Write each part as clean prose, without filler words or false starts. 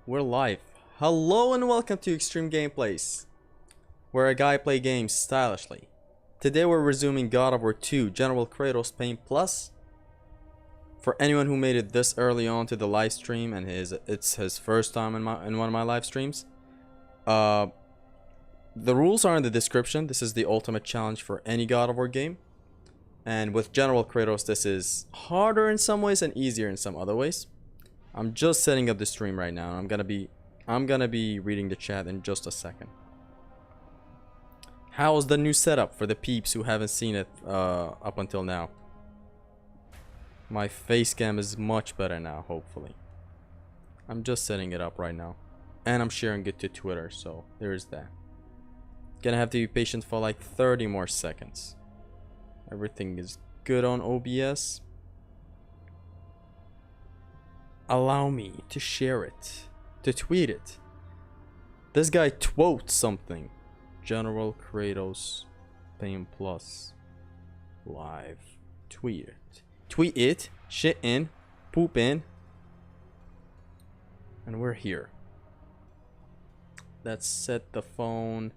We're live. Hello and welcome to Extreme Gameplays, where a guy play games stylishly. Today we're resuming God of War 2 General Kratos Bane Plus. For anyone who made it this early on to the live stream and it's his first time in one of my live streams, the rules are in the description. This is the ultimate challenge for any God of War game. And with General Kratos, this is harder in some ways and easier in some other ways. I'm just setting up the stream right now. I'm gonna be reading the chat in just a second. How's the new setup for the peeps who haven't seen it up until now? My face cam is much better now, hopefully. I'm just setting it up right now. And I'm sharing it to Twitter, so there's that. Gonna have to be patient for like 30 more seconds. Everything is good on OBS. Allow me to share it, to tweet it. This guy twote something. General Kratos Bane Plus live. Tweet it. Tweet it. Shit in. Poop in. And we're here. Let's set the phone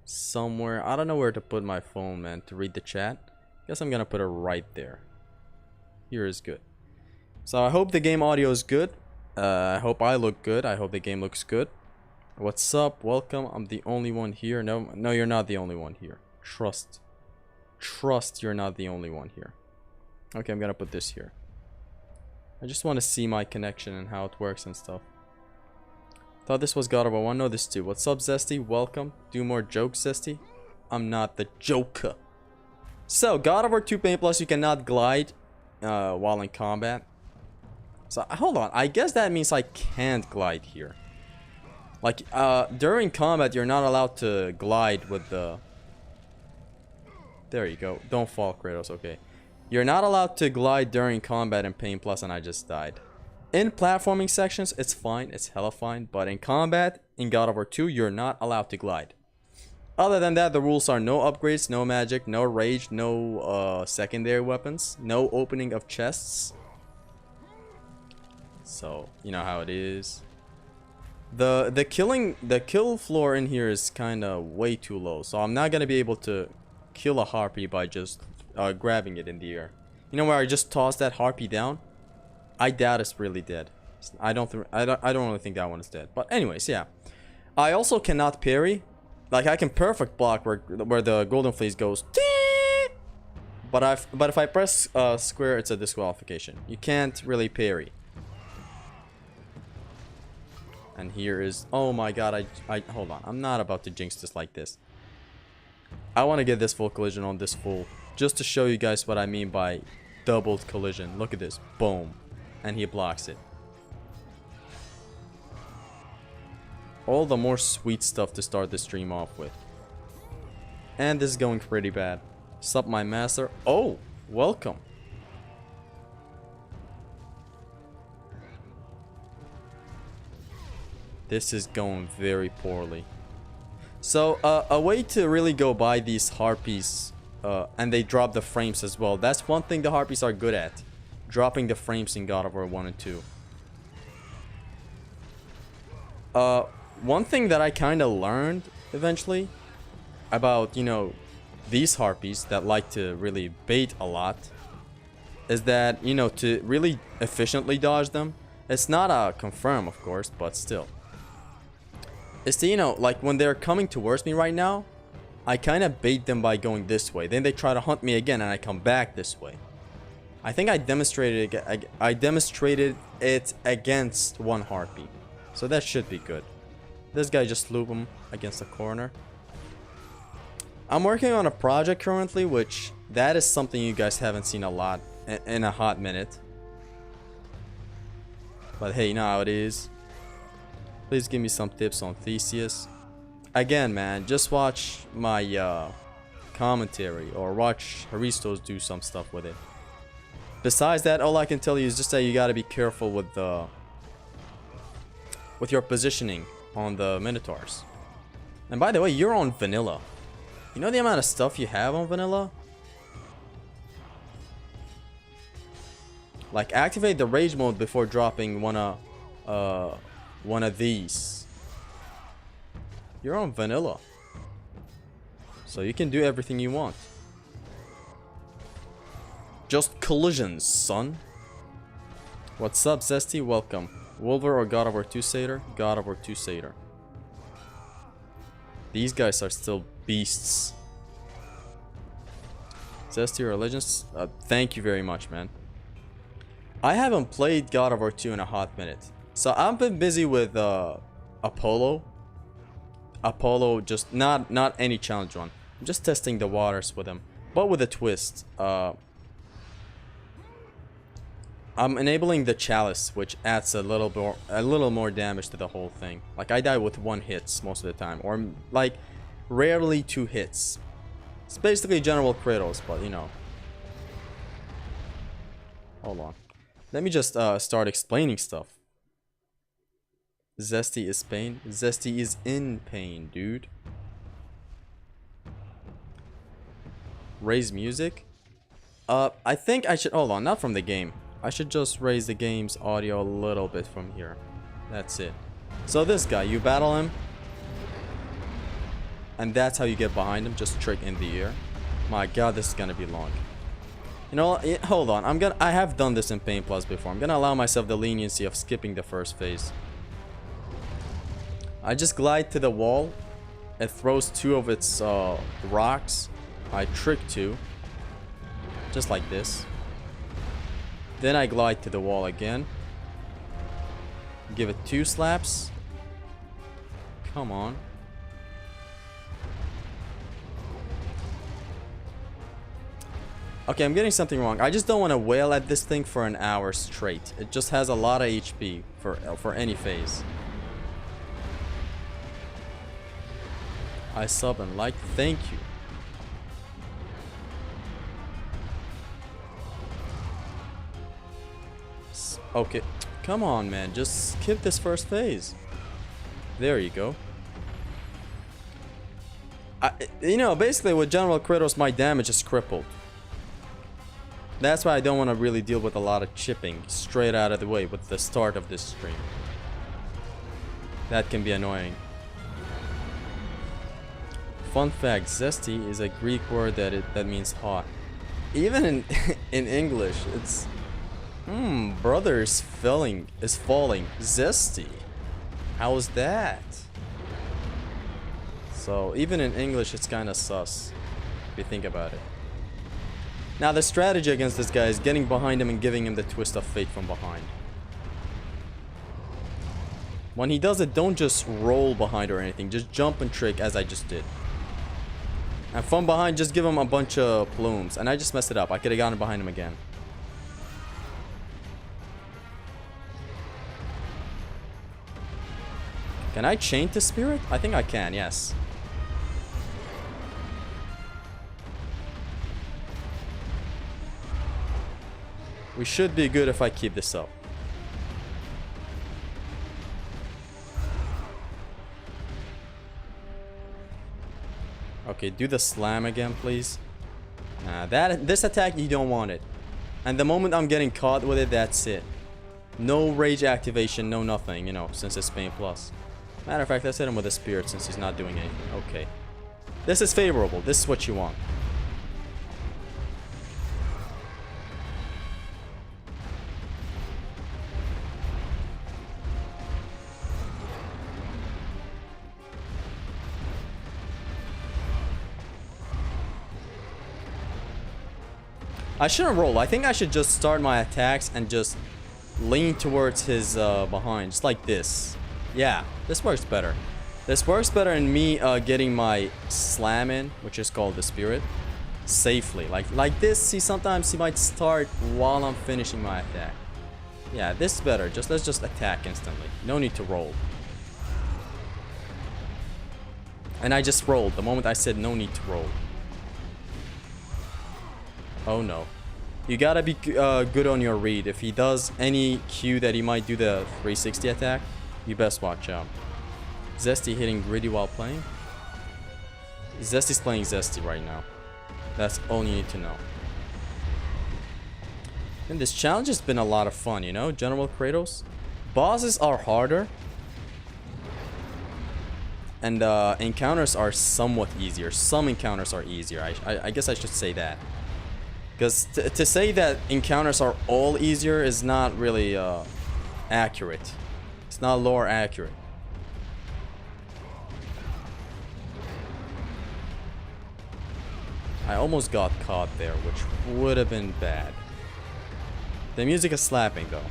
somewhere. I don't know where to put my phone, man, to read the chat. Guess I'm gonna put it right there. Here is good. So I hope the game audio is good. I hope I look good. I hope the game looks good. What's up? Welcome. I'm the only one here. No, you're not the only one here. Trust you're not the only one here. Okay, I'm gonna put this here. I just want to see my connection and how it works and stuff. Thought this was God of War 1. No, this too. What's up, Zesty? Welcome. Do more jokes, Zesty. I'm not the joker. So, God of War 2 Bane Plus, you cannot glide while in combat. So, hold on. I guess that means I can't glide here. Like, during combat, you're not allowed to glide with the... There you go. Don't fall, Kratos. Okay. You're not allowed to glide during combat in Bane Plus, and I just died. In platforming sections, it's fine. It's hella fine. But in combat, in God of War 2, you're not allowed to glide. Other than that, the rules are no upgrades, no magic, no rage, no secondary weapons, no opening of chests. So, you know how it is. The kill floor in here is kind of way too low. So I'm not going to be able to kill a harpy by just grabbing it in the air. You know where I just tossed that harpy down? I doubt it's really dead. I don't really think that one is dead. But anyways, yeah. I also cannot parry. Like, I can perfect block where the Golden Fleece goes. But if I press square, it's a disqualification. You can't really parry. And here is... Oh my god, hold on. I'm not about to jinx this like this. I want to get this full collision on this full. Just to show you guys what I mean by doubled collision. Look at this. Boom. And he blocks it. All the more sweet stuff to start the stream off with. And this is going pretty bad. Sup, my master. Oh, welcome. This is going very poorly. So, a way to really go by these harpies, and they drop the frames as well. That's one thing the harpies are good at. Dropping the frames in God of War 1 and 2. One thing that I kind of learned eventually about, you know, these harpies that like to really bait a lot is that, you know, to really efficiently dodge them, it's not a confirm, of course, but still. It's to, you know, like when they're coming towards me right now, I kind of bait them by going this way. Then they try to hunt me again and I come back this way. I think I demonstrated it against one harpy. So that should be good. This guy just loop him against the corner. I'm working on a project currently, which that is something you guys haven't seen a lot in a hot minute. But hey, you know how it is. Please give me some tips on Theseus. Again, man, just watch my commentary or watch Haristos do some stuff with it. Besides that, all I can tell you is just that you gotta be careful with your positioning on the Minotaurs. And by the way, you're on vanilla. You know the amount of stuff you have on vanilla? Like, activate the rage mode before dropping one one of these. You're on vanilla, so you can do everything you want. Just collisions, son. What's up, Zesty? Welcome. Wolver or God of War 2 Satyr? God of War 2 Satyr. These guys are still beasts. Zesty or Legends? Thank you very much, man. I haven't played God of War 2 in a hot minute. So I've been busy with Apollo. Apollo, just not any challenge one. I'm just testing the waters with him, but with a twist. I'm enabling the chalice, which adds a little more damage to the whole thing. Like, I die with 1 hit most of the time, or like rarely 2 hits. It's basically General Kratos, but you know. Hold on. Let me just start explaining stuff. Zesty is pain. Zesty is in pain, dude. Raise music. I think I should, hold on, not from the game. I should just raise the game's audio a little bit from here. That's it. So this guy, you battle him, and that's how you get behind him. Just trick in the air. My god, this is gonna be long. You know, hold on. I have done this in Pain Plus before. I'm gonna allow myself the leniency of skipping the first phase. I just glide to the wall. It throws 2 of its rocks. I trick 2, just like this. Then I glide to the wall again. Give it 2 slaps. Come on. Okay, I'm getting something wrong. I just don't want to wail at this thing for an hour straight. It just has a lot of HP for any phase. I sub and like. Thank you. Okay, come on, man. Just skip this first phase. There you go. You know, basically with General Kratos, my damage is crippled. That's why I don't want to really deal with a lot of chipping straight out of the way with the start of this stream. That can be annoying. Fun fact, zesty is a Greek word that means hot. Even in English, it's brother is falling. Zesty. How is that? So even in English, it's kind of sus if you think about it. Now the strategy against this guy is getting behind him and giving him the twist of fate from behind. When he does it, don't just roll behind or anything. Just jump and trick as I just did. And from behind, just give him a bunch of plumes. And I just messed it up. I could have gotten behind him again. Can I chain to spirit? I think I can, yes. We should be good if I keep this up. Okay, do the slam again, please. This attack, you don't want it. And the moment I'm getting caught with it, that's it. No rage activation, no nothing, you know, since it's Pain Plus. Matter of fact, let's hit him with a spirit since he's not doing anything. Okay. This is favorable. This is what you want. I shouldn't roll. I think I should just start my attacks and just lean towards his behind. Just like this. Yeah, this works better. This works better in me getting my slam in, which is called the spirit, safely. Like this, see, sometimes he might start while I'm finishing my attack. Yeah, this is better. Let's just attack instantly. No need to roll. And I just rolled the moment I said no need to roll. Oh no. You gotta be good on your read. If he does any cue that he might do the 360 attack, you best watch out. Zesty hitting Gritty while playing? Zesty's playing Zesty right now. That's all you need to know. And this challenge has been a lot of fun, you know? General Kratos. Bosses are harder, And encounters are somewhat easier. Some encounters are easier. I guess I should say that. Because to say that encounters are all easier is not really accurate. It's not lore accurate. I almost got caught there, which would have been bad. The music is slapping though.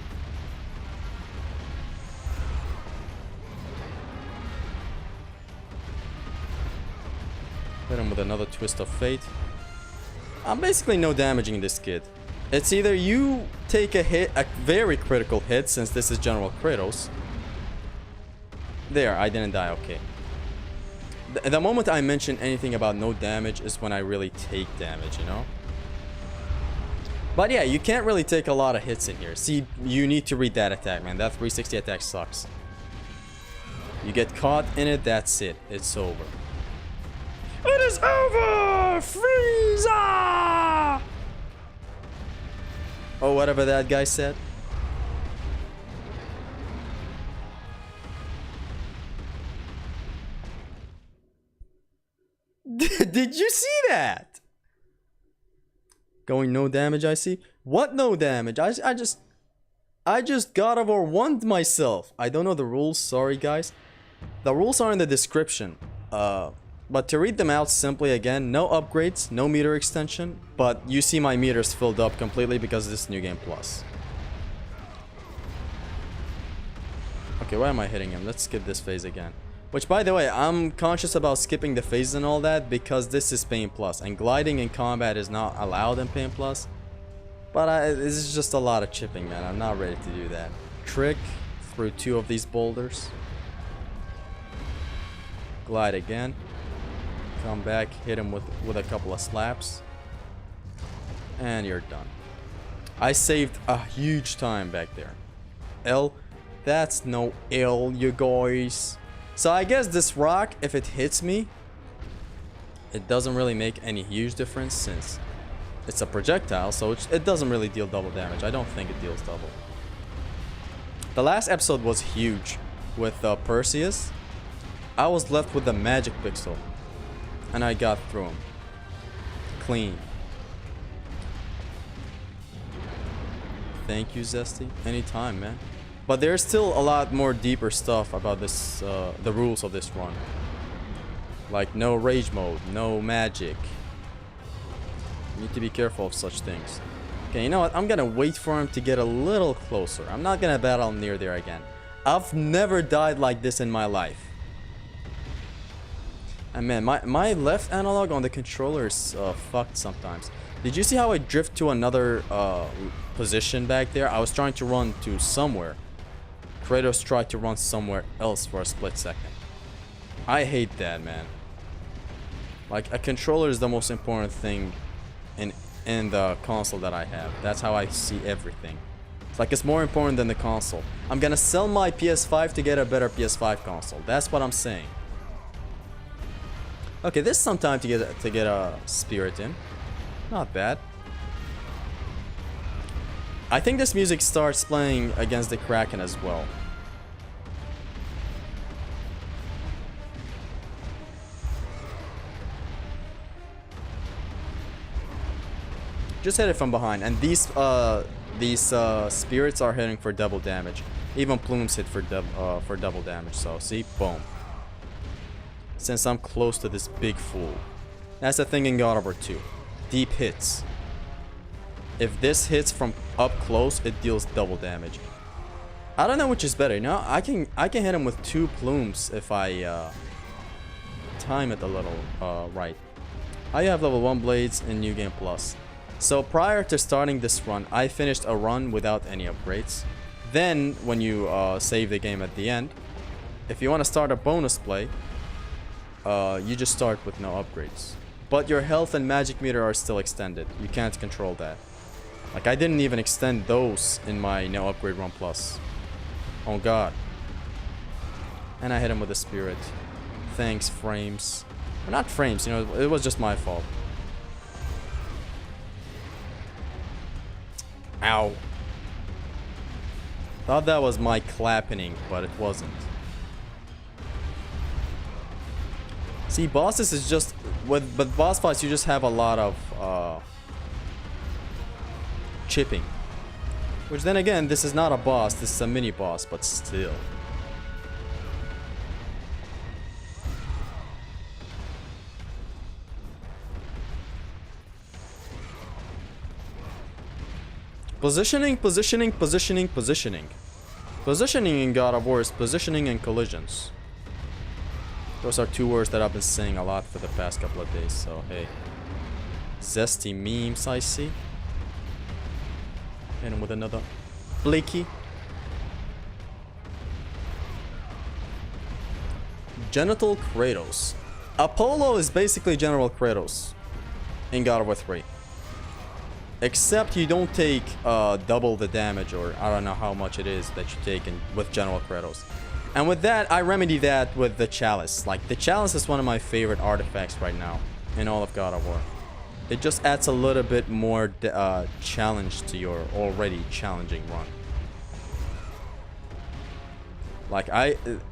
Hit him with another twist of fate. I'm basically no damaging this kid. It's either you take a hit, a very critical hit, since this is General Kratos. There, I didn't die, okay. The moment I mention anything about no damage is when I really take damage, you know? But yeah, you can't really take a lot of hits in here. See, you need to read that attack, man. That 360 attack sucks. You get caught in it, that's it. It's over. It is over! Frieza! Oh, whatever that guy said. Did you see that? Going no damage, I see. What no damage? I just God of War 1'd myself. I don't know the rules, sorry guys. The rules are in the description. But to read them out simply again, no upgrades, no meter extension, but you see my meters filled up completely because of this New Game Plus. Okay, why am I hitting him? Let's skip this phase again. Which, by the way, I'm conscious about skipping the phases and all that because this is Pain Plus, and gliding in combat is not allowed in Pain Plus. But this is just a lot of chipping, man. I'm not ready to do that. Trick through 2 of these boulders. Glide again. Come back, hit him with a couple of slaps. And you're done. I saved a huge time back there. L, that's no L, you guys. So I guess this rock, if it hits me, it doesn't really make any huge difference since it's a projectile, so it doesn't really deal double damage. I don't think it deals double. The last episode was huge with Perseus. I was left with the magic pixel, and I got through him. Clean. Thank you, Zesty. Anytime, man. But there's still a lot more deeper stuff about this, the rules of this run. Like no rage mode, no magic. You need to be careful of such things. Okay, you know what? I'm gonna wait for him to get a little closer. I'm not gonna battle near there again. I've never died like this in my life. And man, my left analog on the controller is fucked sometimes. Did you see how I drift to another position back there? I was trying to run to somewhere. Kratos tried to run somewhere else for a split second. I hate that, man. Like, a controller is the most important thing in the console that I have. That's how I see everything. It's like it's more important than the console. I'm gonna sell my PS5 to get a better PS5 console. That's what I'm saying. Okay, this is some time to get a spirit in. Not bad. I think this music starts playing against the Kraken as well. Just hit it from behind, and these spirits are hitting for double damage. Even plumes hit for double damage. So see, boom. Since I'm close to this big fool, that's the thing in God of War 2. Deep hits. If this hits from up close, it deals double damage. I don't know which is better. You know, I can hit him with 2 plumes if I time it a little right. I have level 1 blades in New Game Plus. So prior to starting this run, I finished a run without any upgrades. Then when you save the game at the end, if you want to start a bonus play, you just start with no upgrades. But your health and magic meter are still extended. You can't control that. Like, I didn't even extend those in my no upgrade run plus. Oh god. And I hit him with a spirit. Thanks, frames. Well, not frames, you know, it was just my fault. Ow. Thought that was my clapping, but it wasn't. See, bosses is just with boss fights you just have a lot of chipping. Which then again, this is not a boss, this is a mini boss, but still. Positioning, positioning, positioning, positioning. Positioning in God of War is positioning and collisions. Those are two words that I've been saying a lot for the past couple of days, so hey. Zesty memes, I see. Hit him with another Blakey. Genital Kratos. Apollo is basically General Kratos in God of War 3. Except you don't take double the damage, or I don't know how much it is that you take with General Kratos. And with that, I remedy that with the Chalice. Like, the Chalice is one of my favorite artifacts right now in all of God of War. It just adds a little bit more challenge to your already challenging run. Like,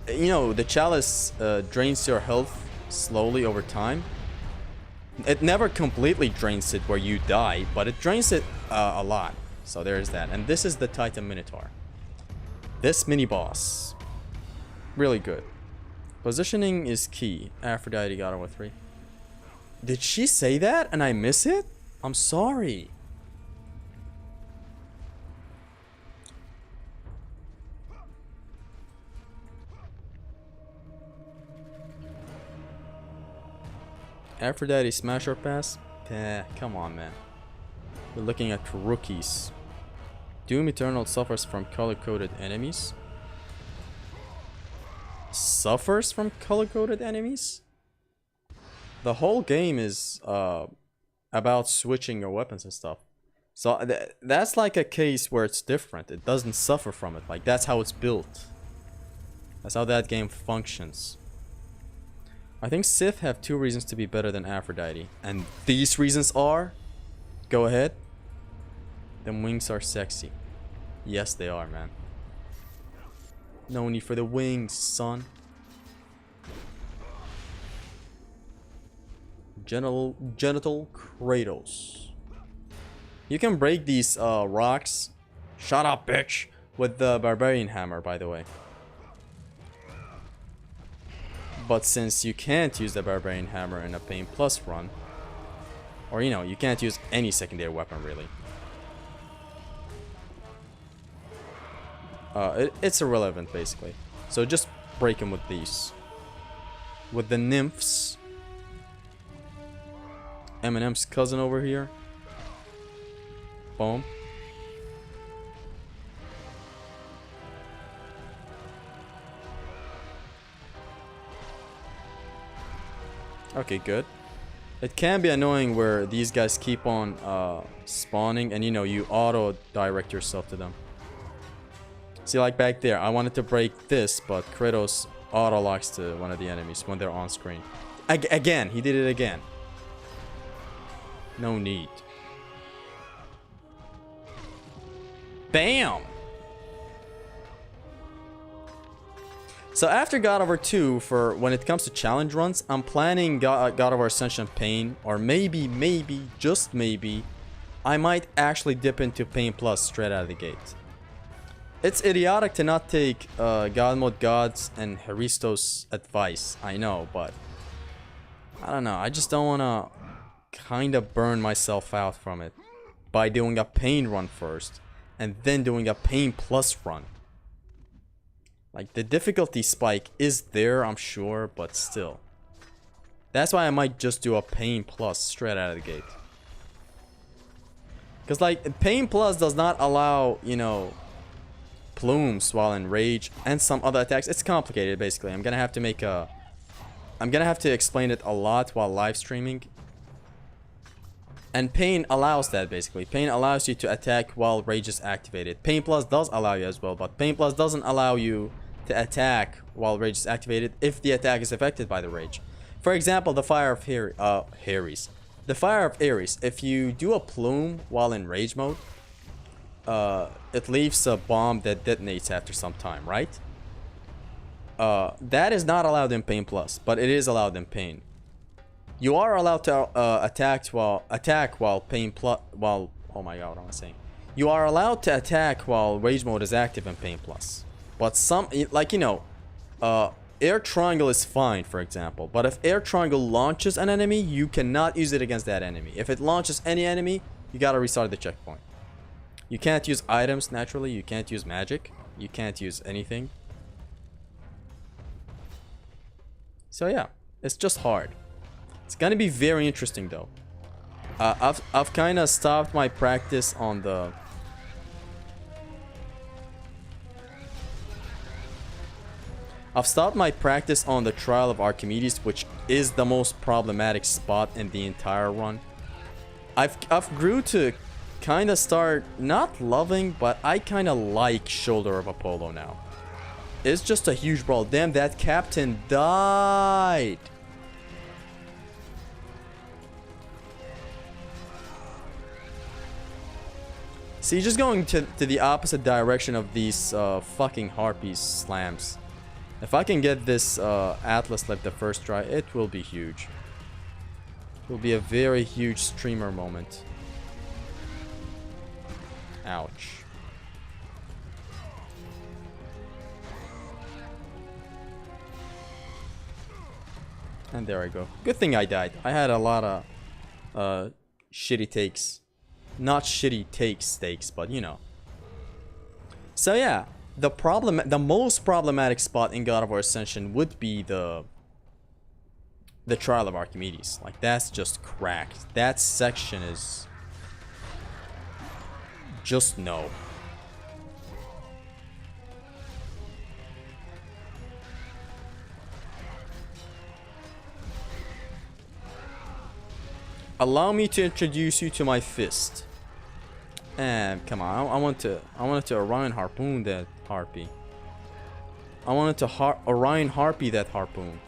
you know, the Chalice drains your health slowly over time. It never completely drains it where you die, but it drains it a lot. So there's that. And this is the Titan Minotaur. This mini boss. Really good. Positioning is key. Aphrodite God of War 3. Did she say that and I miss it? I'm sorry. Aphrodite Smasher Pass? Come on, man. We're looking at rookies. Doom Eternal suffers from color-coded enemies. Suffers from color-coded enemies? The whole game is about switching your weapons and stuff. So that's like a case where it's different. It doesn't suffer from it. Like, that's how it's built. That's how that game functions. I think Sith have two reasons to be better than Aphrodite. And these reasons are... Go ahead. Them wings are sexy. Yes, they are, man. No need for the wings, son. Genital Kratos. You can break these rocks. Shut up, bitch. With the Barbarian Hammer, by the way. But since you can't use the Barbarian Hammer in a Pain Plus run, or you know, you can't use any secondary weapon really. It's irrelevant basically. So just break them with these. With the nymphs. Eminem's cousin over here. Boom. Okay, good. It can be annoying where these guys keep on spawning and you know, you auto direct yourself to them. See, like back there, I wanted to break this, but Kratos auto locks to one of the enemies when they're on screen. Again, he did it again. No need. Bam! So after God of War 2, for when it comes to challenge runs, I'm planning God of War Ascension Pain, or maybe, just maybe, I might actually dip into Pain Plus straight out of the gate. It's idiotic to not take God Mode Gods and Hristos advice, I know, but I don't know, I just don't want to kind of burn myself out from it by doing a Pain run first, and then doing a Pain Plus run. Like, the difficulty spike is there, I'm sure, but still. That's why I might just do a Pain Plus straight out of the gate. Because, like, Pain Plus does not allow, you know, plumes while in rage and some other attacks. It's complicated, basically. I'm gonna have to explain it a lot while live streaming. And Pain allows that, basically. Pain allows you to attack while rage is activated. Pain Plus does allow you as well, but Pain Plus doesn't allow you to attack while rage is activated if the attack is affected by the rage. For example, the Fire of Ares. The Fire of Ares, if you do a plume while in rage mode, it leaves a bomb that detonates after some time, right? That is not allowed in Pain Plus, but it is allowed in Pain. You are allowed to attack while pain plus while oh my god, what am I saying? You are allowed to attack while rage mode is active in pain plus. But some, like, you know, air triangle is fine, for example. But if air triangle launches an enemy, you cannot use it against that enemy. If it launches any enemy, you gotta restart the checkpoint. You can't use items naturally. You can't use magic. You can't use anything. So yeah, it's just hard. It's gonna be very interesting though. I've kind of stopped my practice on the Trial of Archimedes, which is the most problematic spot in the entire run. I've grew to kind of start not loving, but I kind of like Shoulder of Apollo now. It's just a huge brawl. Damn, that captain died. See, just going to the opposite direction of these fucking harpies slams. If I can get this Atlas like the first try, it will be huge. It will be a very huge streamer moment. Ouch. And there I go. Good thing I died. I had a lot of shitty takes. Not shitty take stakes, but you know. So yeah, the most problematic spot in God of War Ascension would be the Trial of Archimedes. Like, that's just cracked. That section is just no. Allow me to introduce you to my fist. And come on, I wanted to Orion harpoon that harpy. I wanted to Orion harpy that harpoon.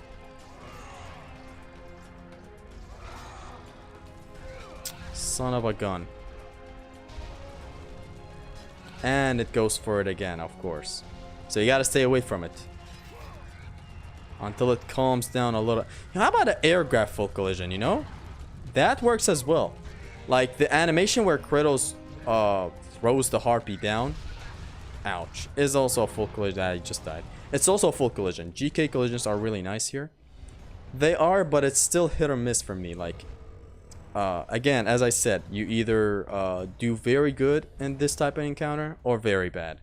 Son of a gun. And it goes for it again, of course. So you gotta stay away from it until it calms down a little. How about an air grapple collision, you know? That works as well. Like the animation where Kratos throws the harpy down. Ouch. Is also a full collision. I just died. It's also a full collision. GK collisions are really nice here. They are, but it's still hit or miss for me. Like, again, as I said, you either do very good in this type of encounter or very bad.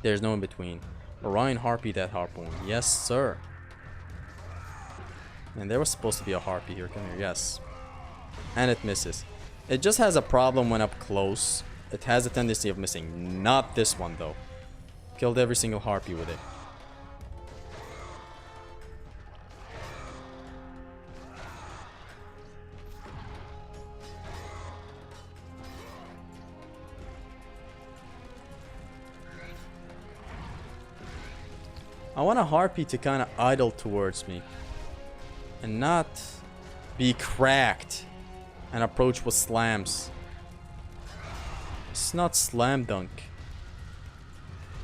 There's no in between. Orion harpy that harpoon. Yes, sir. And there was supposed to be a harpy here. Come here. Yes. And it misses. It just has a problem when up close. It has a tendency of missing. Not this one, though. Killed every single harpy with it. I want a harpy to kind of idle towards me. And not be cracked and approach with slams. It's not slam dunk.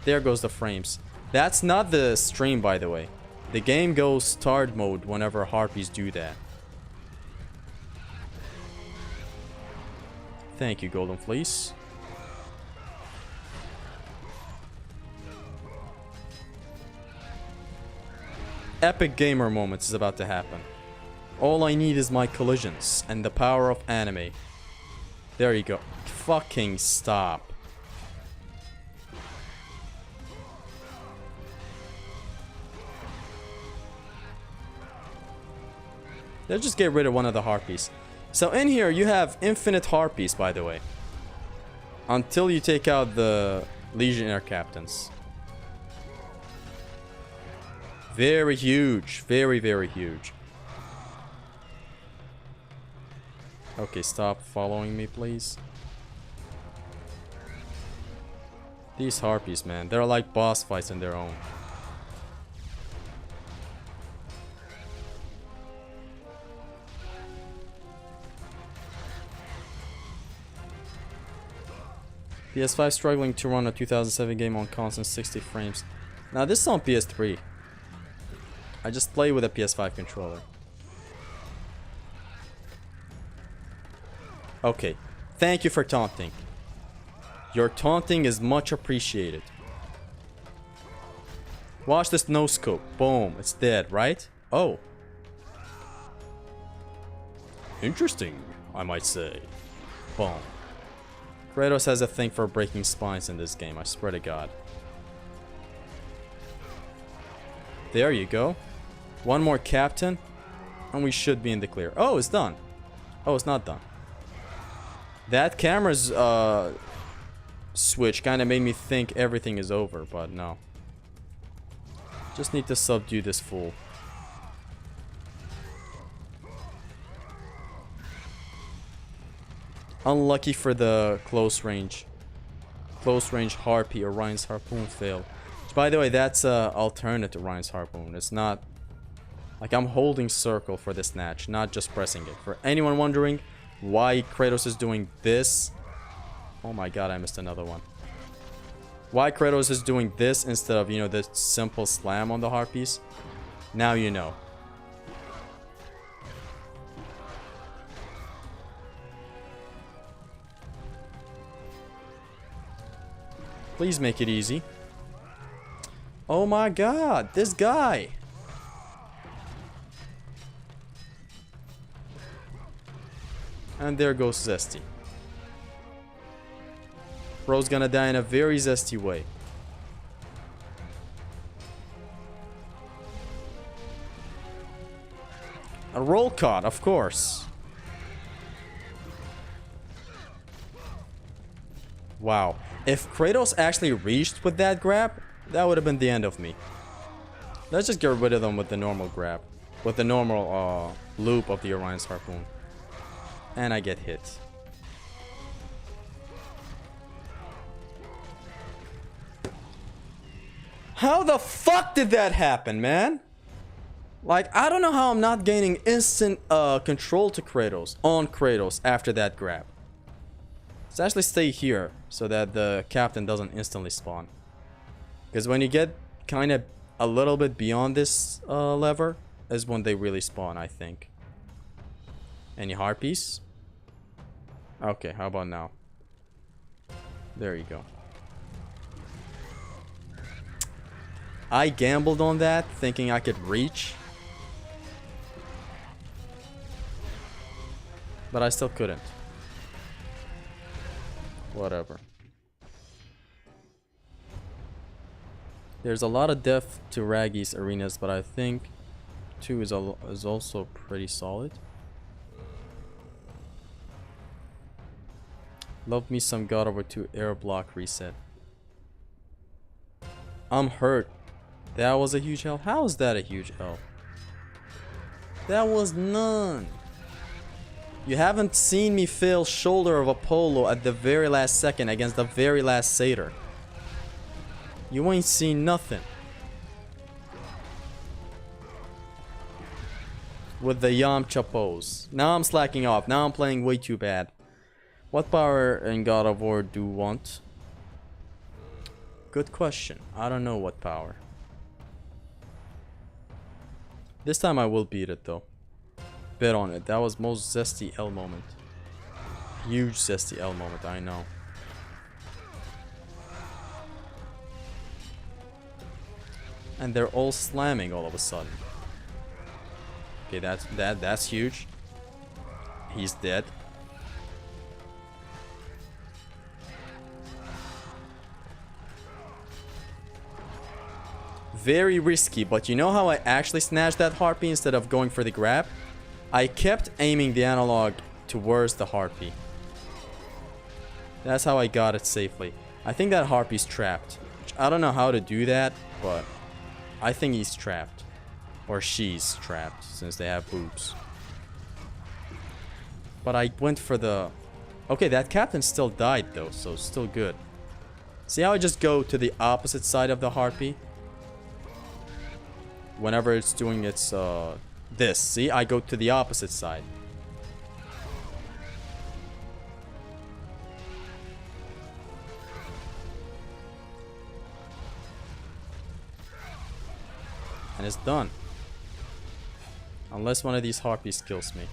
There goes the frames. That's not the stream, by the way. The game goes start mode whenever harpies do that. Thank you, Golden Fleece. Epic gamer moments is about to happen. All I need is my collisions and the power of anime. There you go. Fucking stop. Let's just get rid of one of the harpies. So in here you have infinite harpies, by the way. Until you take out the Legionnaire captains. Very huge. Very, very huge. Okay, stop following me, please. These harpies, man. They're like boss fights in their own. PS5 struggling to run a 2007 game on constant 60 frames. Now this is on PS3. I just play with a PS5 controller. Okay. Thank you for taunting. Your taunting is much appreciated. Watch this no scope. Boom. It's dead, right? Oh. Interesting, I might say. Boom. Kratos has a thing for breaking spines in this game, I swear to God. There you go. One more captain, and we should be in the clear. Oh, it's done. Oh, it's not done. That camera's switch kind of made me think everything is over, but no. Just need to subdue this fool. Unlucky for the close range harpy. Orion's harpoon failed. Which, by the way, that's alternate to Orion's harpoon. It's not like I'm holding circle for the snatch, not just pressing it. For anyone wondering why Kratos is doing this, oh my god, I missed another one. Why Kratos is doing this instead of, you know, the simple slam on the harpies, now you know. Please make it easy. Oh my god, this guy. And there goes Zesty. Bro's gonna die in a very zesty way. A roll caught, of course. Wow. If Kratos actually reached with that grab, that would have been the end of me. Let's just get rid of them with the normal grab. With the normal loop of the Orion's harpoon. And I get hit. How the fuck did that happen, man? Like, I don't know how I'm not gaining instant control to Kratos, on Kratos, after that grab. Let's actually stay here, so that the captain doesn't instantly spawn. Because when you get kind of a little bit beyond this lever, is when they really spawn, I think. Any harpies? Okay, how about now? There you go. I gambled on that, thinking I could reach. But I still couldn't. Whatever. There's a lot of depth to Raggy's arenas, but I think 2 is also pretty solid. Love me some God over 2 air block reset. I'm hurt. That was a huge L. How is that a huge L? That was none. You haven't seen me fail shoulder of Apollo at the very last second against the very last satyr. You ain't seen nothing. With the Yamcha pose. Now I'm slacking off. Now I'm playing way too bad. What power in God of War do you want? Good question. I don't know what power. This time I will beat it though. Bet on it. That was most zesty L moment. Huge zesty L moment, I know. And they're all slamming all of a sudden. Okay, that's huge. He's dead. Very risky, but you know how I actually snatched that harpy instead of going for the grab? I kept aiming the analog towards the harpy. That's how I got it safely. I think that harpy's trapped. I don't know how to do that, but I think he's trapped. Or she's trapped, since they have boobs. But I went for the... Okay, that captain still died though, so still good. See how I just go to the opposite side of the harpy? Whenever it's doing its, this. See, I go to the opposite side. And it's done. Unless one of these harpies kills me.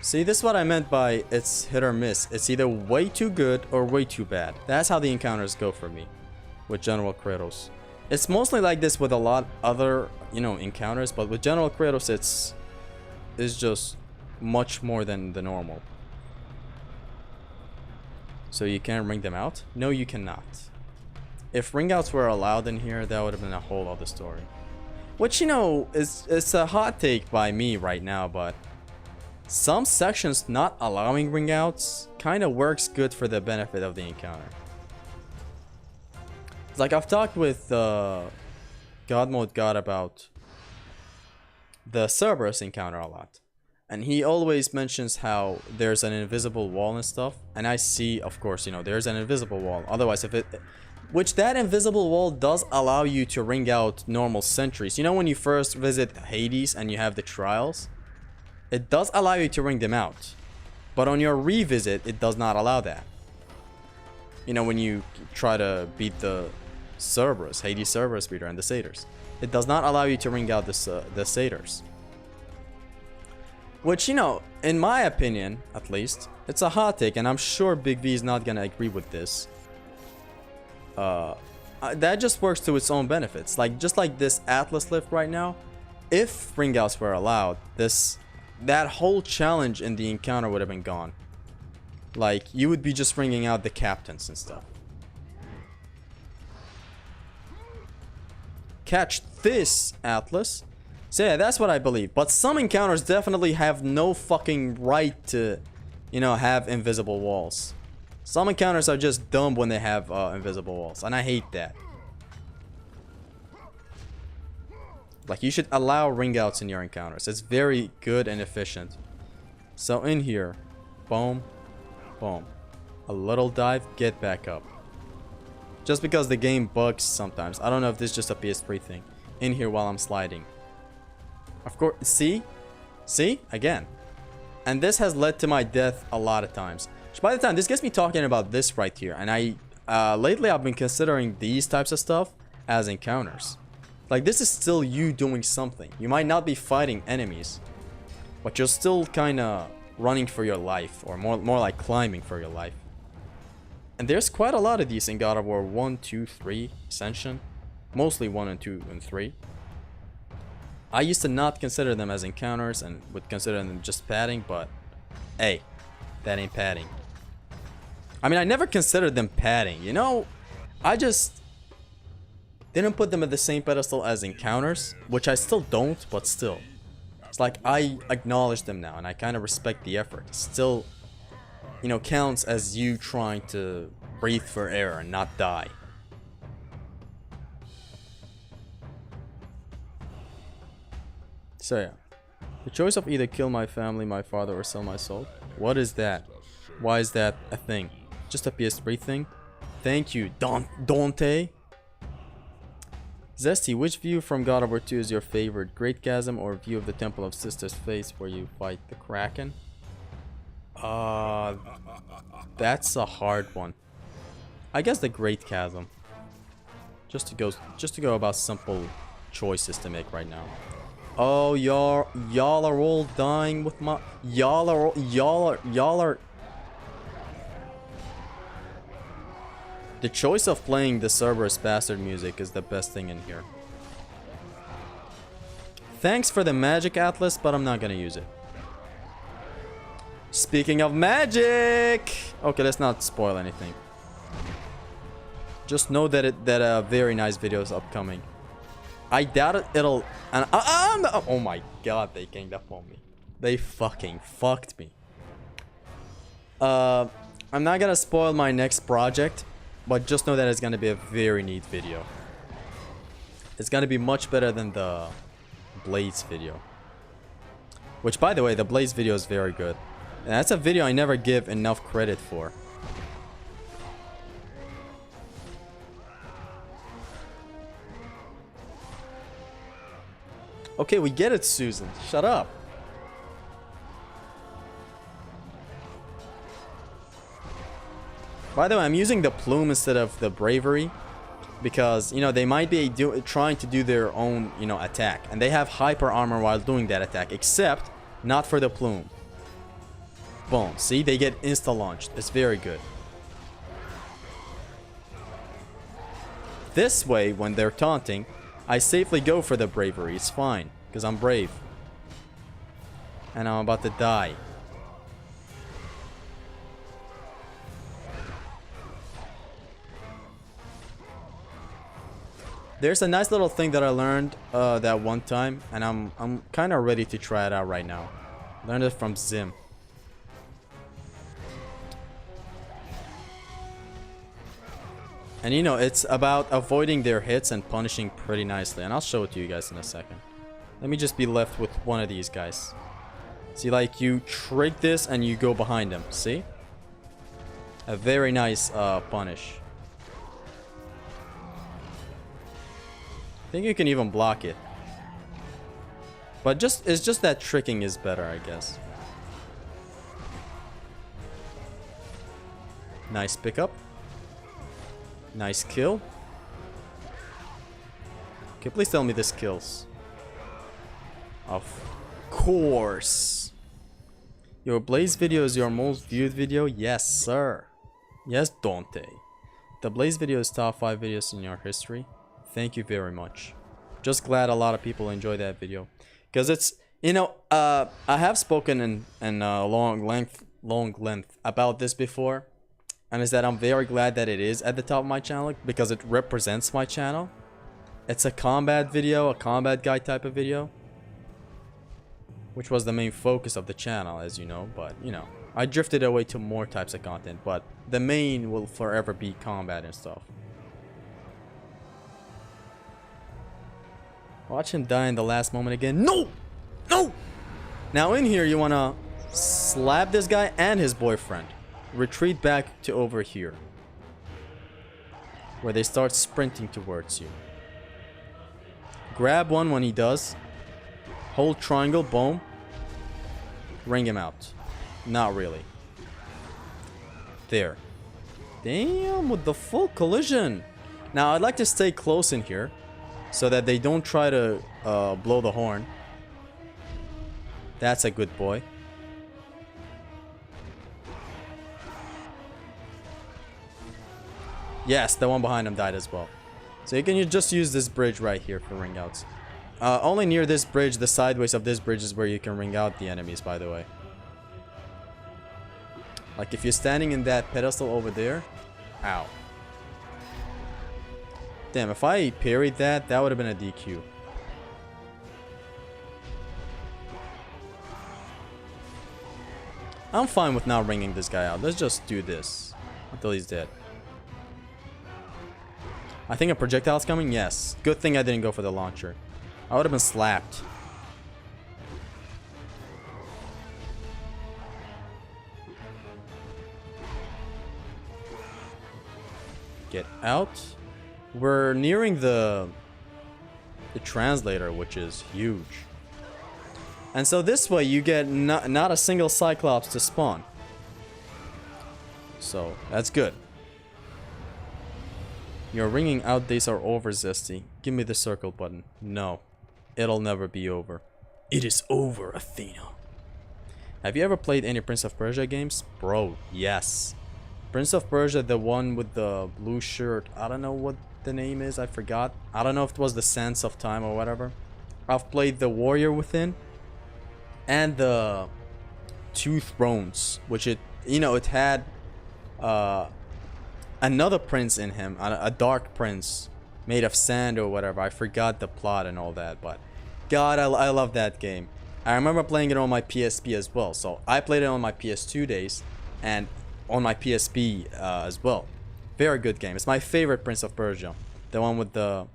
See, this is what I meant by it's hit or miss. It's either way too good or way too bad. That's how the encounters go for me with General Kratos. It's mostly like this with a lot other, you know, encounters, but with General Kratos it's just much more than the normal. So you can't ring them out? No, you cannot. If ring outs were allowed in here, that would have been a whole other story. Which, you know, it's a hot take by me right now, but some sections not allowing ring outs kind of works good for the benefit of the encounter. It's like I've talked with God Mode God about the Cerberus encounter a lot. And he always mentions how there's an invisible wall and stuff. And I see, of course, you know, there's an invisible wall. Otherwise, if it... Which that invisible wall does allow you to ring out normal sentries. You know when you first visit Hades and you have the trials? It does allow you to ring them out. But on your revisit, it does not allow that. You know, when you try to beat the Cerberus, Hades Cerberus beater and the satyrs. It does not allow you to ring out the satyrs. Which, you know, in my opinion, at least, it's a hot take, and I'm sure Big V is not gonna agree with this. That just works to its own benefits. Like, just like this Atlas lift right now, if ring outs were allowed, that whole challenge in the encounter would have been gone. Like, you would be just ringing out the captains and stuff. Catch this, Atlas. So yeah, that's what I believe. But some encounters definitely have no fucking right to, you know, have invisible walls. Some encounters are just dumb when they have invisible walls, and I hate that. Like, you should allow ring outs in your encounters. It's very good and efficient. So in here, boom, boom. A little dive, get back up. Just because the game bugs sometimes. I don't know if this is just a PS3 thing. In here while I'm sliding. Of course, see? See? Again. And this has led to my death a lot of times. So by the time, this gets me talking about this right here. And lately I've been considering these types of stuff as encounters. Like, this is still you doing something. You might not be fighting enemies, but you're still kind of running for your life, or more like climbing for your life. And there's quite a lot of these in God of War 1, 2, 3, Ascension. Mostly 1 and 2 and 3. I used to not consider them as encounters and would consider them just padding, but hey, that ain't padding. I mean, I never considered them padding, you know? I just didn't put them at the same pedestal as encounters, which I still don't, but still. It's like I acknowledge them now and I kind of respect the effort. It still, you know, counts as you trying to breathe for air and not die. So yeah, the choice of either kill my family, my father, or sell my soul. What is that? Why is that a thing? Just a PS3 thing? Thank you, Dante. Zesty, which view from God of War 2 is your favorite? Great Chasm or view of the Temple of Sister's Face where you fight the Kraken? That's a hard one. I guess the Great Chasm. Just to go about simple choices to make right now. Oh, y'all are all dying with my... Y'all are... The choice of playing the Cerberus Bastard music is the best thing in here. Thanks for the magic, Atlas, but I'm not gonna use it. Speaking of magic! Okay, let's not spoil anything. Just know that a very nice video is upcoming. I doubt it'll... And oh my god, they ganged up on me. They fucking fucked me. I'm not gonna spoil my next project, but just know that it's gonna be a very neat video. It's gonna be much better than the Blades video. Which, by the way, the Blades video is very good. And that's a video I never give enough credit for. Okay, we get it, Susan. Shut up. By the way, I'm using the plume instead of the bravery because, you know, they might be trying to do their own, you know, attack, and they have hyper armor while doing that attack, except not for the plume. Boom. See, they get insta-launched. It's very good. This way, when they're taunting, I safely go for the bravery. It's fine, because I'm brave. And I'm about to die. There's a nice little thing that I learned that one time, and I'm kind of ready to try it out right now. Learned it from Zim. And you know, it's about avoiding their hits and punishing pretty nicely. And I'll show it to you guys in a second. Let me just be left with one of these guys. See, like, you trick this and you go behind them. See? A very nice punish. I think you can even block it. But it's just that tricking is better, I guess. Nice pickup. Nice kill. Okay, please tell me this kills. Of course. Your Blaze video is your most viewed video? Yes, sir. Yes, Dante. The Blaze video is top 5 videos in your history. Thank you very much. Just glad a lot of people enjoy that video. Because it's, you know, I have spoken in long length about this before. And is that I'm very glad that it is at the top of my channel because it represents my channel. It's a combat video, a combat guide type of video, which was the main focus of the channel, as you know. But, you know, I drifted away to more types of content, but the main will forever be combat and stuff. Watch him die in the last moment again. No! No! Now in here, you want to slap this guy and his boyfriend. Retreat back to over here, where they start sprinting towards you. Grab one when he does. Hold triangle, boom. Ring him out. Not really. There. Damn, with the full collision. Now, I'd like to stay close in here so that they don't try to blow the horn. That's a good boy. Yes, the one behind him died as well. So you can just use this bridge right here for ring outs. Only near this bridge, the sideways of this bridge is where you can ring out the enemies, by the way. Like if you're standing in that pedestal over there. Ow. Damn, if I parried that, that would have been a DQ. I'm fine with not ringing this guy out. Let's just do this until he's dead. I think a projectile's coming. Yes. Good thing I didn't go for the launcher. I would have been slapped. Get out. We're nearing the translator, which is huge. And so this way you get not a single Cyclops to spawn. So that's good. Your ringing out days are over, Zesty. Give me the circle button. No. It'll never be over. It is over, Athena. Have you ever played any Prince of Persia games? Bro, yes. Prince of Persia, the one with the blue shirt. I don't know what the name is. I forgot. I don't know if it was the Sands of Time or whatever. I've played the Warrior Within. And the Two Thrones. Which it had... another prince in him, a dark prince made of sand or whatever. I forgot the plot and all that, but God, I love that game. I remember playing it on my PSP as well. So I played it on my PS2 days and on my PSP as well. Very good game. It's my favorite Prince of Persia. The one with the...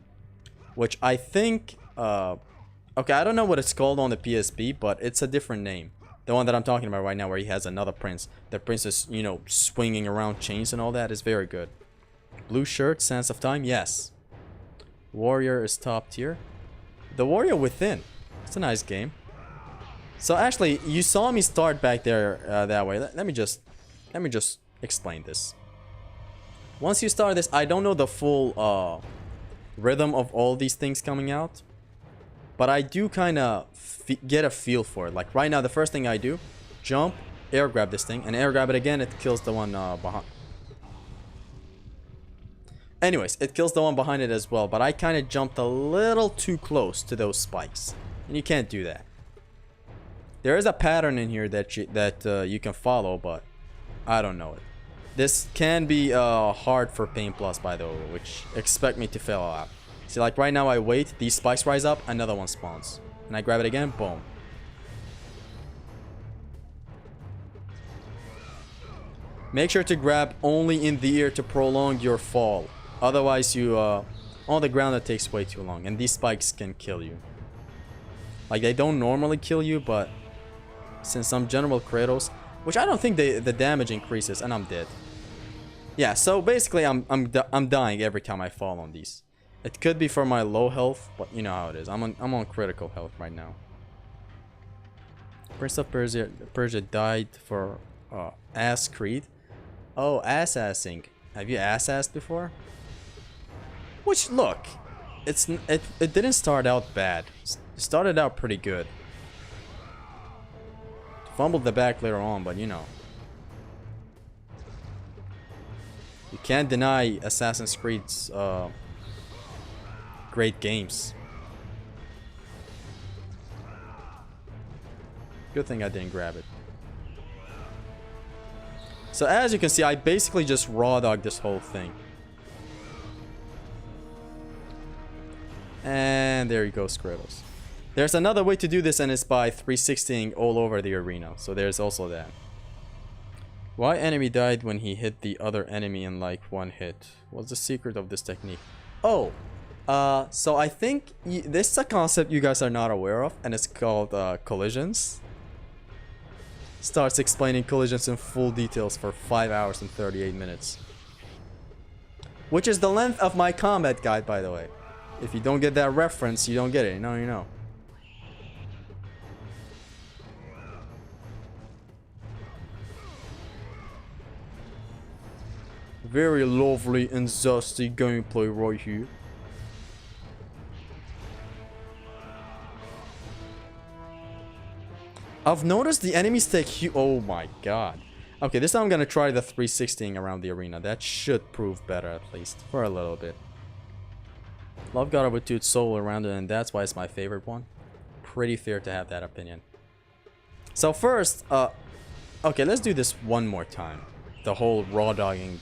Which I think... okay, I don't know what it's called on the PSP, but it's a different name. The one that I'm talking about right now where he has another prince. The prince is, you know, swinging around chains and all that is very good. Blue shirt, Sands of Time, yes. Warrior is top tier. The Warrior Within. It's a nice game. So actually, you saw me start back there that way. Let me just explain this. Once you start this, I don't know the full rhythm of all these things coming out. But I do kind of get a feel for it. Like right now, the first thing I do, jump, air grab this thing and air grab it again, it kills the one behind. Anyways, it kills the one behind it as well, but I kind of jumped a little too close to those spikes, and you can't do that. There is a pattern in here that you can follow, but I don't know it. This can be hard for Pain Plus, by the way, which expect me to fail out. See, like right now I wait, these spikes rise up, another one spawns, and I grab it again, boom. Make sure to grab only in the air to prolong your fall. Otherwise, you on the ground it takes way too long, and these spikes can kill you. Like they don't normally kill you, but since I'm General Kratos, which I don't think the damage increases, and I'm dead. Yeah, so basically I'm dying every time I fall on these. It could be for my low health, but you know how it is. I'm on critical health right now. Prince of Persia died for ass creed. Oh, ass-assing. Have you ass-assed before? Which, look, it didn't start out bad. It started out pretty good. Fumbled the back later on, but you know. You can't deny Assassin's Creed's great games. Good thing I didn't grab it. So as you can see, I basically just raw dogged this whole thing. And there you go, Kratos. There's another way to do this, and it's by 360ing all over the arena. So there's also that. Why enemy died when he hit the other enemy in like one hit? What's the secret of this technique? Oh, so I think this is a concept you guys are not aware of, and it's called collisions. Starts explaining collisions in full details for 5 hours and 38 minutes. Which is the length of my combat guide, by the way. If you don't get that reference, you don't get it. No, you know. Very lovely and zesty gameplay right here. I've noticed the enemies take oh my god. Okay, this time I'm gonna try the 360ing around the arena. That should prove better, at least for a little bit. Love God over Dude's soul around it, and that's why it's my favorite one. Pretty fair to have that opinion. So first, okay, let's do this one more time. The whole raw dogging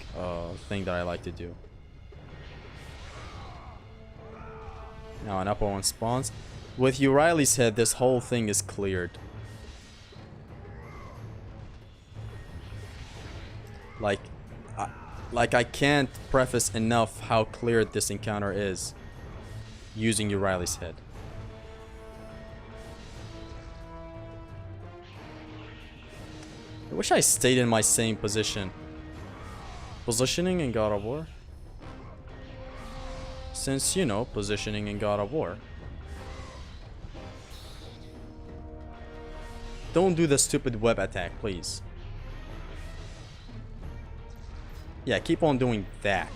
thing that I like to do. Now an upper one spawns. With Euryale's head, this whole thing is cleared. Like I can't preface enough how cleared this encounter is using Euryale's head. I wish I stayed in my same position. Positioning in God of War? Since, you know, positioning in God of War. Don't do the stupid web attack, please. Yeah, keep on doing that.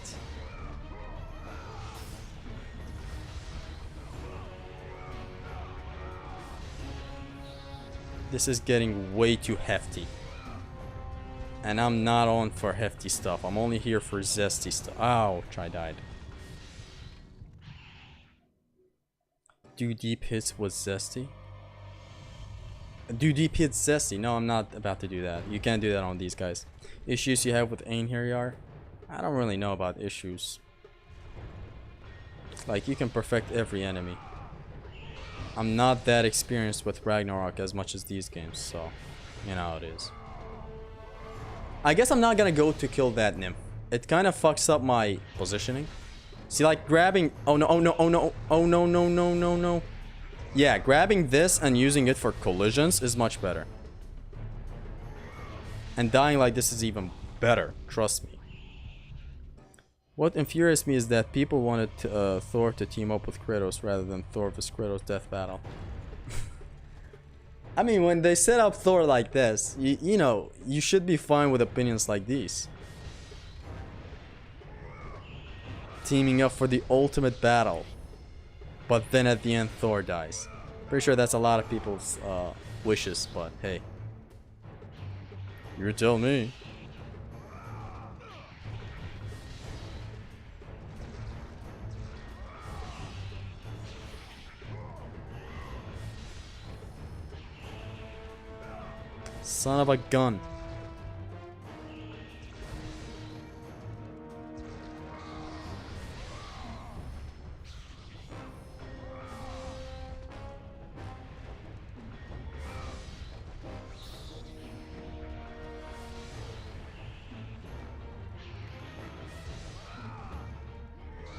This is getting way too hefty. And I'm not on for hefty stuff. I'm only here for zesty stuff. Ouch, I died. Do deep hits was zesty? Do deep hits zesty? No, I'm not about to do that. You can't do that on these guys. Issues you have with Euryale? I don't really know about issues. Like, you can perfect every enemy. I'm not that experienced with Ragnarok as much as these games, so you know how it is. I guess I'm not gonna go to kill that nymph. It kind of fucks up my positioning. See, like grabbing... Oh no, oh no, oh no, oh no, no, no, no, no. Yeah, grabbing this and using it for collisions is much better. And dying like this is even better, trust me. What infuriates me is that people wanted Thor to team up with Kratos rather than Thor vs Kratos death battle. I mean, when they set up Thor like this, you know, you should be fine with opinions like these. Teaming up for the ultimate battle. But then at the end, Thor dies. Pretty sure that's a lot of people's wishes, but hey. You tell me. Son of a gun.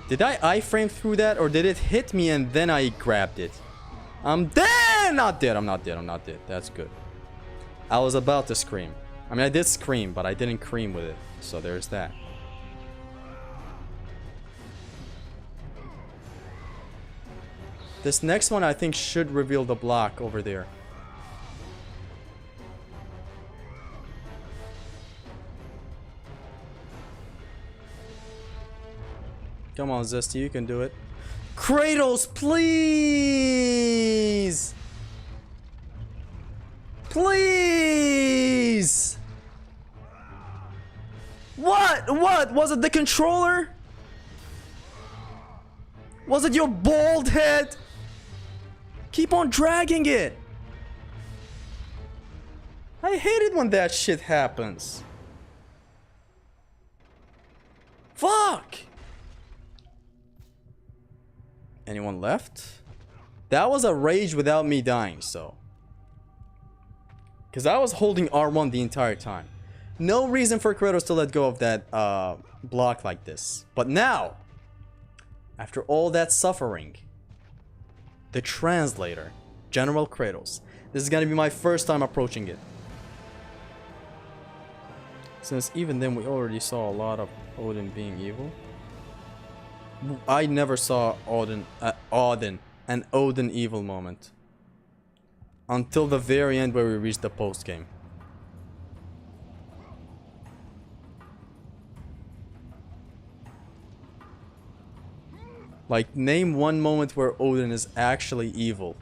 Did I iframe through that, or did it hit me and then I grabbed it? I'm dead! Not dead, I'm not dead, I'm not dead. That's good. I was about to scream. I mean, I did scream, but I didn't cream with it. So there's that. This next one I think should reveal the block over there. Come on, Zesty, you can do it. Kratos, please! Please! What? What? Was it the controller? Was it your bald head? Keep on dragging it. I hate it when that shit happens. Fuck! Anyone left? That was a rage without me dying, so. Because I was holding R1 the entire time. No reason for Kratos to let go of that block like this. But now, after all that suffering, the translator, General Kratos. This is gonna be my first time approaching it. Since even then we already saw a lot of Odin being evil. I never saw an Odin evil moment. Until the very end where we reached the post game. Like, name one moment where Odin is actually evil.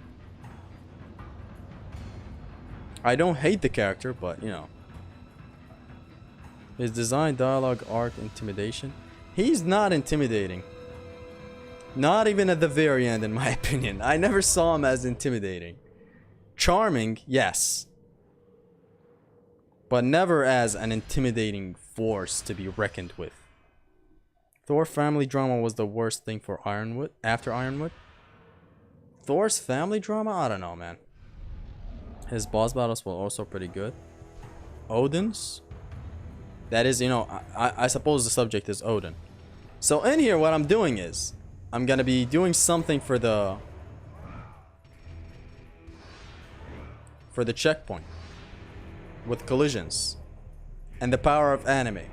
I don't hate the character, but you know. His design, dialogue, art, intimidation. He's not intimidating. Not even at the very end, in my opinion. I never saw him as intimidating. Charming, yes. But never as an intimidating force to be reckoned with. Thor family drama was the worst thing for Ironwood, after Ironwood. Thor's family drama? I don't know, man. His boss battles were also pretty good. Odin's? That is, you know, I suppose the subject is Odin. So in here, what I'm doing is, I'm gonna be doing something for the checkpoint with collisions and the power of anime.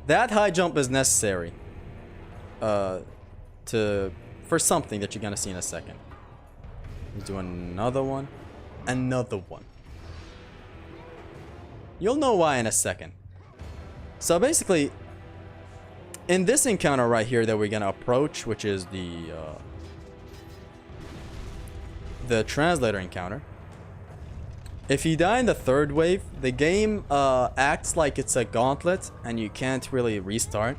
That high jump is necessary for something that you're gonna see in a second. Let's do another one. Another one. You'll know why in a second. So basically, in this encounter right here that we're gonna approach, which is the translator encounter, if you die in the third wave, the game acts like it's a gauntlet and you can't really restart,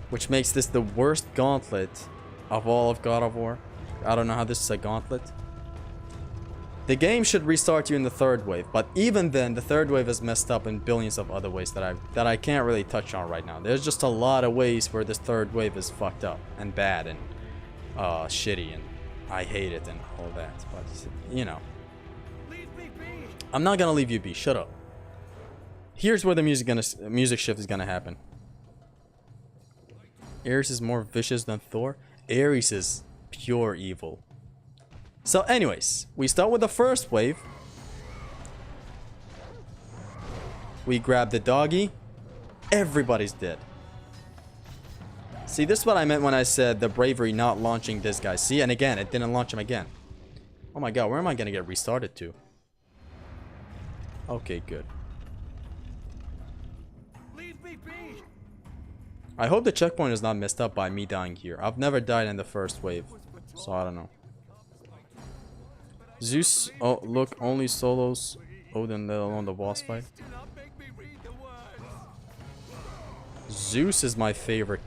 which makes this the worst gauntlet of all of God of War. I don't know how this is a gauntlet. The game should restart you in the third wave, but even then, the third wave is messed up in billions of other ways that I can't really touch on right now. There's just a lot of ways where this third wave is fucked up and bad and shitty, and I hate it and all that. But you know, I'm not gonna leave you be. Shut up. Here's where the music shift is gonna happen. Ares is more vicious than Thor. Ares is pure evil. So anyways, we start with the first wave. We grab the doggy. Everybody's dead. See, this is what I meant when I said the bravery not launching this guy. See, and again, it didn't launch him again. Oh my god, where am I gonna get restarted to? Okay, good. I hope the checkpoint is not messed up by me dying here. I've never died in the first wave, so I don't know. Zeus, oh look, only solos Odin on the boss fight. Zeus is my favorite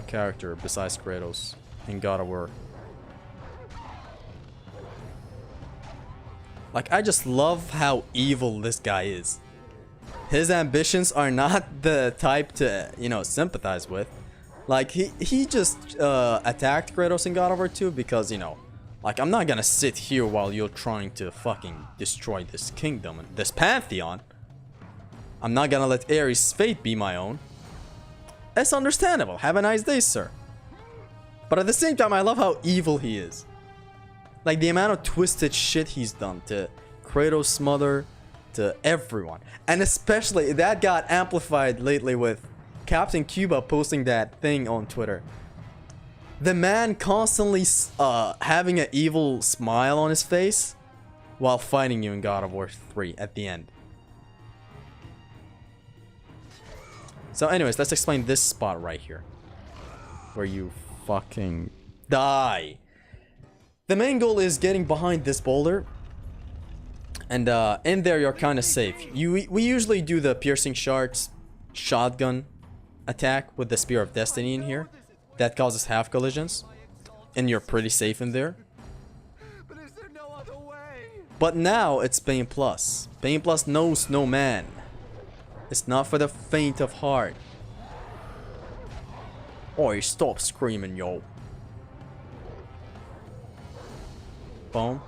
character besides Kratos in God of War. Like, I just love how evil this guy is. His ambitions are not the type to, you know, sympathize with. Like, he just attacked Kratos in God of War 2 because, you know, like, I'm not gonna sit here while you're trying to fucking destroy this kingdom and this pantheon. I'm not gonna let Ares' fate be my own. It's understandable. Have a nice day, sir. But at the same time, I love how evil he is. Like, the amount of twisted shit he's done to Kratos' mother, to everyone. And especially, that got amplified lately with Captain Cuba posting that thing on Twitter. The man constantly having an evil smile on his face while fighting you in God of War 3 at the end. So anyways, let's explain this spot right here. Where you fucking die. The main goal is getting behind this boulder. And in there you're kind of safe. We usually do the piercing shards shotgun attack with the Spear of Destiny in here. That causes half collisions. And you're pretty safe in there. But now it's Bane Plus. Bane Plus knows no man. It's not for the faint of heart. Oi, stop screaming, yo. Boom.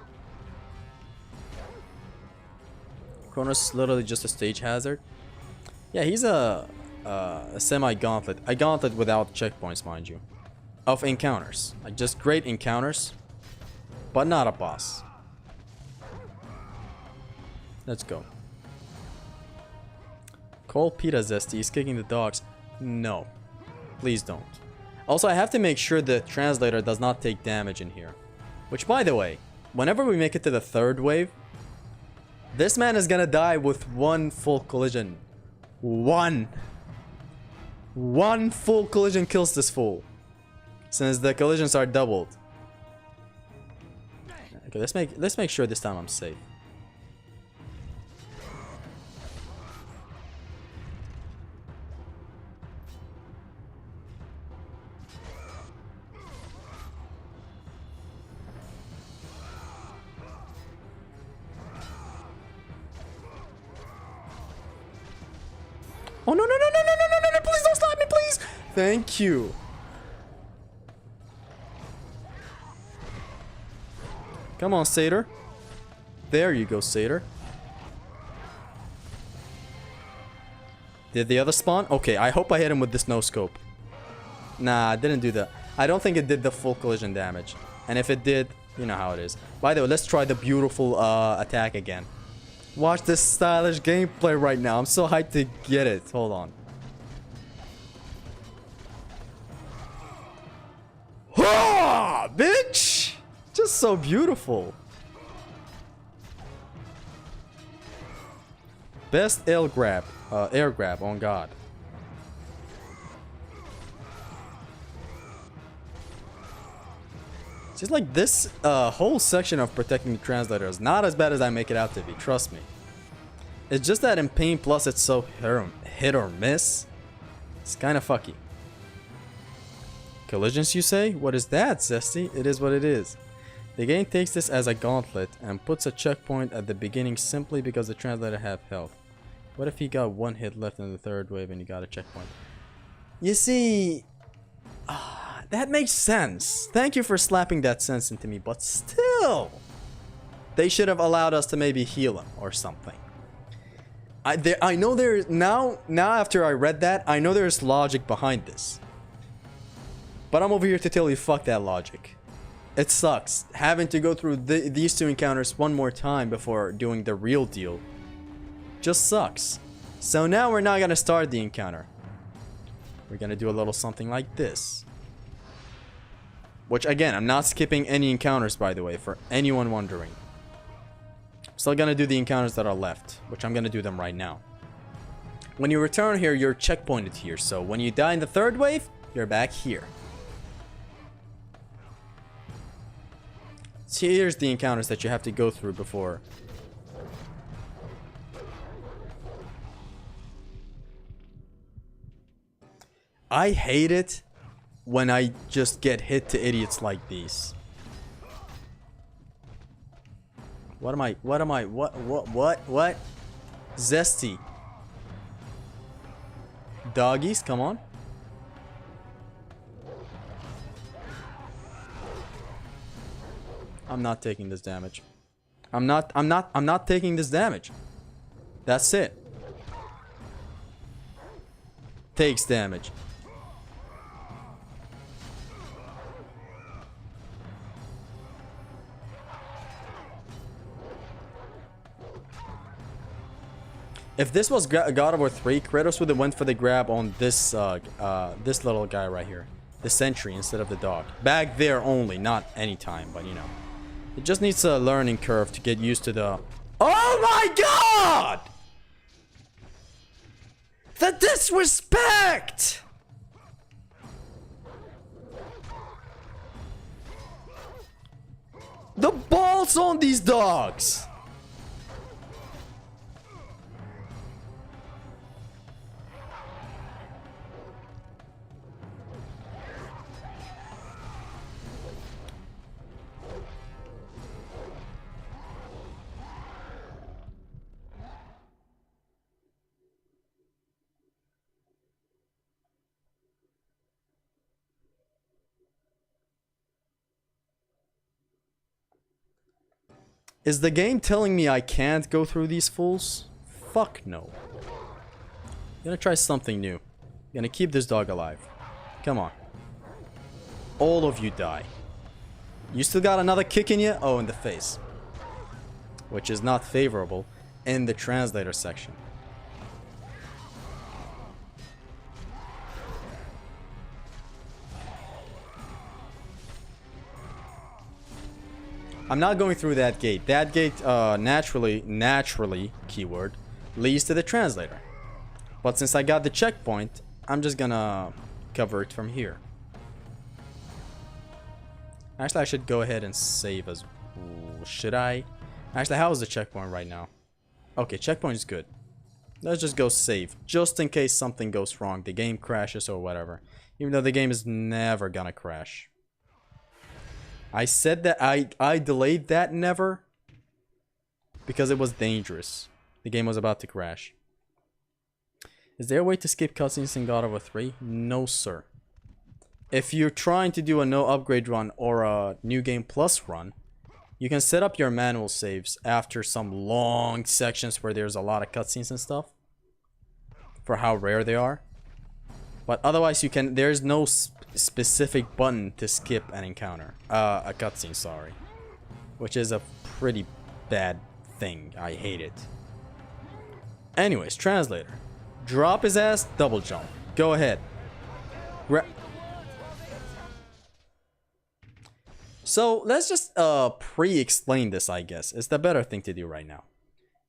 Kronos is literally just a stage hazard. Yeah, he's a semi-gauntlet. A gauntlet without checkpoints, mind you. Of encounters. Like, just great encounters. But not a boss. Let's go. Call Pita Zesty. He's kicking the dogs. No. Please don't. Also, I have to make sure the translator does not take damage in here. Which, by the way, whenever we make it to the third wave, this man is gonna die with one full collision. One full collision kills this fool. Since the collisions are doubled. Okay, let's make sure this time I'm safe. Oh, no, no, no, no, no, no, no, no, no, please don't slap me, please. Thank you. Come on, Satyr. There you go, Satyr. Did the other spawn? Okay, I hope I hit him with this no-scope. Nah, I didn't do that. I don't think it did the full collision damage. And if it did, you know how it is. By the way, let's try the beautiful attack again. Watch this stylish gameplay right now. I'm so hyped to get it. Hold on. Ah, bitch! Just so beautiful. Best air grab on God. It's like this whole section of protecting the translator is not as bad as I make it out to be, trust me. It's just that in Pain Plus it's so hit or miss. It's kind of fucky. Collisions, you say? What is that, Zesty? It is what it is. The game takes this as a gauntlet and puts a checkpoint at the beginning simply because the translator have health. What if he got one hit left in the third wave and he got a checkpoint? You see... that makes sense. Thank you for slapping that sense into me, but still, they should have allowed us to maybe heal him or something. I know there's now after I read that, I know there's logic behind this. But I'm over here to tell you, fuck that logic. It sucks having to go through these two encounters one more time before doing the real deal. Just sucks. So now we're not gonna start the encounter. We're gonna do a little something like this. Which again, I'm not skipping any encounters, by the way, for anyone wondering. Still gonna do the encounters that are left, which I'm gonna do them right now. When you return here, you're checkpointed here, so when you die in the third wave, you're back here. So here's the encounters that you have to go through before I hate it when I just get hit to idiots like these. What? Zesty. Doggies, come on. I'm not taking this damage. I'm not taking this damage. That's it. Takes damage. If this was God of War 3, Kratos would have went for the grab on this this little guy right here. The sentry instead of the dog. Back there only, not anytime, but you know. It just needs a learning curve to get used to the... Oh my god! The disrespect! The balls on these dogs! Is the game telling me I can't go through these fools? Fuck no. I'm gonna try something new. I'm gonna keep this dog alive. Come on. All of you die. You still got another kick in you? Oh, in the face. Which is not favorable in the translator section. I'm not going through that gate. That gate, naturally, keyword, leads to the translator. But since I got the checkpoint, I'm just gonna cover it from here. Actually, I should go ahead and save as... Should I? Actually, how is the checkpoint right now? Okay, checkpoint is good. Let's just go save. Just in case something goes wrong. The game crashes or whatever. Even though the game is never gonna crash. I said that I delayed that never because it was dangerous. The game was about to crash. Is there a way to skip cutscenes in God of War 3? No, sir. If you're trying to do a no upgrade run or a new game plus run, you can set up your manual saves after some long sections where there's a lot of cutscenes and stuff. For how rare they are. But otherwise you can, there's no specific button to skip an encounter. A cutscene, sorry. Which is a pretty bad thing. I hate it. Anyways, translator. Drop his ass, double jump. Go ahead. So, let's just pre-explain this, I guess. It's the better thing to do right now.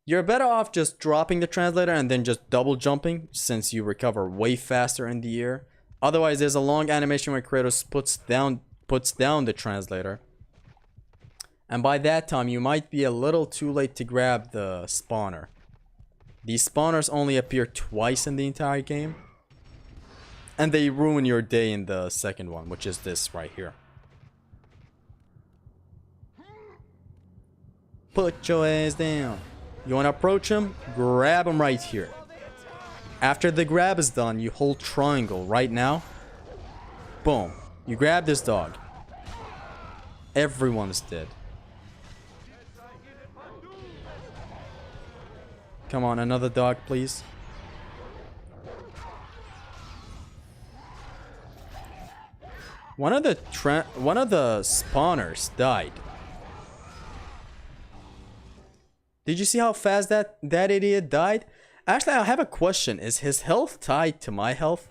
You're better off just dropping the translator and then just double jumping, since you recover way faster in the air. Otherwise, there's a long animation where Kratos puts down the translator. And by that time, you might be a little too late to grab the spawner. These spawners only appear twice in the entire game. And they ruin your day in the second one, which is this right here. Put your ass down. You want to approach him? Grab him right here. After the grab is done, you hold triangle right now. Boom. You grab this dog. Everyone's dead. Come on, another dog, please. One of the spawners died. Did you see how fast that idiot died? Actually, I have a question. Is his health tied to my health?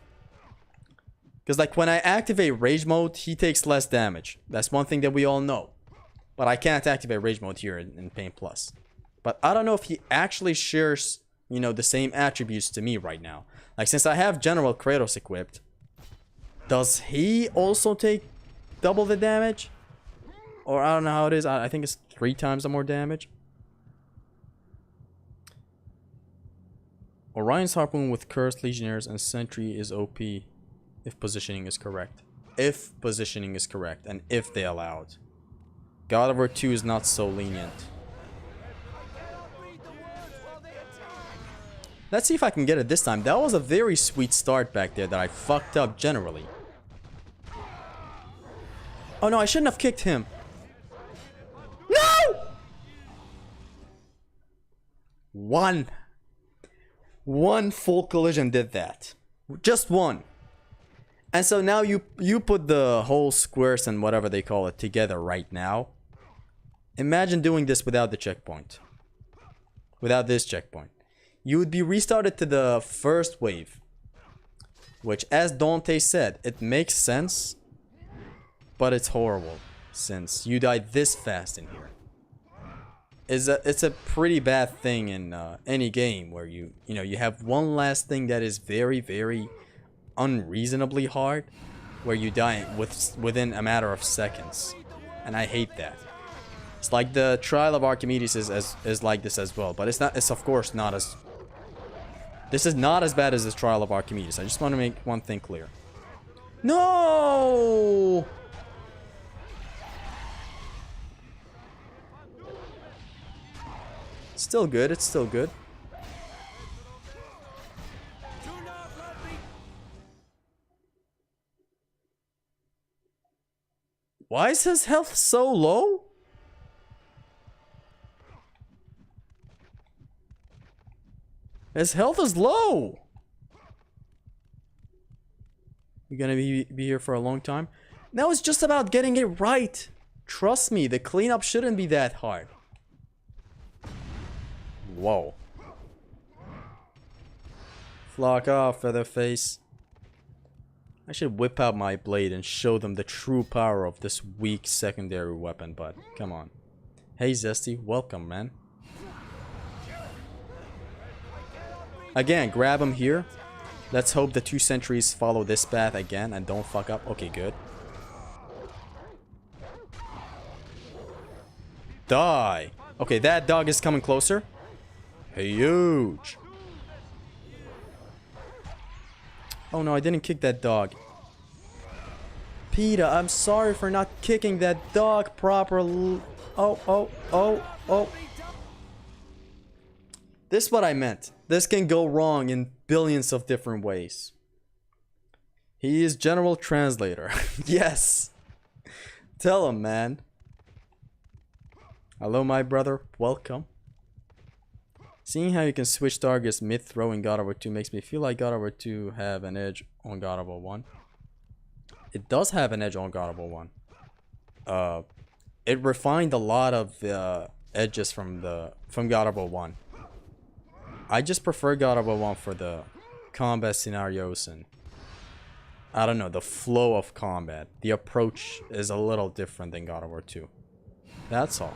Because like when I activate rage mode, he takes less damage. That's one thing that we all know. But I can't activate rage mode here in Pain Plus. But I don't know if he actually shares, you know, the same attributes to me right now. Like since I have General Kratos equipped, does he also take double the damage? Or I don't know how it is. I think it's 3 times the more damage. Orion's Harpoon with Cursed Legionnaires and Sentry is OP. If positioning is correct. If positioning is correct. And if they allowed. God of War 2 is not so lenient. Let's see if I can get it this time. That was a very sweet start back there that I fucked up generally. Oh no, I shouldn't have kicked him. No! One full collision did that. Just one. And so now you put the whole squares and whatever they call it together right now. Imagine doing this without the checkpoint. Without this checkpoint. You would be restarted to the first wave. Which, as Dante said, it makes sense. But it's horrible. Since you died this fast in here. It's a pretty bad thing in any game where you have one last thing that is very, very unreasonably hard, where you die within a matter of seconds, and I hate that. It's like the Trial of Archimedes is like this as well, but it's of course not as. This is not as bad as the Trial of Archimedes. I just want to make one thing clear. No. Still good, it's still good. Why is his health so low? His health is low. We're gonna be here for a long time. Now it's just about getting it right. Trust me, the cleanup shouldn't be that hard. Whoa. Flock off, Featherface. I should whip out my blade and show them the true power of this weak secondary weapon, but come on. Hey Zesty, welcome, man. Again, grab him here. Let's hope the 2 sentries follow this path again and don't fuck up. Okay, good. Die. Okay, that dog is coming closer. Huge. Oh no, I didn't kick that dog. Peter, I'm sorry for not kicking that dog properly. Oh. This is what I meant. This can go wrong in billions of different ways. He is general translator. Yes. Tell him, man. Hello, my brother. Welcome. Seeing how you can switch targets mid-throw in God of War 2 makes me feel like God of War 2 have an edge on God of War 1. It does have an edge on God of War 1. It refined a lot of the edges from God of War 1. I just prefer God of War 1 for the combat scenarios and I don't know, the flow of combat. The approach is a little different than God of War 2. That's all.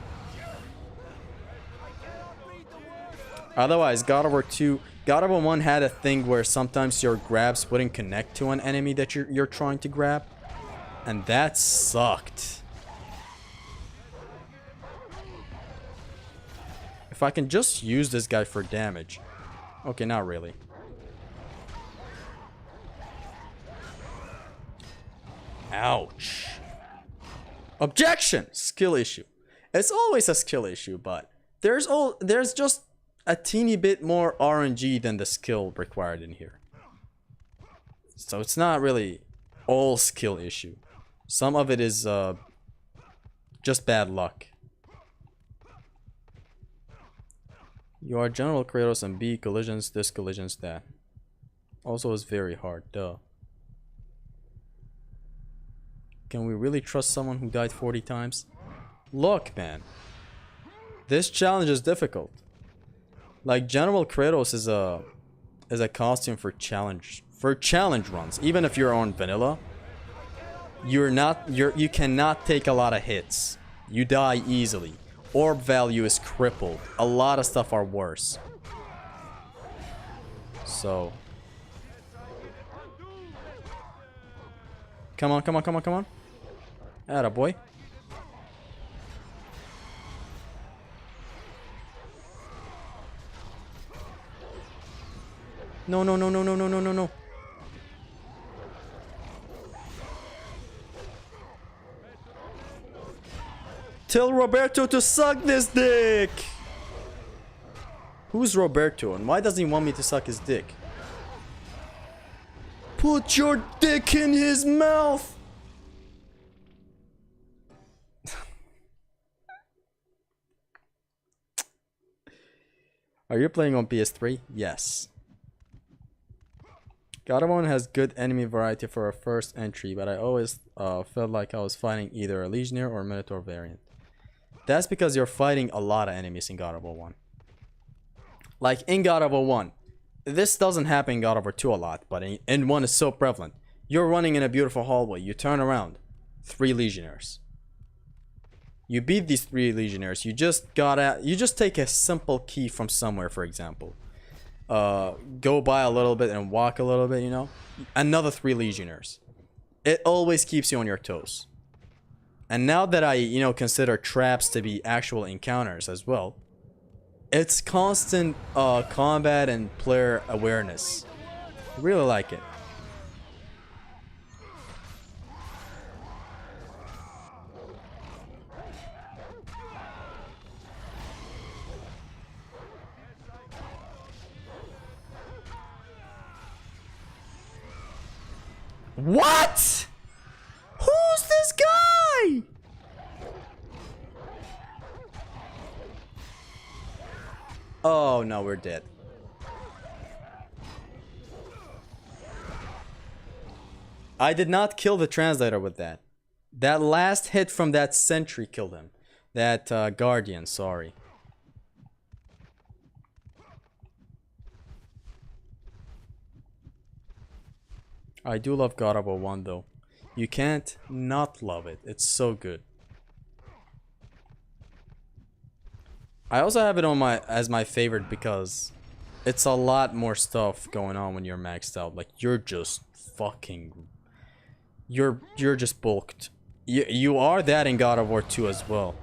Otherwise, God of War 1 had a thing where sometimes your grabs wouldn't connect to an enemy that you're trying to grab. And that sucked. If I can just use this guy for damage. Okay, not really. Ouch. Objection! Skill issue. It's always a skill issue, but there's just a teeny bit more RNG than the skill required in here. So it's not really all skill issue. Some of it is just bad luck. You are General Kratos and B collisions this, collisions that. Also is very hard, duh. Can we really trust someone who died 40 times? Look, man. This challenge is difficult. Like General Kratos is a costume for challenge runs. Even if you're on vanilla, you cannot take a lot of hits. You die easily. Orb value is crippled. A lot of stuff are worse. So come on. Atta boy. No. Tell Roberto to suck this dick! Who's Roberto and why doesn't he want me to suck his dick? Put your dick in his mouth! Are you playing on PS3? Yes. God of War has good enemy variety for a first entry, but I always felt like I was fighting either a Legionnaire or a Minotaur variant. That's because you're fighting a lot of enemies in God of War 1. Like in God of War 1, this doesn't happen in God of War 2 a lot, but in 1 is so prevalent. You're running in a beautiful hallway, you turn around, 3 Legionnaires. You beat these 3 Legionnaires, you just take a simple key from somewhere, for example. Go by a little bit and walk a little bit, you know. Another 3 Legionnaires. It always keeps you on your toes. And now that I, you know, consider traps to be actual encounters as well, it's constant combat and player awareness. I really like it. What? Who's this guy? Oh no, we're dead. I did not kill the translator with that. That last hit from that sentry killed him. That guardian, sorry. I do love God of War 1 though. You can't not love it. It's so good. I also have it on as my favorite because it's a lot more stuff going on when you're maxed out. Like you're just fucking you're just bulked. You are that in God of War 2 as well.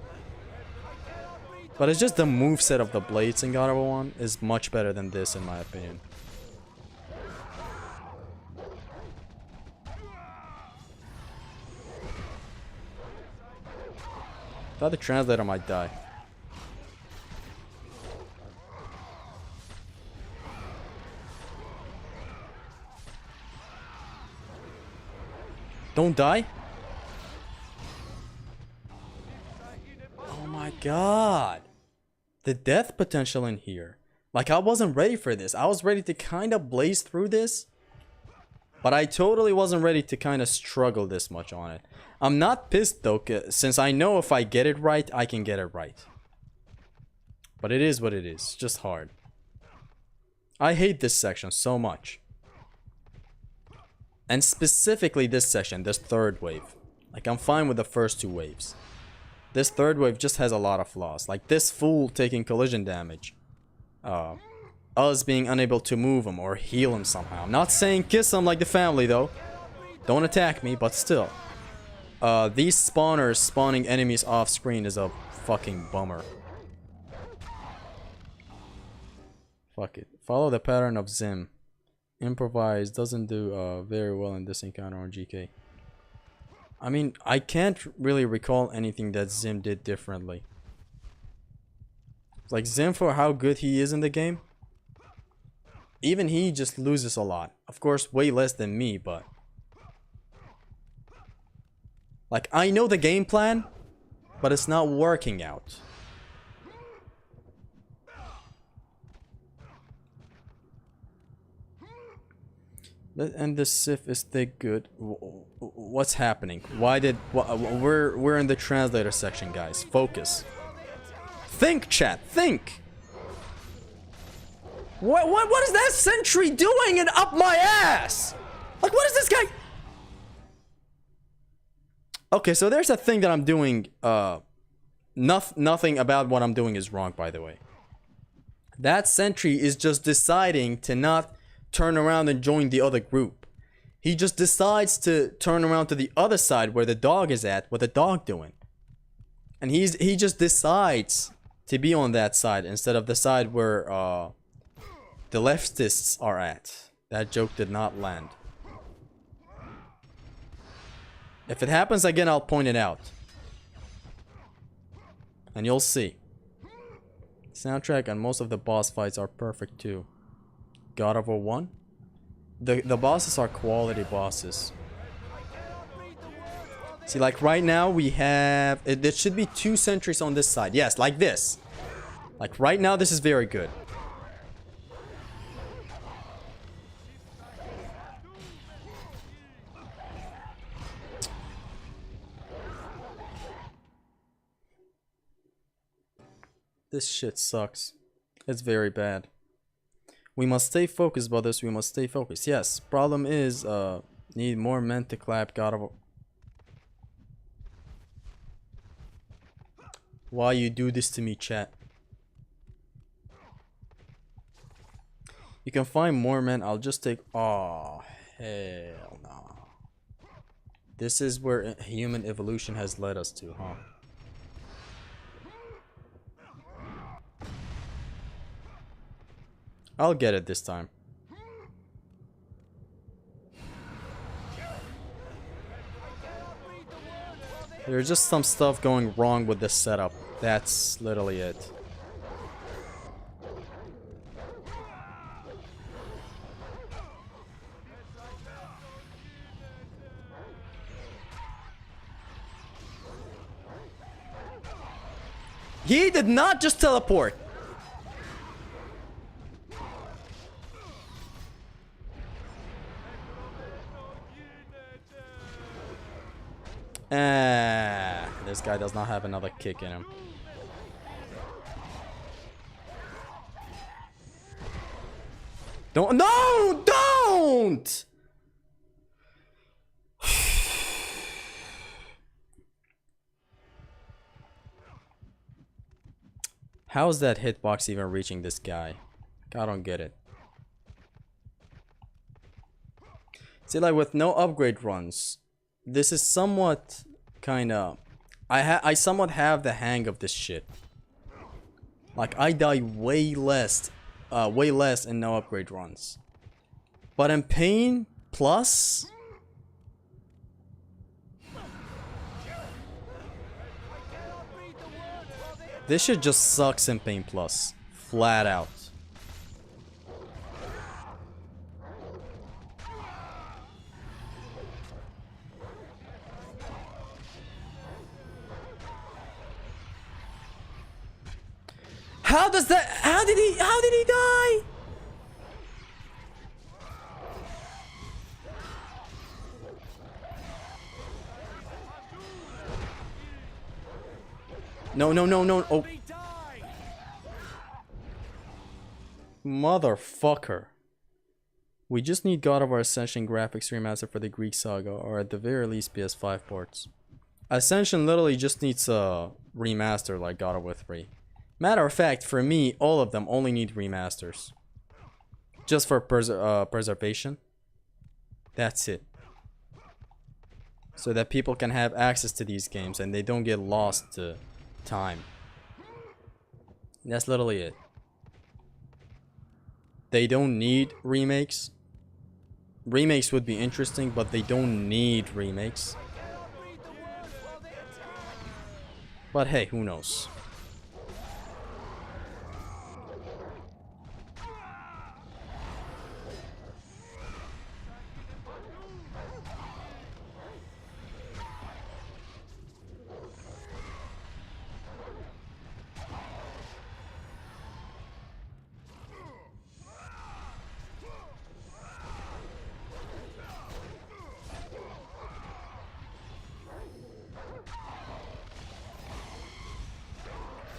But it's just the moveset of the blades in God of War 1 is much better than this in my opinion. Thought the translator might die. Don't die? Oh my god. The death potential in here. Like I wasn't ready for this. I was ready to kind of blaze through this. But I totally wasn't ready to kind of struggle this much on it. I'm not pissed though, since I know if I get it right, I can get it right. But it is what it is. It's just hard. I hate this section so much. And specifically this section, this third wave. Like I'm fine with the first 2 waves. This third wave just has a lot of flaws. Like this fool taking collision damage. Us being unable to move him or heal him somehow. I'm not saying kiss him like the family though. Don't attack me, but still. These spawners spawning enemies off screen is a fucking bummer. Fuck it. Follow the pattern of Zim. Improvise doesn't do very well in this encounter on GK. I mean, I can't really recall anything that Zim did differently. Like Zim, for how good he is in the game, even he just loses a lot. Of course, way less than me, but like I know the game plan, but it's not working out. And the Sif is thick good. What's happening? Why did we're in the translator section, guys. Focus. Think, chat. Think. What is that sentry doing and up my ass? Like what is this guy? Okay, so there's a thing that I'm doing. Nothing about what I'm doing is wrong, by the way. That sentry is just deciding to not turn around and join the other group. He just decides to turn around to the other side where the dog is at. What the dog doing? And he just decides to be on that side instead of the side where the leftists are at. That joke did not land. If it happens again, I'll point it out. And you'll see. Soundtrack and most of the boss fights are perfect too. God of War 1? The bosses are quality bosses. See, like right now we have... There should be 2 sentries on this side. Yes, like this. Like right now this is very good. This shit sucks. It's very bad. We must stay focused, brothers. We must stay focused. Yes, problem is, need more men to clap God of War. Why you do this to me, chat? You can find more men. I'll just take... Oh, hell no. This is where human evolution has led us to, huh? I'll get it this time. There's just some stuff going wrong with this setup. That's literally it. He did not just teleport. This guy does not have another kick in him. Don't, no, don't! How is that hitbox even reaching this guy? I don't get it. See, like with no upgrade runs, this is somewhat kind of... I somewhat have the hang of this shit. Like I die way less in no upgrade runs. But in Pain Plus, this shit just sucks in Pain Plus, flat out. How does that... How did he die? No. Oh. Motherfucker. We just need God of War Ascension graphics remaster for the Greek saga, or at the very least PS5 ports. Ascension literally just needs a remaster like God of War 3. Matter of fact, for me, all of them only need remasters. Just for preservation. That's it. So that people can have access to these games and they don't get lost to time. That's literally it. They don't need remakes. Remakes would be interesting, but they don't need remakes. But hey, who knows?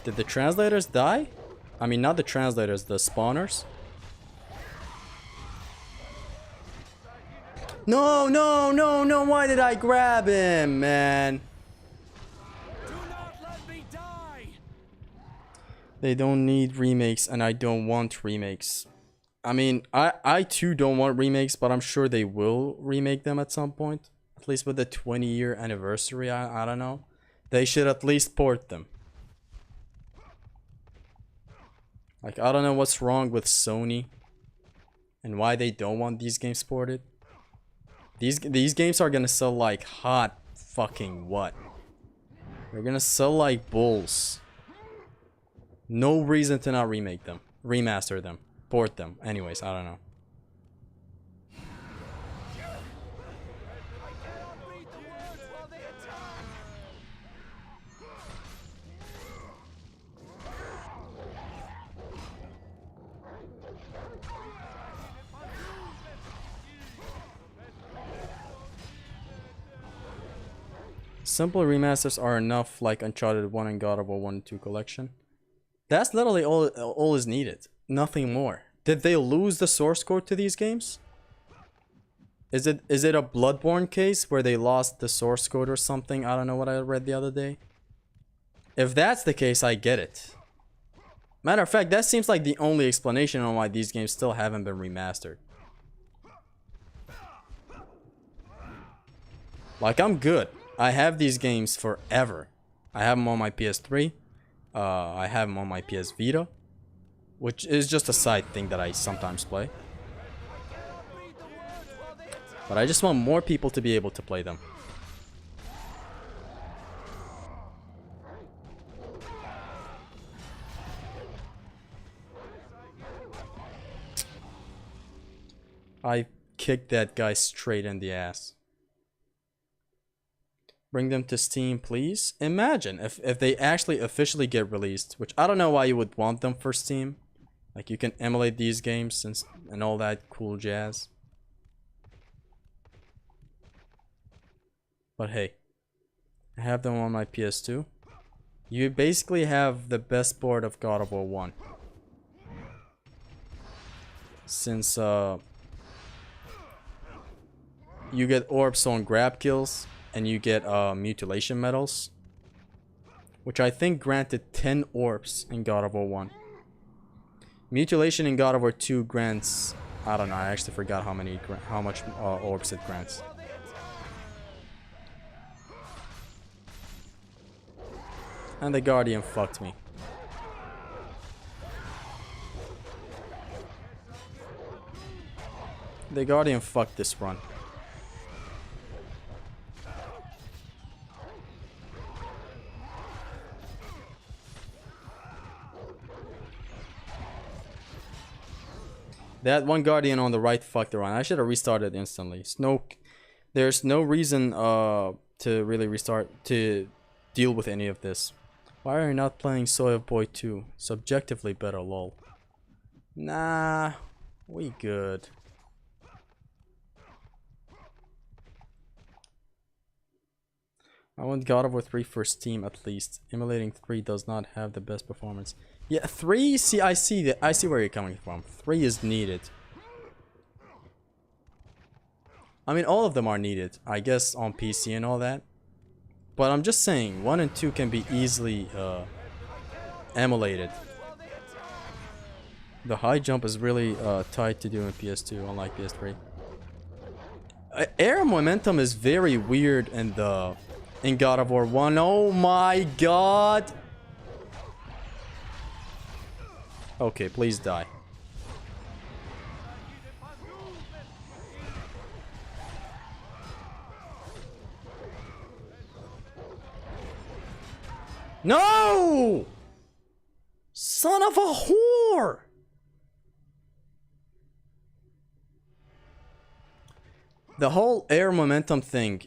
Did the translators die? I mean, not the translators, the spawners. No, why did I grab him, man? Do not let me die. They don't need remakes, and I don't want remakes. I mean, I too don't want remakes, but I'm sure they will remake them at some point. At least with the 20-year anniversary, I don't know. They should at least port them. Like, I don't know what's wrong with Sony and why they don't want these games ported. These games are gonna sell like hot fucking what? They're gonna sell like bulls. No reason to not remake them, remaster them, port them. Anyways, I don't know. Simple remasters are enough, like Uncharted 1 and God of War 1 and 2 collection. That's literally all is needed. Nothing more. Did they lose the source code to these games? Is it a Bloodborne case where they lost the source code or something? I don't know what I read the other day. If that's the case, I get it. Matter of fact, that seems like the only explanation on why these games still haven't been remastered. Like, I'm good. I have these games forever. I have them on my PS3. I have them on my PS Vita, which is just a side thing that I sometimes play. But I just want more people to be able to play them. I kicked that guy straight in the ass. Bring them to Steam, please. Imagine if they actually officially get released, which I don't know why you would want them for Steam. Like, you can emulate these games and all that cool jazz. But hey, I have them on my PS2. You basically have the best board of God of War 1. Since you get orbs on grab kills. And you get mutilation medals, which I think granted 10 orbs in God of War 1. Mutilation in God of War 2 grants, I don't know, I actually forgot how much orbs it grants. And the Guardian fucked me. The Guardian fucked this run. That one Guardian on the right fucked around. I should have restarted instantly. There's no reason to really restart to deal with any of this. Why are you not playing Soy of Boy 2? Subjectively better, lol. Nah, we good. I want God of War 3 for Steam at least. Emulating 3 does not have the best performance. Yeah, 3, see, I see where you're coming from. 3 is needed. I mean, all of them are needed, I guess, on PC and all that. But I'm just saying, 1 and 2 can be easily emulated. The high jump is really tight to do in PS2, unlike PS3. Air momentum is very weird in God of War 1. Oh my god! Okay, please die. No! Son of a whore! The whole air momentum thing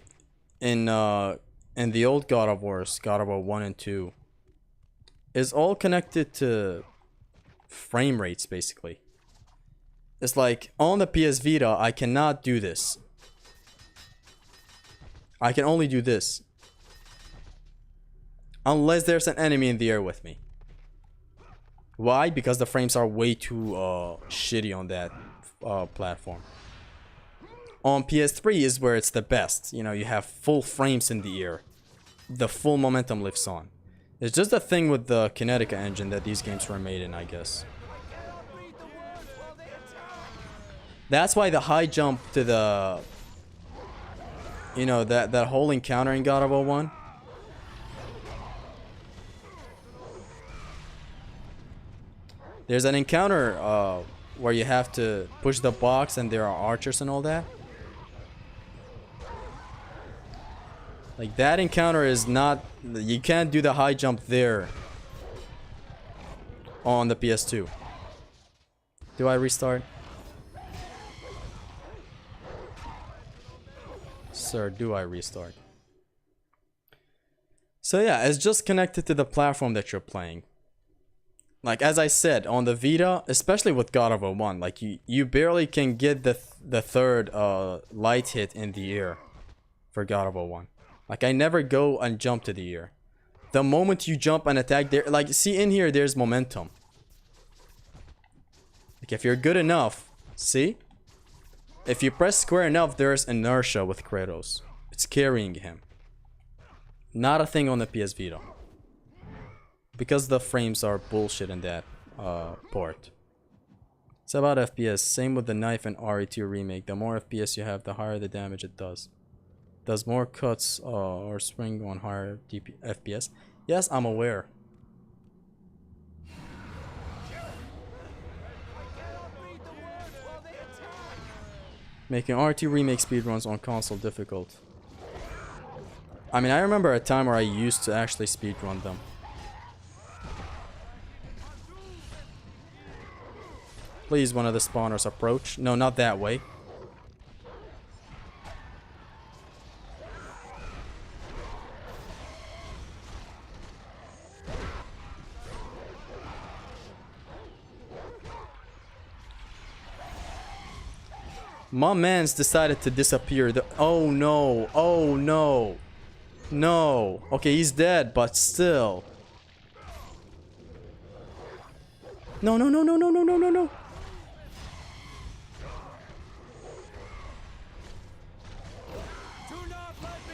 in the old God of Wars, God of War 1 and 2, is all connected to frame rates, basically. It's like, on the PS Vita, I cannot do this. I can only do this. Unless there's an enemy in the air with me. Why? Because the frames are way too shitty on that platform. On PS3 is where it's the best. You know, you have full frames in the air. The full momentum lifts on. It's just a thing with the Kinetica engine that these games were made in, I guess. That's why the high jump to the... You know, that whole encounter in God of War 1. There's an encounter where you have to push the box and there are archers and all that. Like, that encounter is not... You can't do the high jump there. on the PS2. Do I restart? Sir, do I restart? So yeah, it's just connected to the platform that you're playing. Like, as I said, on the Vita, especially with God of War 1, like, you barely can get the third light hit in the air for God of War 1. Like, I never go and jump to the air. The moment you jump and attack there, like, see in here, there's momentum. Like, if you're good enough, see? If you press square enough, there's inertia with Kratos. It's carrying him. Not a thing on the PS Vita. Because the frames are bullshit in that port. It's about FPS. Same with the Knife and RE2 remake. The more FPS you have, the higher the damage it does. Does more cuts or swing on higher FPS? Yes, I'm aware. Making RE2 remake speedruns on console difficult. I mean, I remember a time where I used to actually speedrun them. Please, one of the spawners approach. No, not that way. My man's decided to disappear. Oh no. Oh no. No. Okay, he's dead, but still. No, no, no, no, no, no, no, no, no.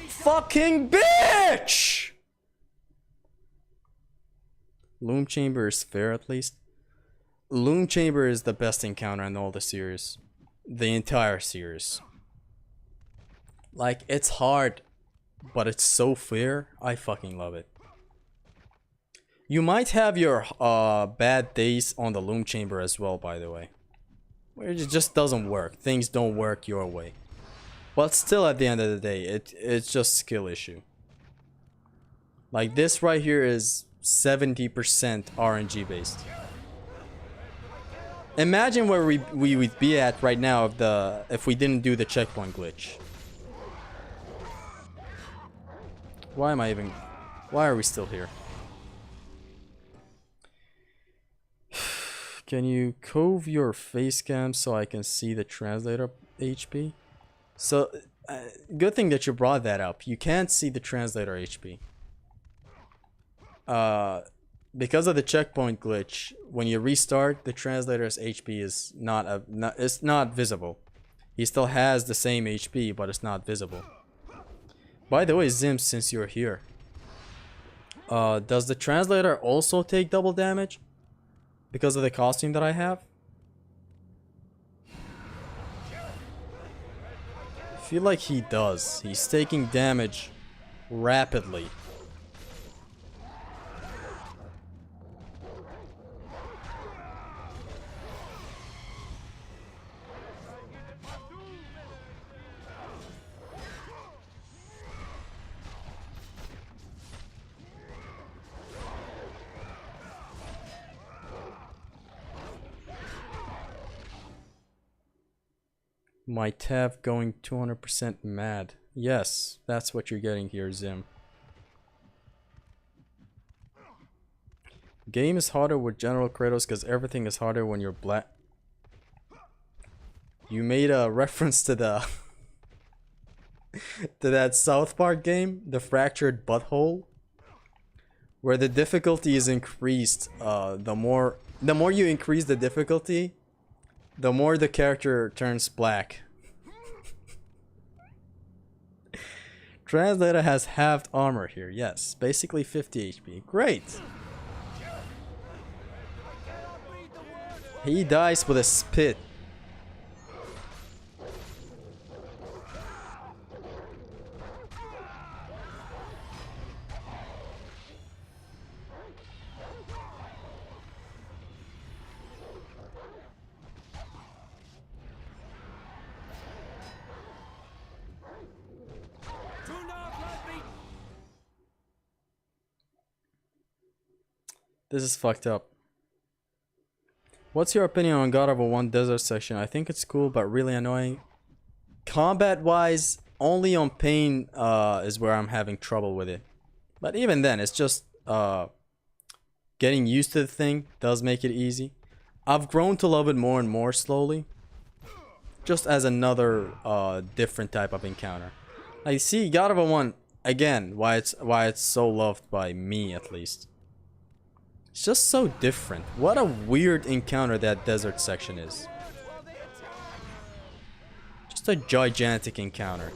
Fucking bitch! Loom Chamber is fair at least. Loom Chamber is the best encounter in all the series. The entire series. Like, it's hard, but it's so fair. I fucking love it. You might have your bad days on the Loom Chamber as well, by the way. Where it just doesn't work. Things don't work your way. But still, at the end of the day, it's just skill issue. Like, this right here is 70% RNG based. Imagine where we would be at right now if we didn't do the checkpoint glitch. Why are we still here? Can you cove your face cam so I can see the translator HP? So, good thing that you brought that up. You can't see the translator HP. Because of the checkpoint glitch, when you restart, the translator's HP is not visible. He still has the same HP, but it's not visible. By the way, Zim, since you're here, does the translator also take double damage because of the costume that I have? I feel like he does. He's taking damage rapidly. My tab going 200% mad. Yes, that's what you're getting here, Zim. Game is harder with General Kratos because everything is harder when you're black. You made a reference to the to that South Park game, The Fractured Butthole, where the difficulty is increased. The more you increase the difficulty, the more the character turns black. Translator has halved armor here. Yes, basically 50 HP. Great. He dies with a spit. This is fucked up. What's your opinion on God of War 1 desert section? I think it's cool, but really annoying. Combat-wise, only on Pain is where I'm having trouble with it. But even then, it's just getting used to the thing does make it easy. I've grown to love it more and more slowly. Just as another different type of encounter. I see God of War 1, again, why it's so loved by me at least. It's just so different. What a weird encounter that desert section is. Just a gigantic encounter.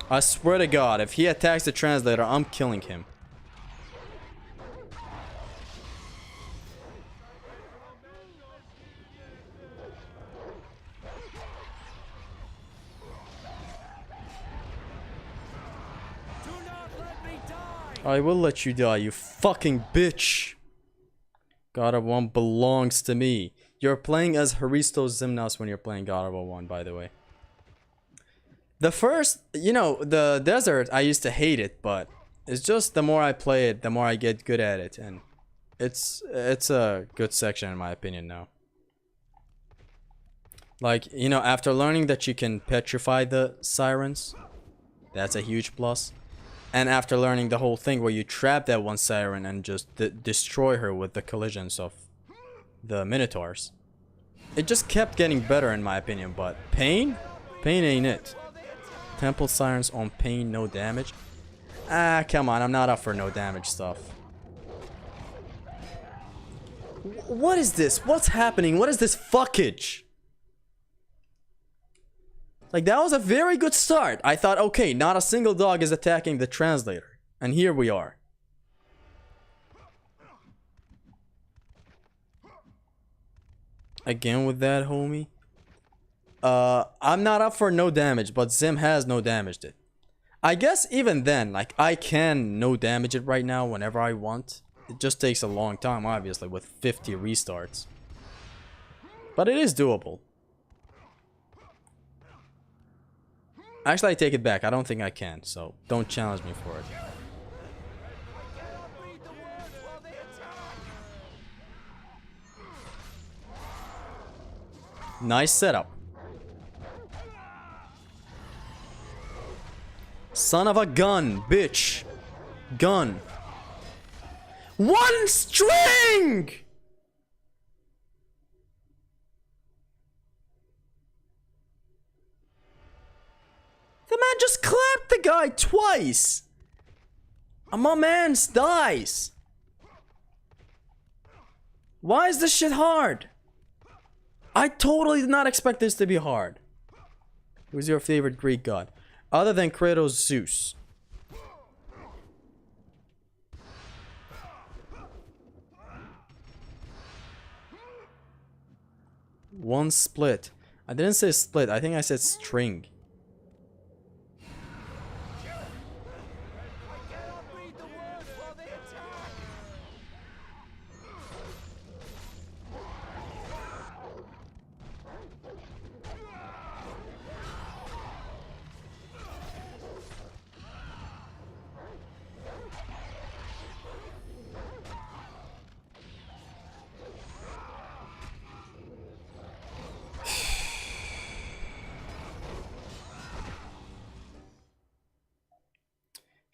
I swear to God, if he attacks the translator, I'm killing him. I will let you die, you fucking bitch. God of War 1 belongs to me. You're playing as Hristos Zimnos when you're playing God of War 1, by the way. The first, you know, the desert, I used to hate it, but it's just the more I play it, the more I get good at it, and it's a good section in my opinion now. Like, you know, after learning that you can petrify the sirens, that's a huge plus. And after learning the whole thing where you trap that one siren and just destroy her with the collisions of the minotaurs, it just kept getting better in my opinion. But Pain ain't it. Temple sirens on Pain, no damage. Ah, come on, I'm not up for no damage stuff. What is this? What's happening? What is this fuckage? Like, that was a very good start. I thought, okay, not a single dog is attacking the translator. And here we are. Again with that, homie. I'm not up for no damage, but Zim has no damaged it. I guess even then, like, I can no damage it right now whenever I want. It just takes a long time, obviously, with 50 restarts. But it is doable. Actually, I take it back. I don't think I can, so don't challenge me for it. Nice setup. Son of a gun, bitch. Gun. One string! The man just clapped the guy twice. And my man dies. Why is this shit hard? I totally did not expect this to be hard. Who's your favorite Greek god? Other than Kratos, Zeus. One split. I didn't say split. I think I said string.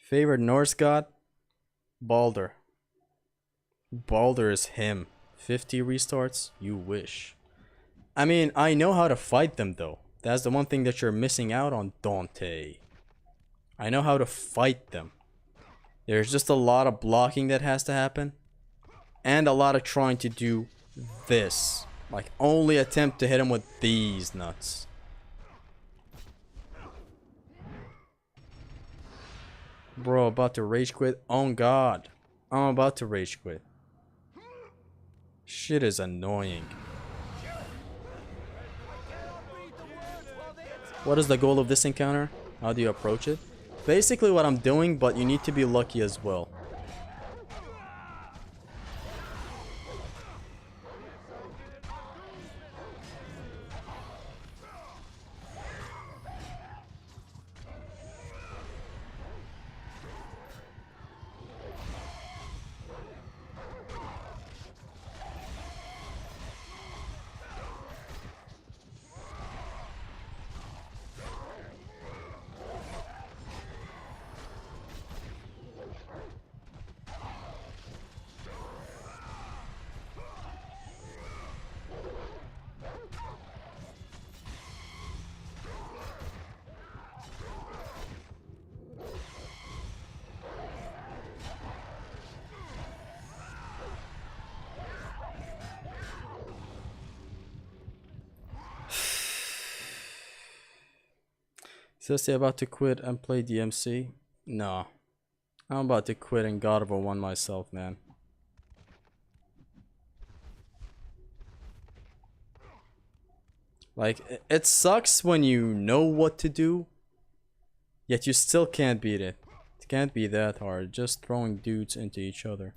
Favorite Norse god? Balder. Balder is him. 50 restarts? You wish. I mean, I know how to fight them though. That's the one thing that you're missing out on, Dante. I know how to fight them. There's just a lot of blocking that has to happen. And a lot of trying to do this. Like, only attempt to hit him with these nuts. Bro, about to rage quit. Oh god. I'm about to rage quit. Shit is annoying. What is the goal of this encounter? How do you approach it? Basically what I'm doing, but you need to be lucky as well. Seriously about to quit and play DMC? No. I'm about to quit and God of War 1 myself, man. Like, it sucks when you know what to do, yet you still can't beat it. It can't be that hard, just throwing dudes into each other.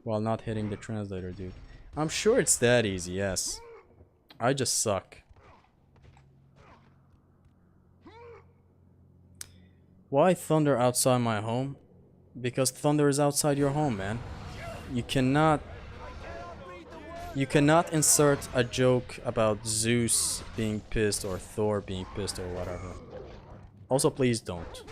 While not hitting the translator dude. I'm sure it's that easy, yes. I just suck. Why thunder outside my home? Because thunder is outside your home, man. You cannot insert a joke about Zeus being pissed or Thor being pissed or whatever. Also, please don't.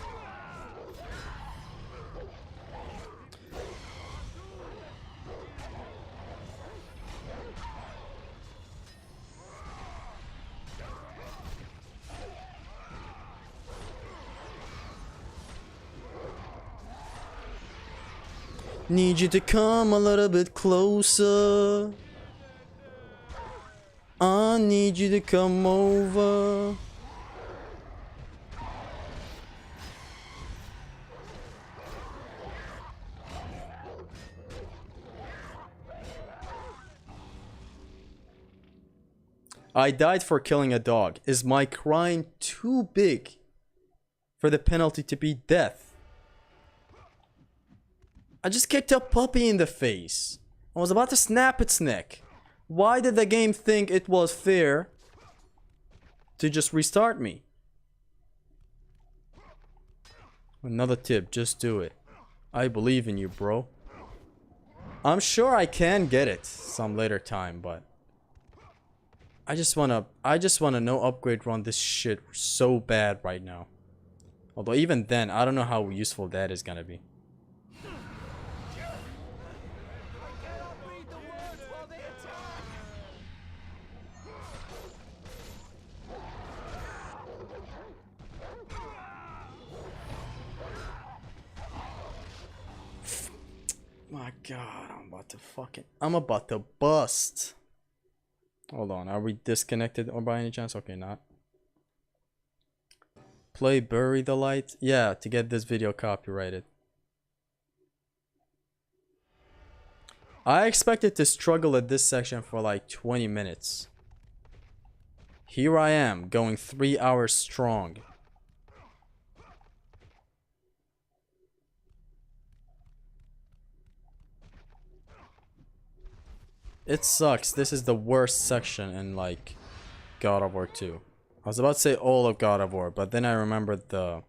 Need you to come a little bit closer. I need you to come over. I died for killing a dog. Is my crime too big for the penalty to be death? I just kicked a puppy in the face. I was about to snap its neck. Why did the game think it was fair to just restart me? Another tip, just do it. I believe in you, bro. I'm sure I can get it some later time, but I just wanna no upgrade run this shit so bad right now. Although even then, I don't know how useful that is gonna be. My god, I'm about to bust. Hold on, are we disconnected or by any chance? Okay, not. Play Bury the Light? Yeah, to get this video copyrighted. I expected to struggle at this section for like 20 minutes. Here I am, going 3 hours strong. It sucks. This is the worst section in like God of War 2. I was about to say all of God of War, but then I remembered the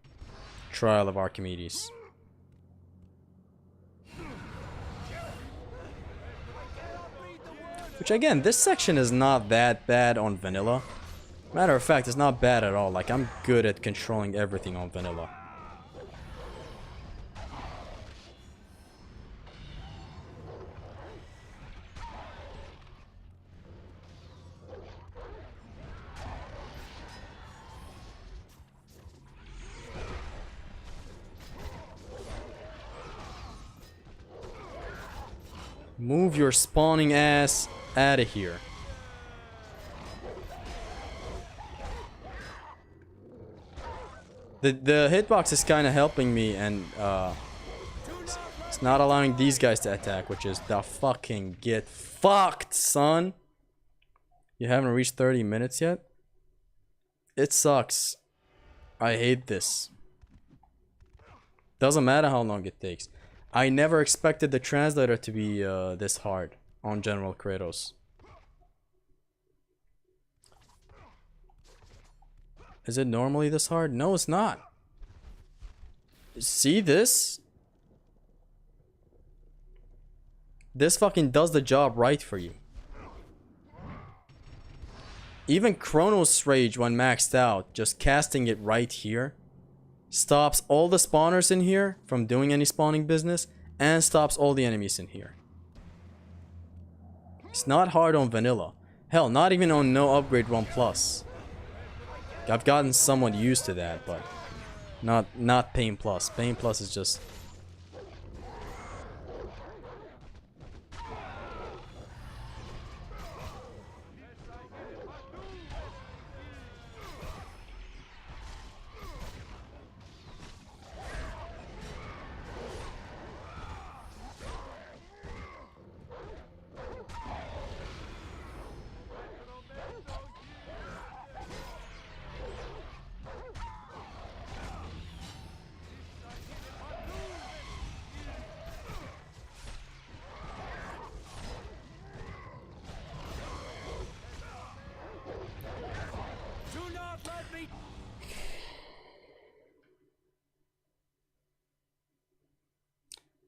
Trial of Archimedes. Which again, this section is not that bad on vanilla. Matter of fact, it's not bad at all. Like, I'm good at controlling everything on vanilla. Move your spawning ass out of here. The hitbox is kind of helping me, and it's not allowing these guys to attack, which is the fucking get fucked, son. You haven't reached 30 minutes yet? It sucks. I hate this. Doesn't matter how long it takes. I never expected the translator to be this hard on General Kratos. Is it normally this hard? No, it's not. See this? This fucking does the job right for you. Even Kronos Rage when maxed out, just casting it right here, stops all the spawners in here from doing any spawning business, and stops all the enemies in here. It's not hard on vanilla. Hell, not even on no upgrade 1 plus. I've gotten somewhat used to that, but not Pain Plus. Pain Plus is just...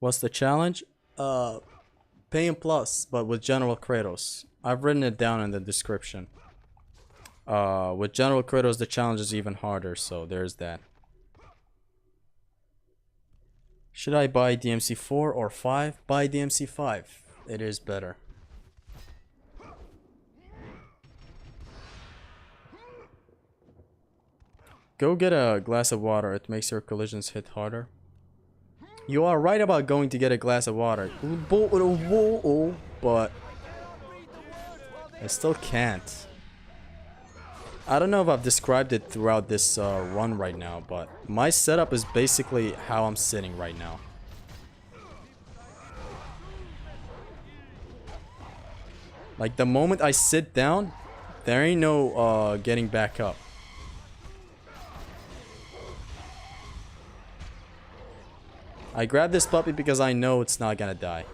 What's the challenge? Pain Plus, but with General Kratos. I've written it down in the description. With General Kratos, the challenge is even harder, so there's that. Should I buy DMC 4 or 5? Buy DMC 5. It is better. Go get a glass of water. It makes your collisions hit harder. You are right about going to get a glass of water. But I still can't. I don't know if I've described it throughout this run right now, but my setup is basically how I'm sitting right now. Like the moment I sit down, there ain't no getting back up. I grab this puppy because I know it's not gonna die.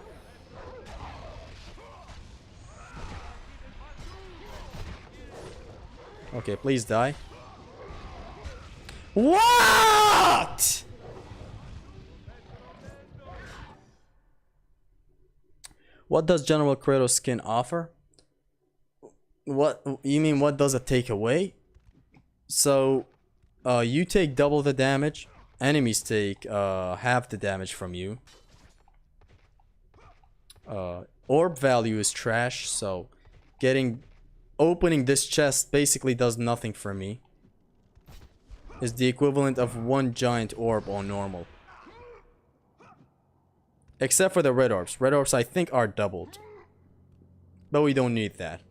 Okay, please die. What? What does General Kratos skin offer? What you mean, what does it take away? So you take double the damage, enemies take half the damage from you. Orb value is trash, so opening this chest basically does nothing for me. It's the equivalent of one giant orb on normal. Except for the red orbs. Red orbs I think are doubled. But we don't need that.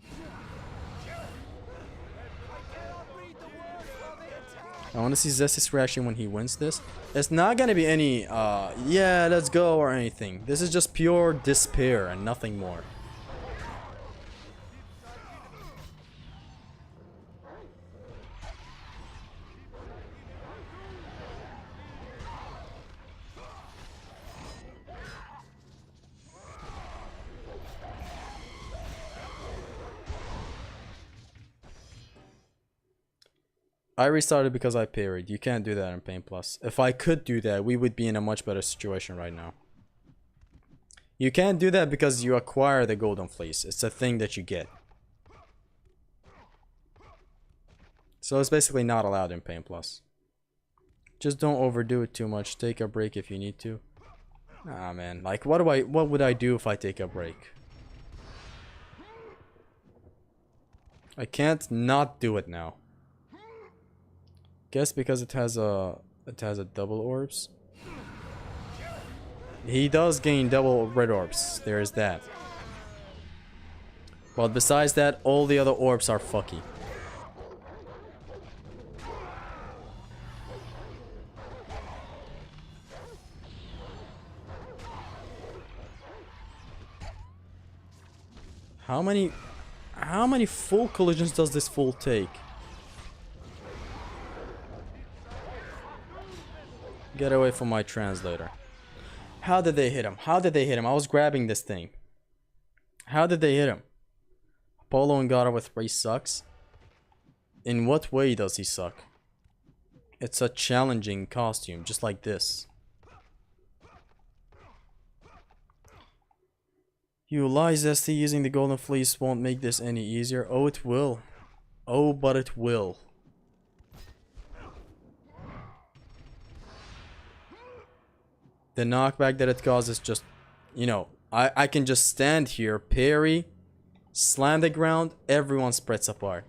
I want to see Zessy's reaction when he wins this. It's not gonna be any, yeah, let's go or anything. This is just pure despair and nothing more. I restarted because I parried. You can't do that in Pain Plus. If I could do that, we would be in a much better situation right now. You can't do that because you acquire the Golden Fleece. It's a thing that you get. So it's basically not allowed in Pain Plus. Just don't overdo it too much. Take a break if you need to. Ah man, like what would I do if I take a break? I can't not do it now. Guess because it has a double orbs. He does gain double red orbs. There is that. But besides that, all the other orbs are fucky. How many full collisions does this fool take? Get away from my translator. How did they hit him? How did they hit him? I was grabbing this thing. How did they hit him? Apollo and God with 3 sucks? In what way does he suck? It's a challenging costume, just like this. You lie, Zesty. Using the Golden Fleece won't make this any easier. Oh, it will. Oh, but it will. The knockback that it causes just, you know, I can just stand here, parry, slam the ground, everyone spreads apart.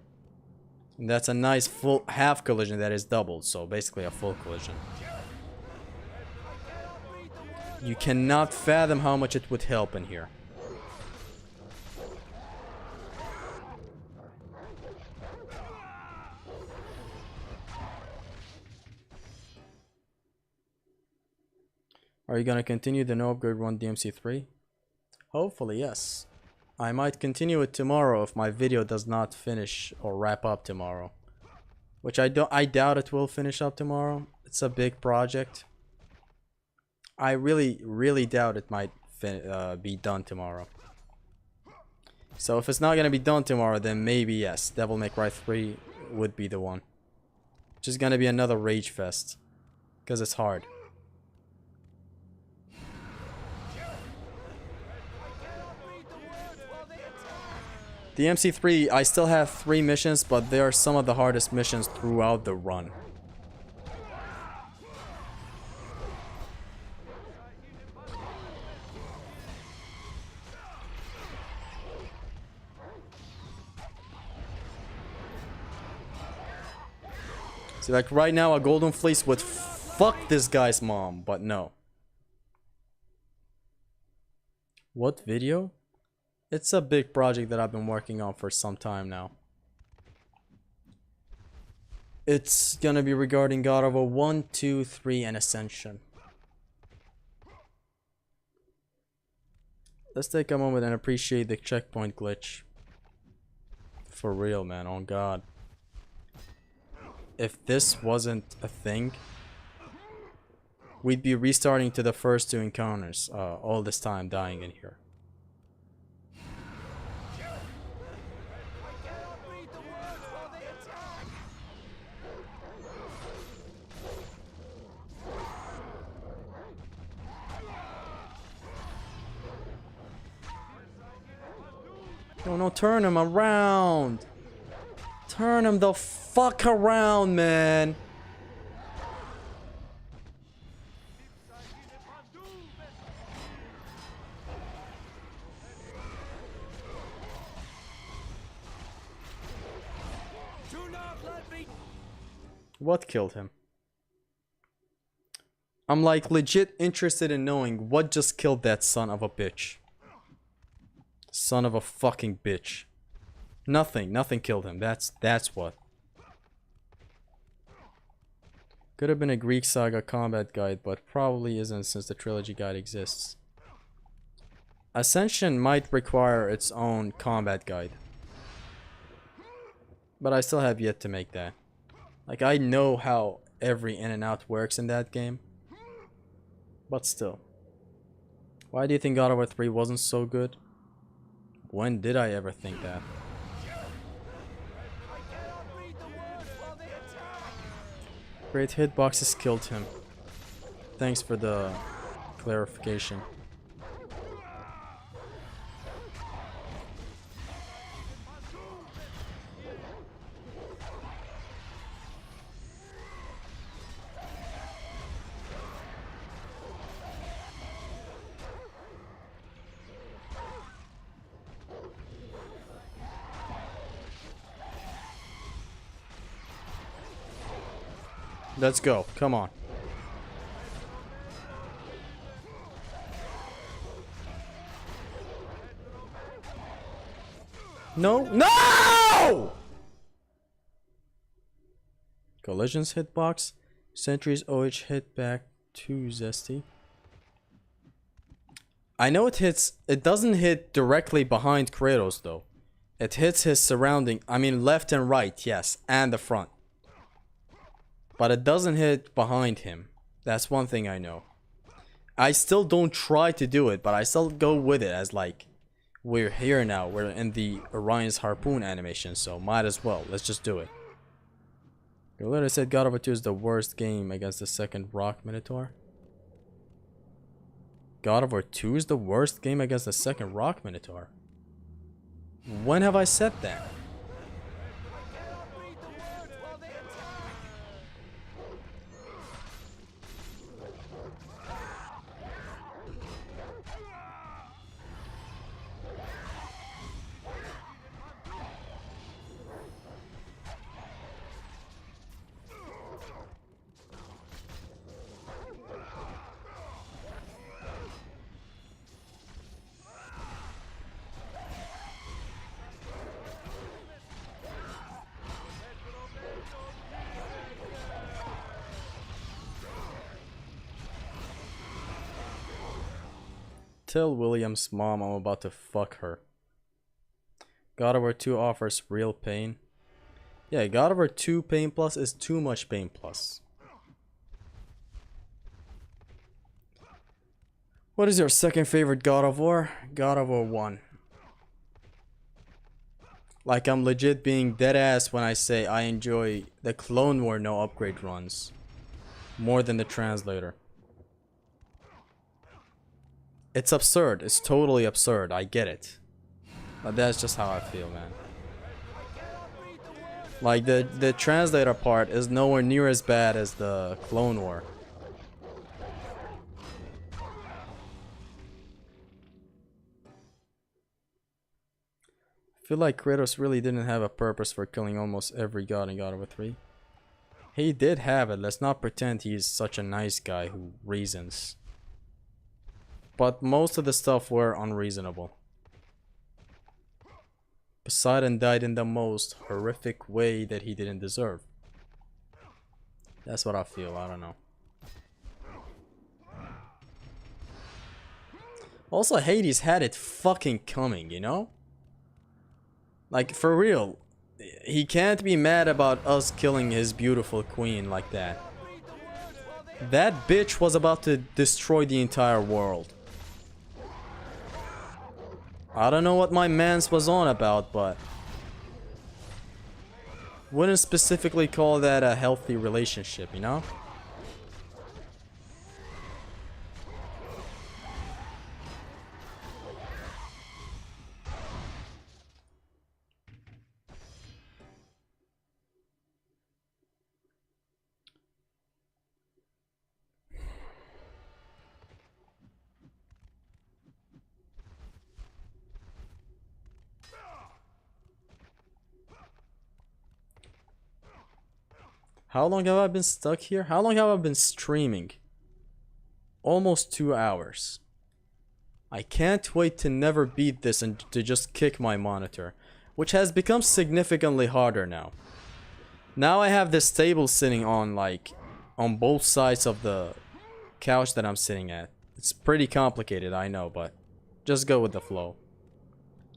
And that's a nice full half collision that is doubled, so basically a full collision. You cannot fathom how much it would help in here. Are you gonna continue the no upgrade run DMC3? Hopefully, yes. I might continue it tomorrow if my video does not finish or wrap up tomorrow. Which I doubt it will finish up tomorrow. It's a big project. I really doubt it might be done tomorrow. So if it's not gonna be done tomorrow, then maybe yes, Devil May Cry 3 would be the one. Which is gonna be another rage fest. Because it's hard. The MC3, I still have 3 missions, but they are some of the hardest missions throughout the run. See, like right now, a Golden Fleece would fuck this guy's mom, but no. What video? It's a big project that I've been working on for some time now. It's gonna be regarding God of War 1, 2, 3, and Ascension. Let's take a moment and appreciate the checkpoint glitch. For real, man, on God. If this wasn't a thing, we'd be restarting to the first 2 encounters, all this time dying in here. No, turn him around. Turn him the fuck around, man. Do not let me. What killed him? I'm like legit interested in knowing what just killed that son of a bitch. Son of a fucking bitch. Nothing killed him. That's what. Could have been a Greek saga combat guide, but probably isn't since the trilogy guide exists. Ascension might require its own combat guide. But I still have yet to make that. Like, I know how every in and out works in that game. But still. Why do you think God of War 3 wasn't so good? When did I ever think that? Great hitboxes killed him. Thanks for the clarification. Let's go. Come on. No. No! Collisions hitbox. Sentries OH hit back too zesty. I know it hits. It doesn't hit directly behind Kratos though. It hits his surrounding. I mean left and right, yes, and the front. But it doesn't hit behind him. That's one thing I know. I still don't try to do it, but I still go with it as like, we're here now. We're in the Orion's Harpoon animation, so might as well. Let's just do it. You literally said God of War 2 is the worst game against the second Rock Minotaur. God of War 2 is the worst game against the second Rock Minotaur. When have I said that? Tell William's mom I'm about to fuck her. God of War 2 offers real pain. Yeah, God of War 2 Pain Plus is too much Pain Plus. What is your second favorite God of War? God of War 1. Like I'm legit being dead ass when I say I enjoy the Clone War no upgrade runs more than the translator. It's absurd. It's totally absurd. I get it. But that's just how I feel, man. Like the translator part is nowhere near as bad as the Clone War. I feel like Kratos really didn't have a purpose for killing almost every god in God of War 3. He did have it. Let's not pretend he's such a nice guy who reasons. But most of the stuff were unreasonable. Poseidon died in the most horrific way that he didn't deserve. That's what I feel. I don't know. Also, Hades had it fucking coming, you know? Like, for real. He can't be mad about us killing his beautiful queen like that. That bitch was about to destroy the entire world. I don't know what my mans was on about, but wouldn't specifically call that a healthy relationship, you know? How long have I been stuck here? How long have I been streaming? Almost 2 hours. I can't wait to never beat this and to just kick my monitor, which has become significantly harder now. Now I have this table sitting on, like, on both sides of the couch that I'm sitting at. It's pretty complicated, I know, but just go with the flow.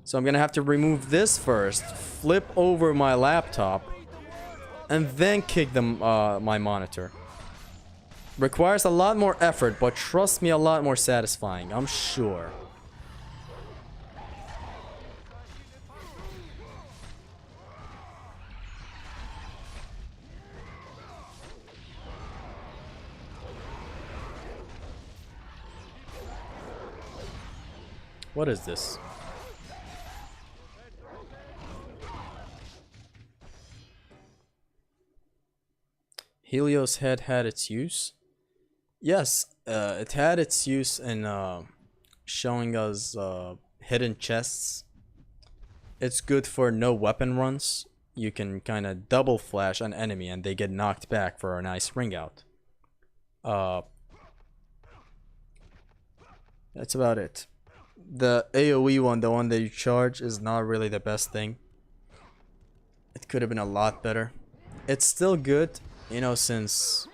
So I'm gonna have to remove this first, flip over my laptop, and then kick my monitor. Requires a lot more effort, but trust me, a lot more satisfying, I'm sure. What is this? Helios head had its use. Yes, it had its use in showing us hidden chests. It's good for no weapon runs. You can kind of double flash an enemy and they get knocked back for a nice ring out. That's about it. The AoE one, the one that you charge, is not really the best thing. It could have been a lot better. It's still good, you know, since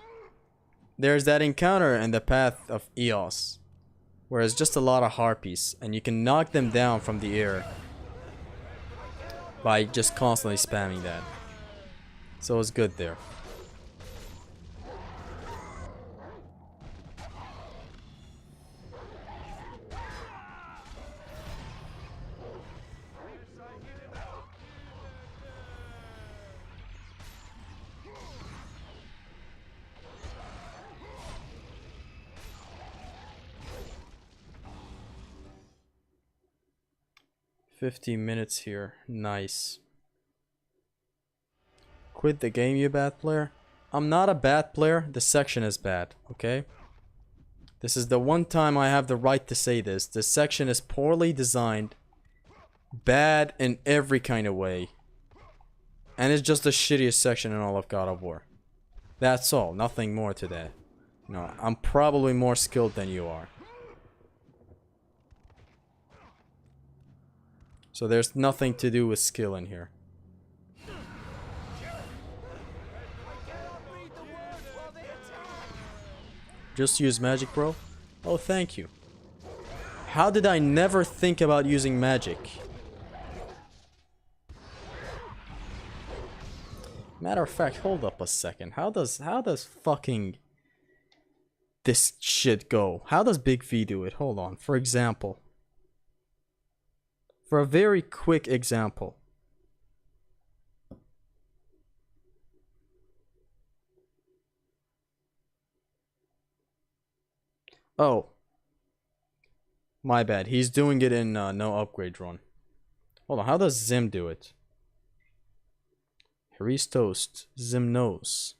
there's that encounter in the path of Eos, where it's just a lot of harpies, and you can knock them down from the air by just constantly spamming that. So it's good there. $50 here. Nice. Quit the game, you bad player. I'm not a bad player. The section is bad, okay? This is the one time I have the right to say this. This section is poorly designed. Bad in every kind of way. And it's just the shittiest section in all of God of War. That's all. Nothing more to that. No, I'm probably more skilled than you are. So there's nothing to do with skill in here. Just use magic, bro? Oh, thank you. How did I never think about using magic? Matter of fact, hold up a second. How does fucking this shit go? How does Big V do it? Hold on. For example. For a very quick example. Oh. My bad. He's doing it in no upgrade run. Hold on, how does Zim do it? Haristos Zim knows.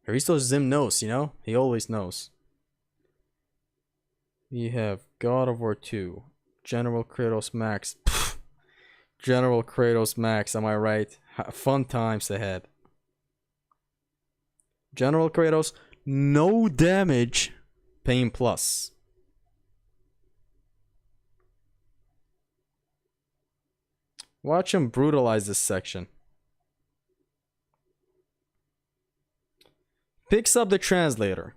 Haristos Zim knows, you know? He always knows. We have God of War 2. General Kratos Max. Pfft. General Kratos Max, am I right? Fun times ahead. General Kratos, no damage. Pain plus. Watch him brutalize this section. Picks up the translator.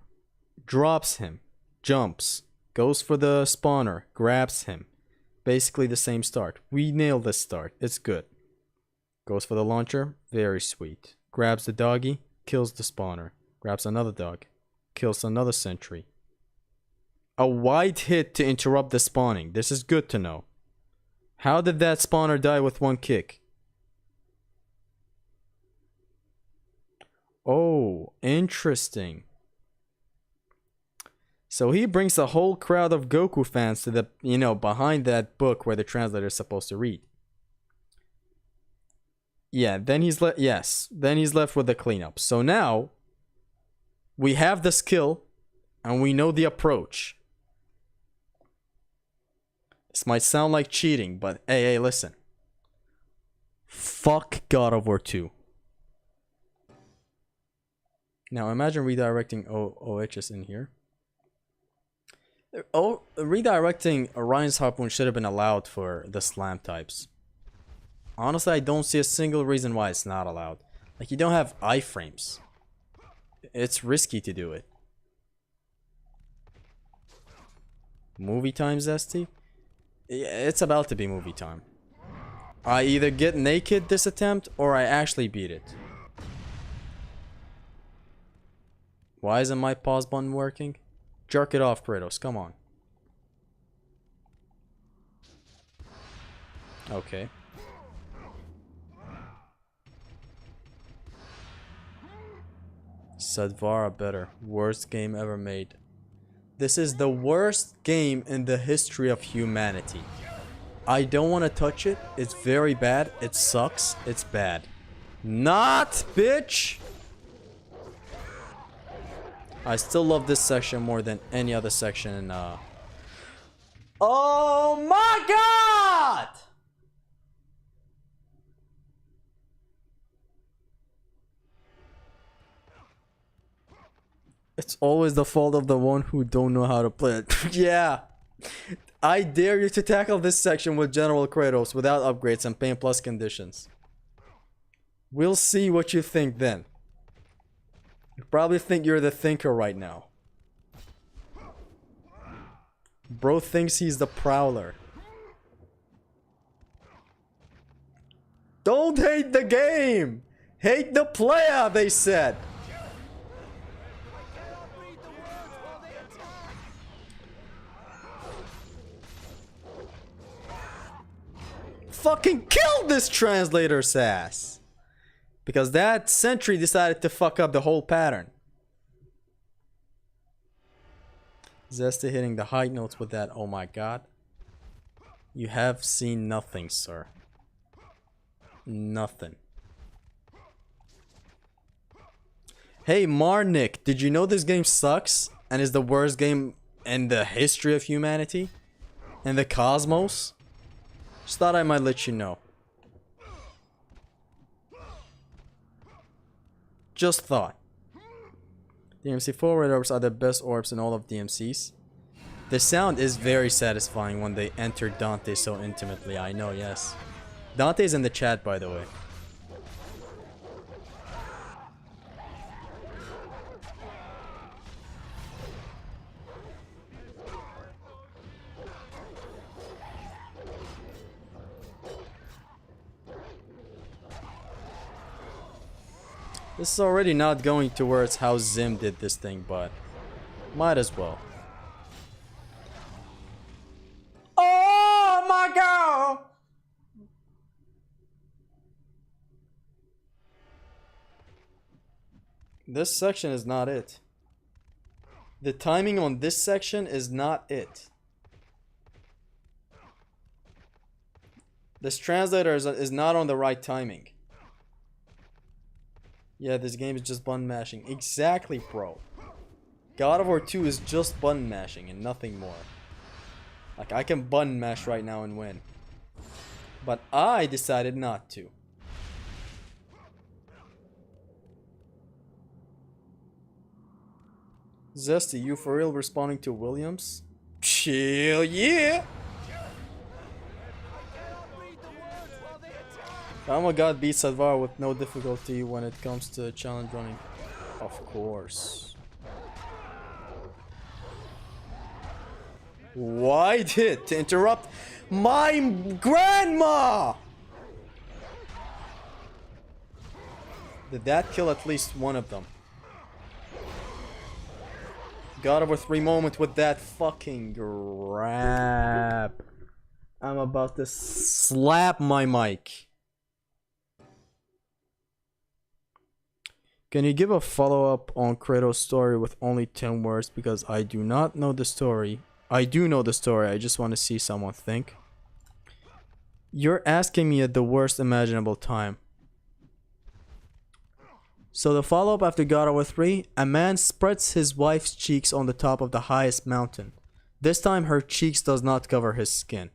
Drops him. Jumps. Goes for the spawner. Grabs him. Basically the same start. We nailed this start. It's good. Goes for the launcher. Very sweet. Grabs the doggy. Kills the spawner. Grabs another dog. Kills another sentry. A wide hit to interrupt the spawning. This is good to know. How did that spawner die with one kick? Oh, interesting. So he brings a whole crowd of Goku fans to the, you know, behind that book where the translator is supposed to read. Yeah, then he's then he's left with the cleanup. So now we have the skill and we know the approach. This might sound like cheating, but hey, listen. Fuck God of War 2. Now imagine redirecting OHs in here. Oh, redirecting Orion's Harpoon should have been allowed for the slam types. Honestly, I don't see a single reason why it's not allowed. Like, you don't have iframes. It's risky to do it. Movie time, Zesty? Yeah, it's about to be movie time. I either get naked this attempt or I actually beat it. Why isn't my pause button working? Jerk it off, Kratos. Come on. Okay. Sadvara better. Worst game ever made. This is the worst game in the history of humanity. I don't want to touch it. It's very bad. It sucks. It's bad. Not, bitch! I still love this section more than any other section in, Oh my god! It's always the fault of the one who don't know how to play it. Yeah. I dare you to tackle this section with General Kratos without upgrades and pain plus conditions. We'll see what you think then. You probably think you're the thinker right now. Bro thinks he's the prowler. Don't hate the game! Hate the player, they said! Fucking kill this translator's ass! Because that sentry decided to fuck up the whole pattern. Zesty hitting the high notes with that, oh my god. You have seen nothing, sir. Nothing. Hey Marnik, did you know this game sucks and is the worst game in the history of humanity? In the cosmos? Just thought I might let you know. Just thought. DMC forward orbs are the best orbs in all of DMCs. The sound is very satisfying when they enter Dante so intimately, I know, yes. Dante's in the chat, by the way. This is already not going towards how Zim did this thing, but might as well. Oh my god! This section is not it. The timing on this section is not it. This translator is not on the right timing. Yeah, this game is just button mashing. Exactly, bro. God of War 2 is just button mashing and nothing more. Like, I can button mash right now and win. But I decided not to. Zesty, you for real responding to Williams? Chill, yeah! Oh God beats Sadvar with no difficulty when it comes to challenge running. Of course. Why did to interrupt my grandma? Did that kill at least one of them? God of War 3 moment with that fucking grab. I'm about to slap my mic. Can you give a follow-up on Kratos' story with only 10 words? Because I do not know the story. I do know the story, I just want to see someone think. You're asking me at the worst imaginable time. So the follow-up after God of War 3, a man spreads his wife's cheeks on the top of the highest mountain. This time her cheeks does not cover his skin.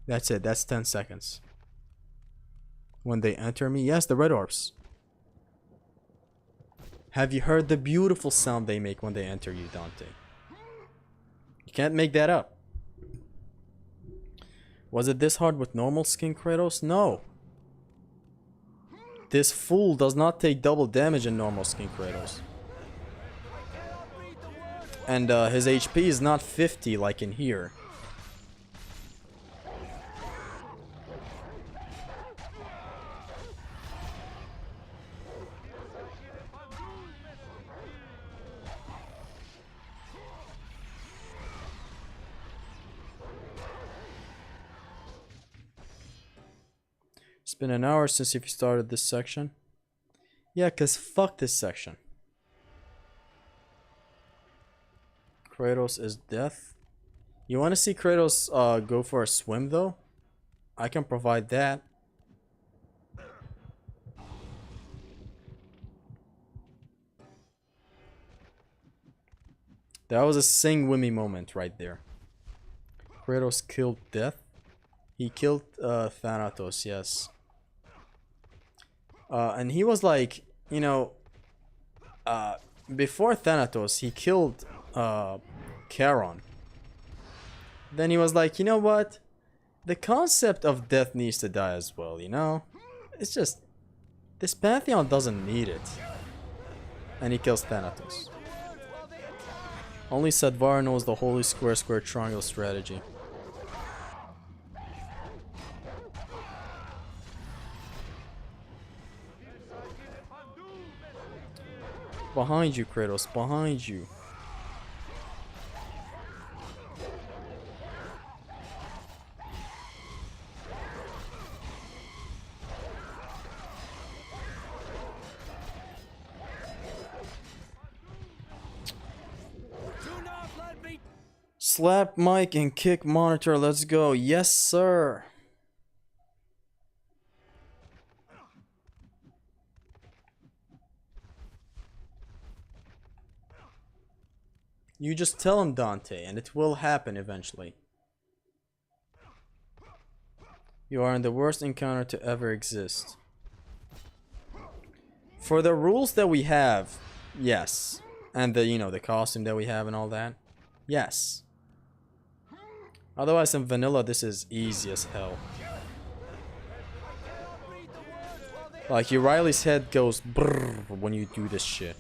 That's it, that's 10 seconds. When they enter me, yes, the red orbs. Have you heard the beautiful sound they make when they enter you, Dante? You can't make that up. Was it this hard with normal skin Kratos? No. This fool does not take double damage in normal skin Kratos. And his HP is not 50 like in here. It's been an hour since you started this section. Yeah, cause fuck this section. Kratos is death. You wanna see Kratos go for a swim though? I can provide that. That was a sing Wimmy moment right there. Kratos killed death. He killed Thanatos, yes. And he was like, you know, before Thanatos, he killed Charon. Then he was like, you know what? The concept of death needs to die as well, you know? It's just, this Pantheon doesn't need it. And he kills Thanatos. Only Sadvar knows the holy square square triangle strategy. Behind you, Kratos, behind you. Slap mic and kick monitor, let's go. Yes, sir. You just tell him, Dante, and it will happen eventually. You are in the worst encounter to ever exist. For the rules that we have, yes. And the, you know, the costume that we have and all that, yes. Otherwise, in vanilla, this is easy as hell. Like, Euryale's head goes brrr when you do this shit.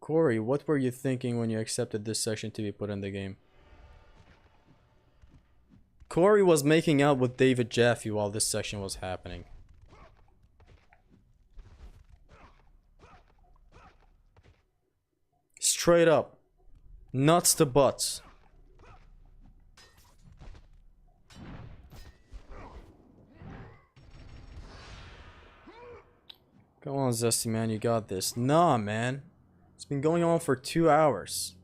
Corey, what were you thinking when you accepted this section to be put in the game? Corey was making out with David Jaffe while this section was happening. Straight up. Nuts to butts. Come on, Zesty man, you got this. Nah, man. It's been going on for 2 hours.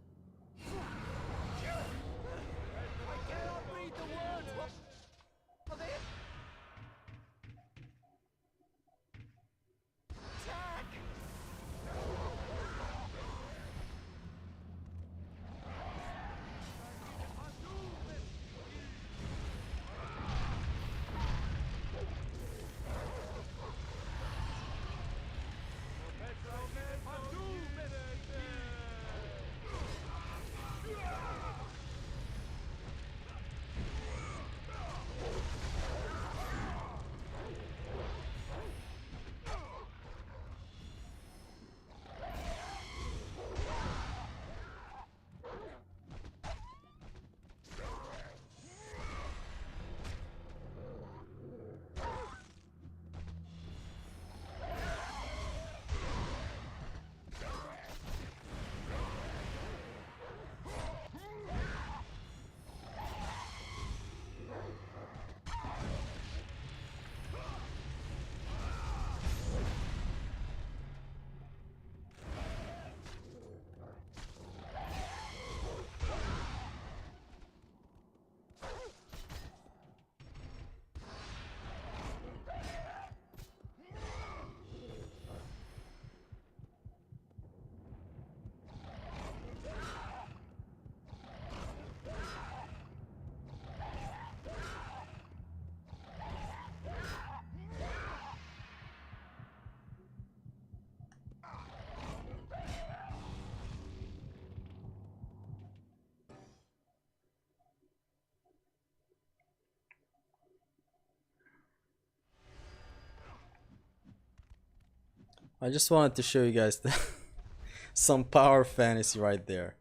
I just wanted to show you guys some power fantasy right there.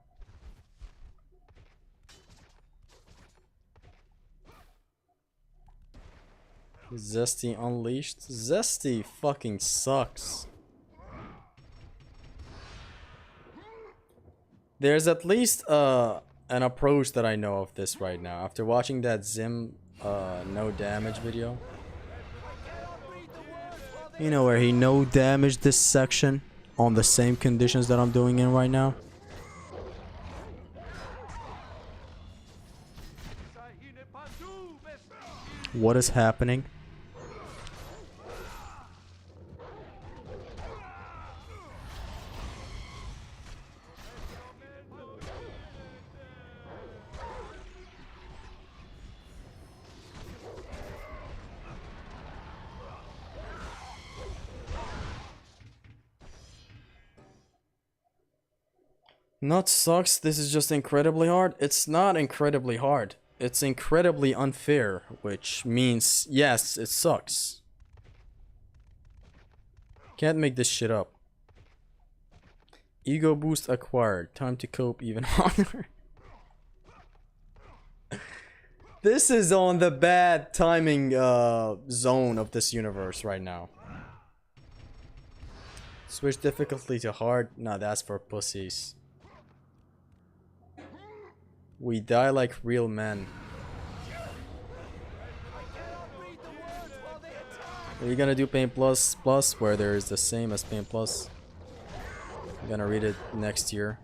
Zesty unleashed. Zesty fucking sucks. There's at least an approach that I know of this right now. After watching that Zim no damage video. You know, where he no damaged this section on the same conditions that I'm doing in right now. What is happening? Not sucks, this is just incredibly hard. It's not incredibly hard. It's incredibly unfair, which means, yes, it sucks. Can't make this shit up. Ego boost acquired. Time to cope even harder. This is on the bad timing zone of this universe right now. Switch difficulty to hard. Nah, that's for pussies. We die like real men. Are you gonna do Pain Plus Plus where there is the same as Pain Plus? I'm gonna read it next year.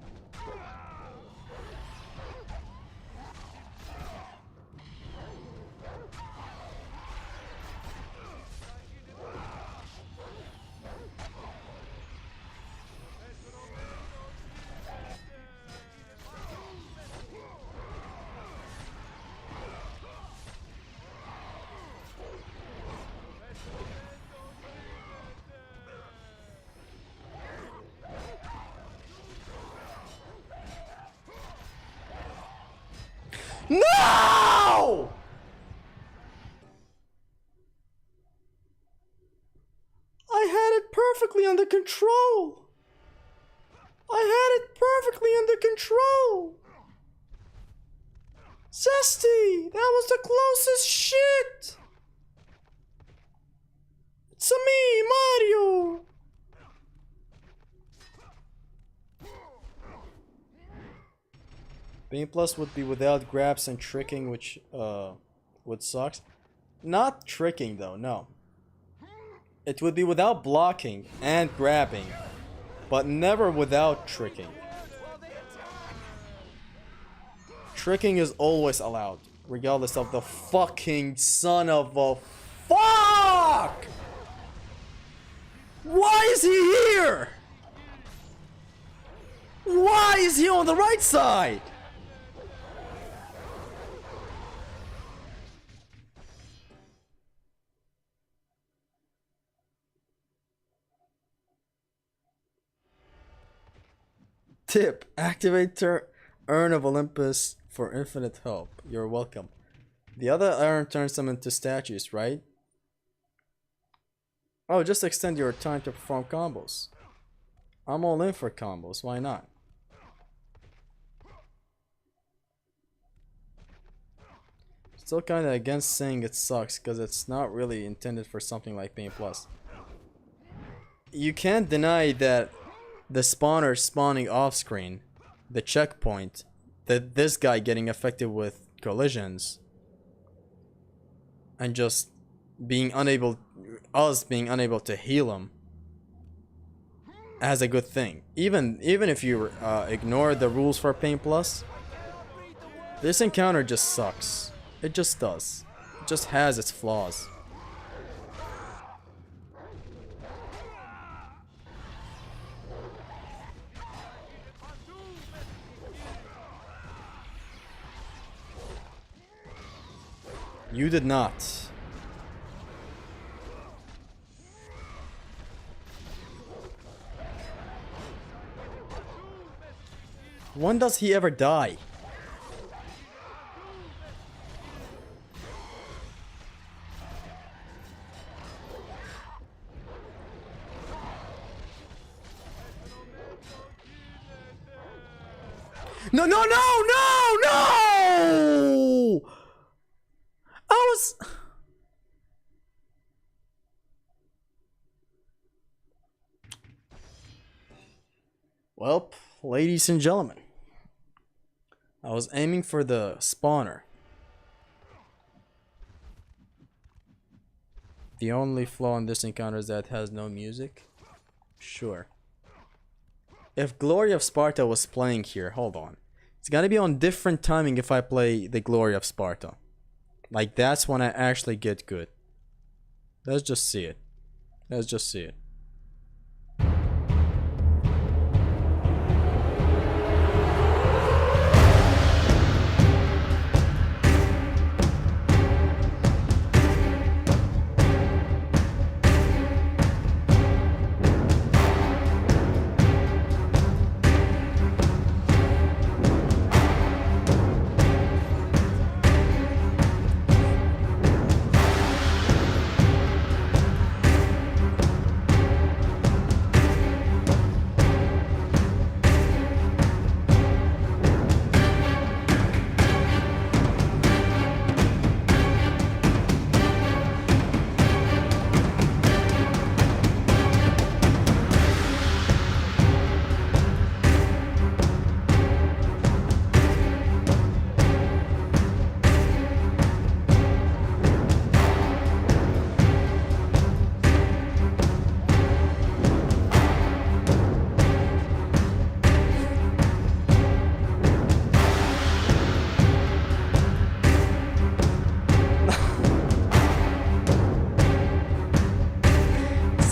No! I had it perfectly under control. I had it perfectly under control. Zesty! That was the closest shit! It's me, Mario! Bane Plus would be without grabs and tricking, which would suck. Not tricking though, no. It would be without blocking and grabbing, but never without tricking. Tricking is always allowed, regardless of the fucking son of a fuck! Why is he here? Why is he on the right side? Tip: activate Urn of Olympus for infinite help. You're welcome. The other urn turns them into statues, right? Oh, just extend your time to perform combos. I'm all in for combos, why not? Still kinda against saying it sucks, because it's not really intended for something like Bane Plus. You can't deny that the spawner spawning off screen, the checkpoint, that this guy getting affected with collisions, and just being unable, us being unable to heal him, as a good thing. Even if you ignore the rules for Bane Plus, this encounter just sucks. It just does. It just has its flaws. You did not. When does he ever die? No, no, no, no, no! I was... Well, ladies and gentlemen, I was aiming for the spawner. The only flaw in this encounter is that it has no music. Sure. If Glory of Sparta was playing here, hold on. It's gotta be on different timing if I play the Glory of Sparta. Like, that's when I actually get good. Let's just see it. Let's just see it.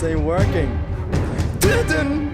Ain't working. Didn't.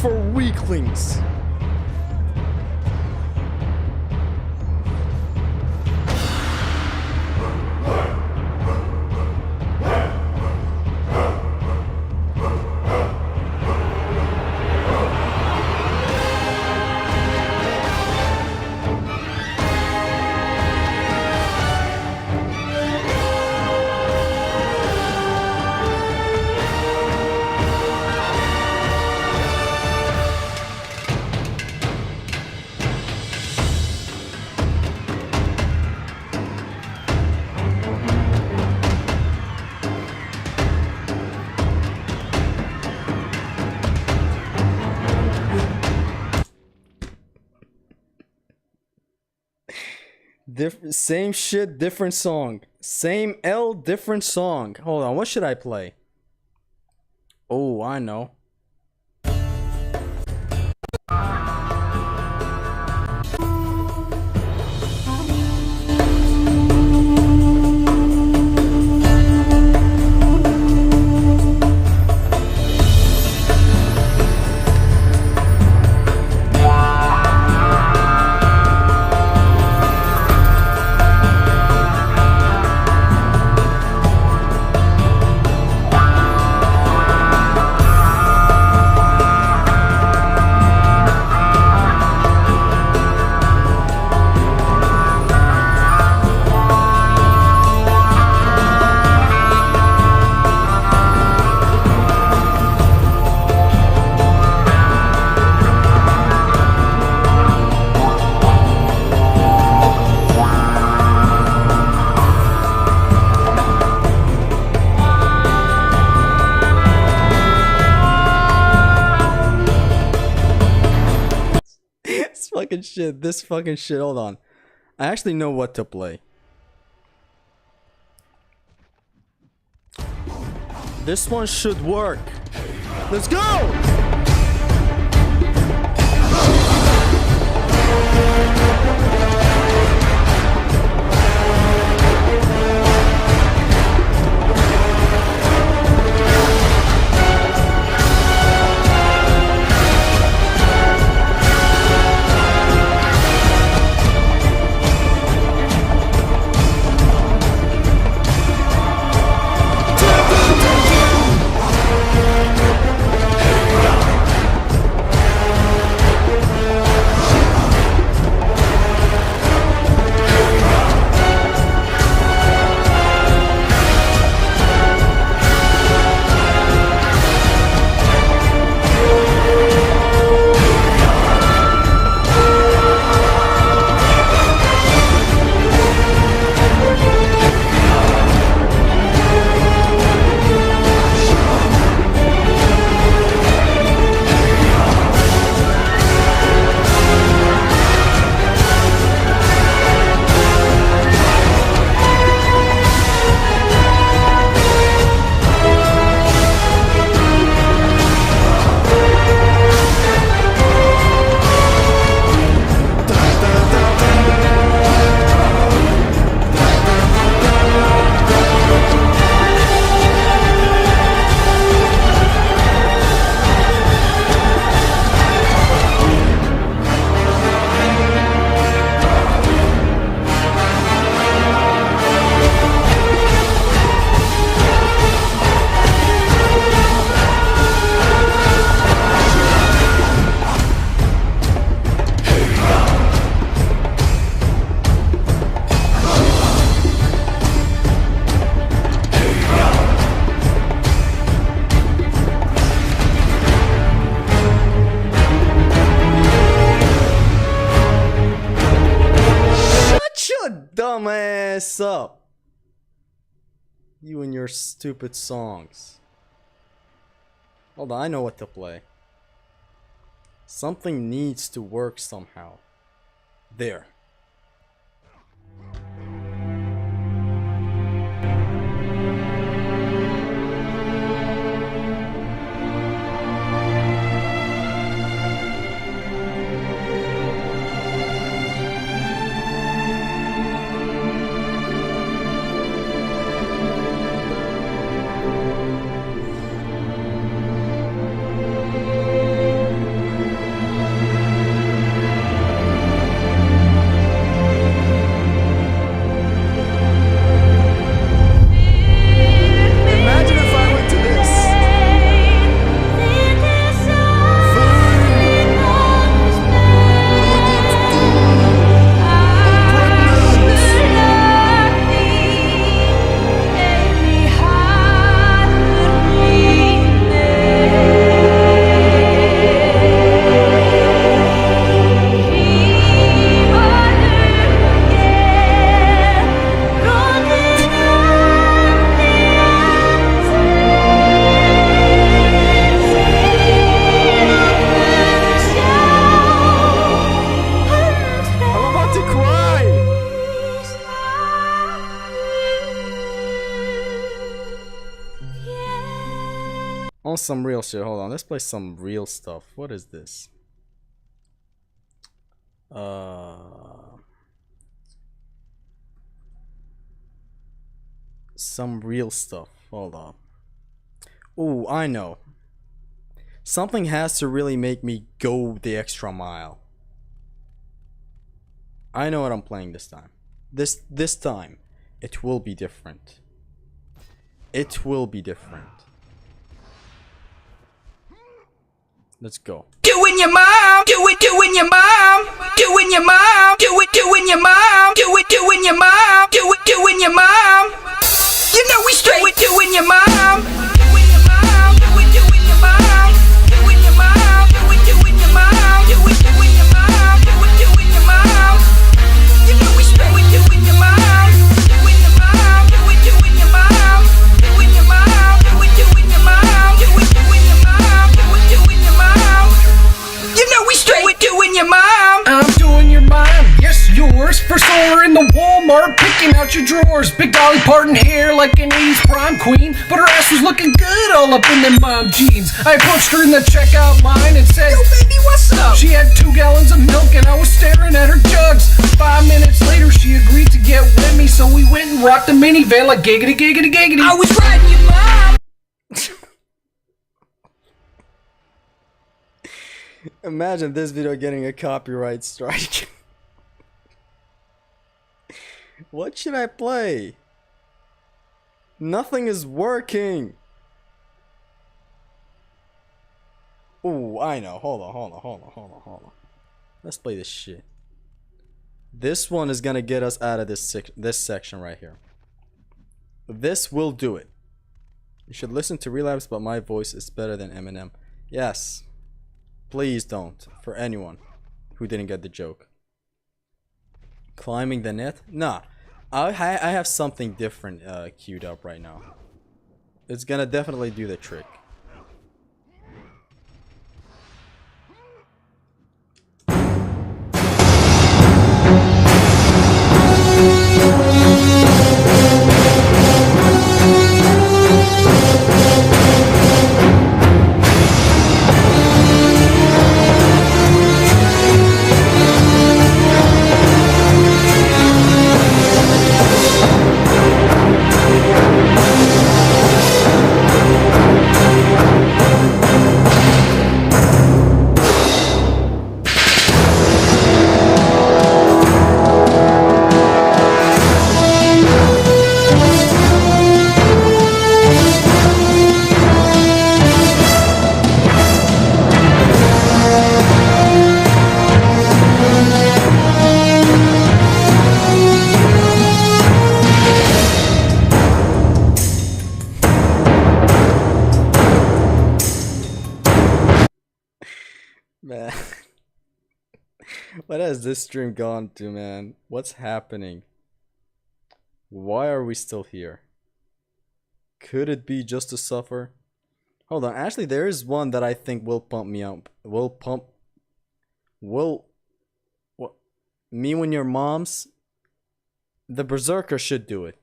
for weaklings. Same shit, different song. Same L, different song. Hold on, what should I play? Oh, I know. This fucking shit, hold on. I actually know what to play. This one should work. Let's go! Dumbass up. You and your stupid songs. Hold on, I know what to play. Something needs to work somehow. There. On some real shit. Hold on. Let's play some real stuff. What is this? Some real stuff. Hold on. Ooh, I know. Something has to really make me go the extra mile. I know what I'm playing this time. This time, it will be different. It will be different. Let's go. Doing your mom, doing your mom, doing your mom, doing your mom, doing your mom, doing your mom. You know we straight with doing your mom, doing your mom, doing your mom, doing your mom, doing your mom, doing your mom, doing your mom. You know we straight with doing your mom, doing your mom, doing your mom, doing your mom, doing your mom, doing your mom, doing your mom. You know we straight with doing your mom. I'm doing your mom, yes yours. First order in the Walmart, picking out your drawers. Big Dolly Parton hair like an 80s prom queen, but her ass was looking good all up in them mom jeans. I approached her in the checkout line and said, yo baby, what's up? She had 2 gallons of milk and I was staring at her jugs. 5 minutes later she agreed to get with me, so we went and rocked the minivan like giggity giggity giggity. I was riding your mom. Imagine this video getting a copyright strike. What should I play? Nothing is working. Ooh, I know. Hold on. Let's play this shit. This one is gonna get us out of this section right here. This will do it. You should listen to Relapse, but my voice is better than Eminem. Yes. Please don't. For anyone who didn't get the joke. Climbing the net? Nah. I have something different queued up right now. It's gonna definitely do the trick. Man, what has this stream gone to, man? What's happening? Why are we still here? Could it be just to suffer? Hold on, actually there is one that I think will pump me up. What? Me when your mom's? The Berserker should do it.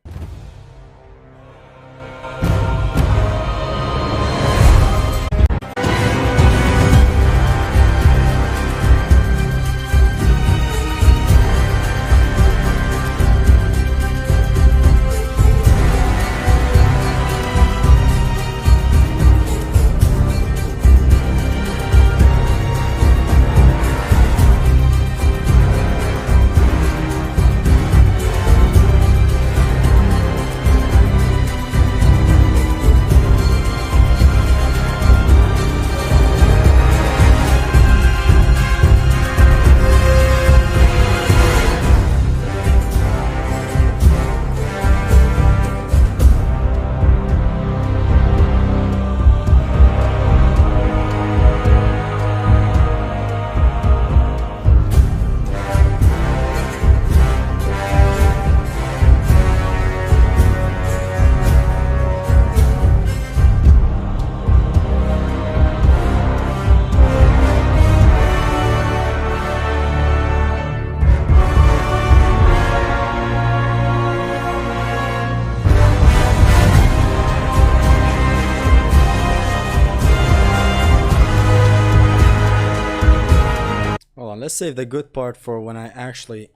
let's save the good part for when I actually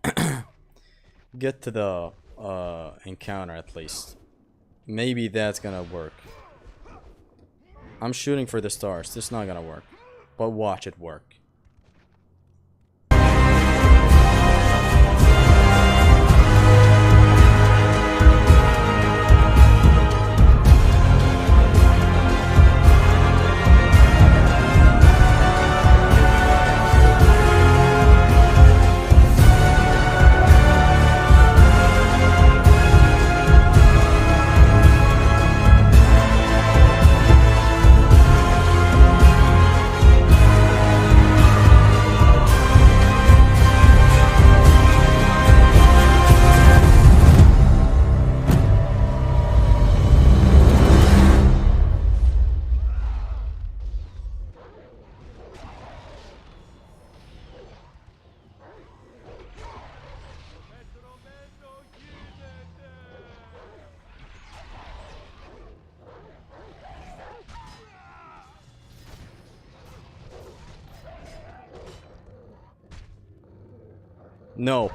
get to the encounter at least. Maybe that's gonna work. I'm shooting for the stars. This is not gonna work. But watch it work. No.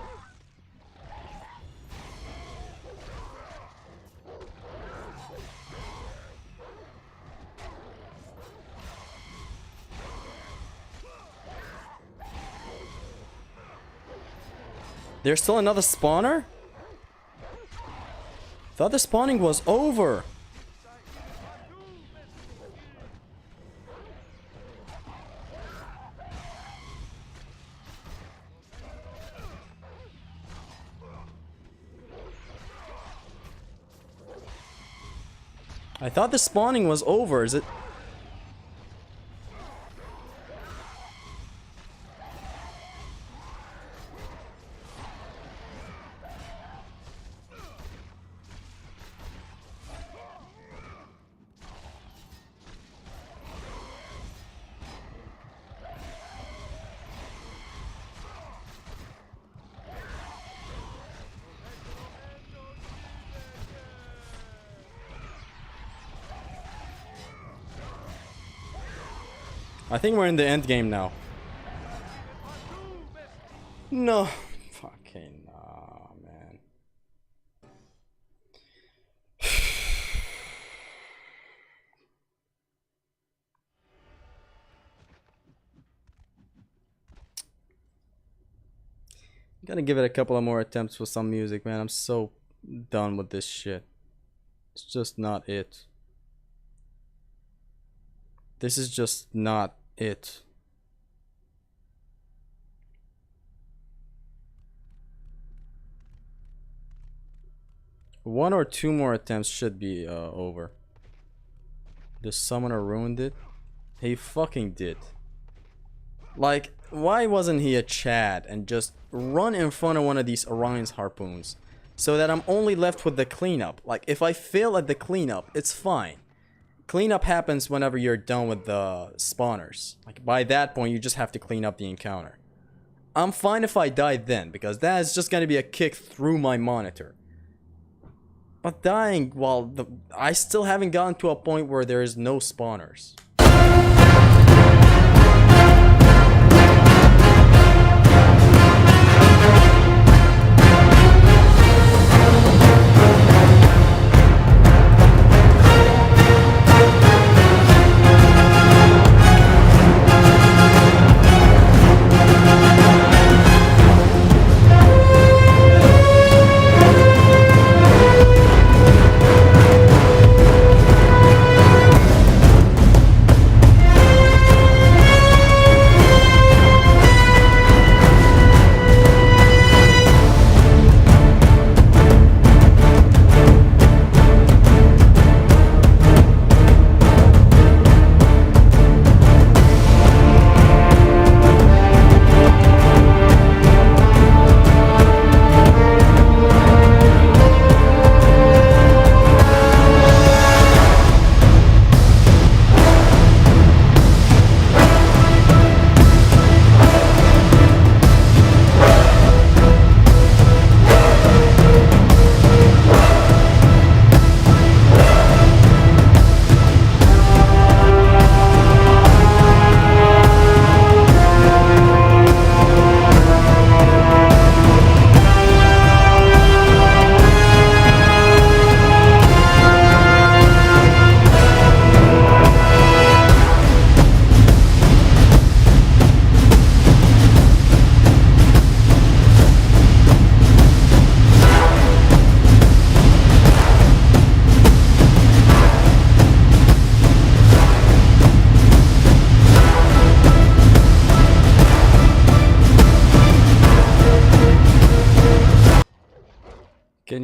There's still another spawner? Thought the spawning was over. I thought the spawning was over. Is it? I think we're in the end game now. No. Fucking nah, man. Gotta give it a couple of more attempts with some music, man. I'm so done with this shit. It's just not it. This is just not it. One or two more attempts should be over. The summoner ruined it. He fucking did. Like, why wasn't he a Chad and just run in front of one of these Orion's harpoons so that I'm only left with the cleanup? Like, if I fail at the cleanup, it's fine. Cleanup happens whenever you're done with the spawners. Like, by that point, you just have to clean up the encounter. I'm fine if I die then, because that is just gonna be a kick through my monitor. But dying while I still haven't gotten to a point where there is no spawners.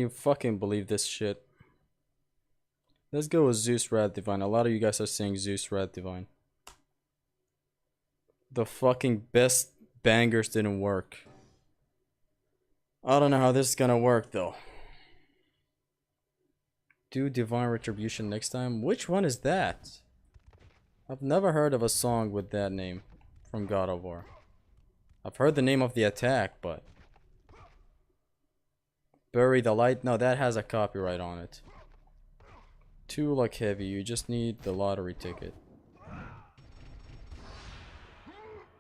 you fucking believe this shit? Let's go with Zeus Red Divine. A lot of you guys are saying Zeus Red Divine. The fucking best bangers didn't work. I don't know how this is gonna work though. Do Divine Retribution next time? Which one is that? I've never heard of a song with that name from God of War. I've heard the name of the attack, but... Bury the Light? No, that has a copyright on it. Too luck heavy, you just need the lottery ticket.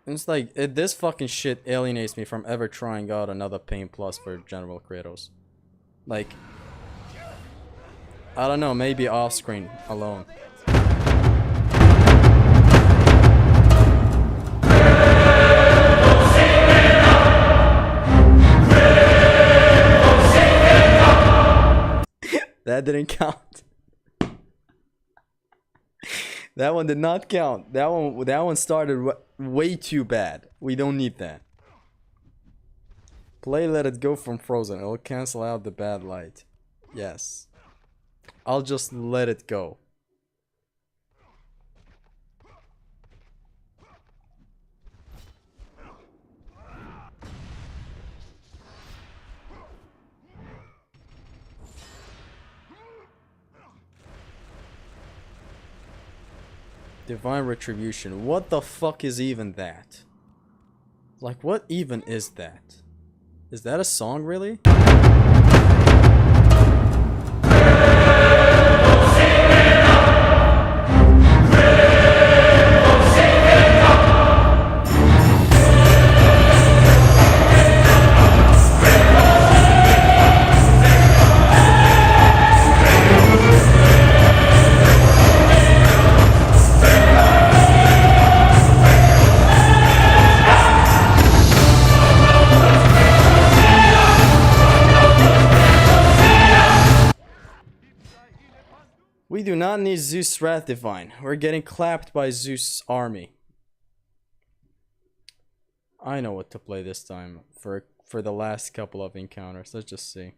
It's like, this fucking shit alienates me from ever trying out another Pain Plus for General Kratos. Like... I don't know, maybe off screen alone. That didn't count. That one did not count. That one started way too bad. We don't need that. Play Let It Go from Frozen. It'll cancel out the bad light. Yes. I'll just let it go. Divine Retribution. What the fuck is even that? Like, what even is that? Is that a song, really? We do not need Zeus Wrath Divine. We're getting clapped by Zeus' army. I know what to play this time for the last couple of encounters. Let's just see.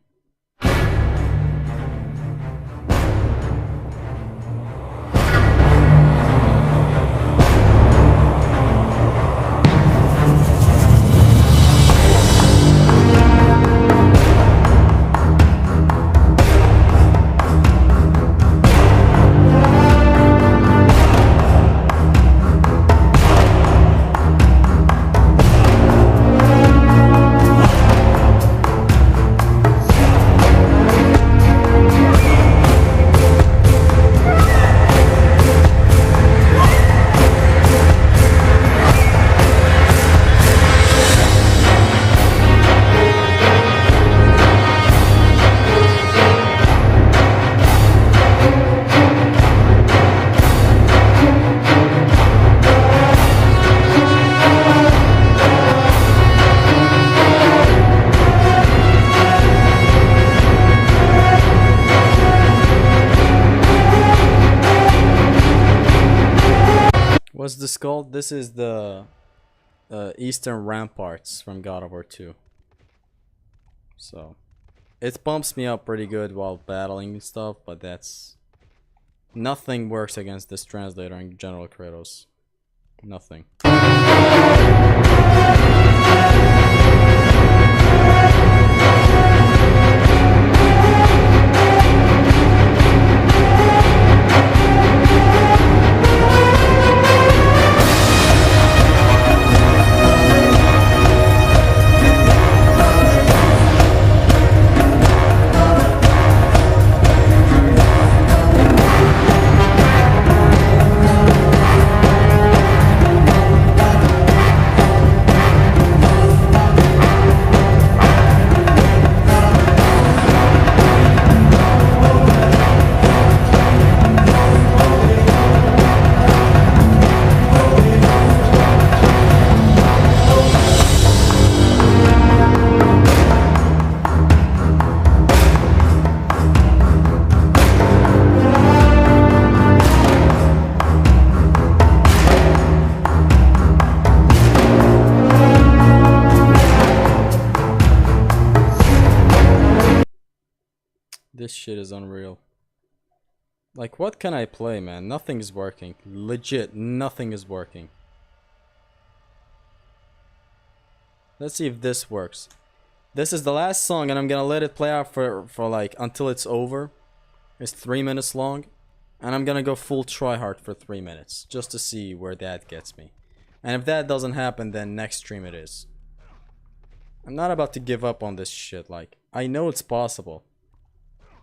What's this called? This is the Eastern Ramparts from God of War 2. So, it bumps me up pretty good while battling and stuff, but that's... Nothing works against this translator in General Kratos. Nothing. This shit is unreal. Like, what can I play, man? Nothing is working. Legit, nothing is working. Let's see if this works. This is the last song, and I'm gonna let it play out for like until it's over. It's 3 minutes long, and I'm gonna go full tryhard for 3 minutes just to see where that gets me. And if that doesn't happen, then next stream it is. I'm not about to give up on this shit. Like, I know it's possible.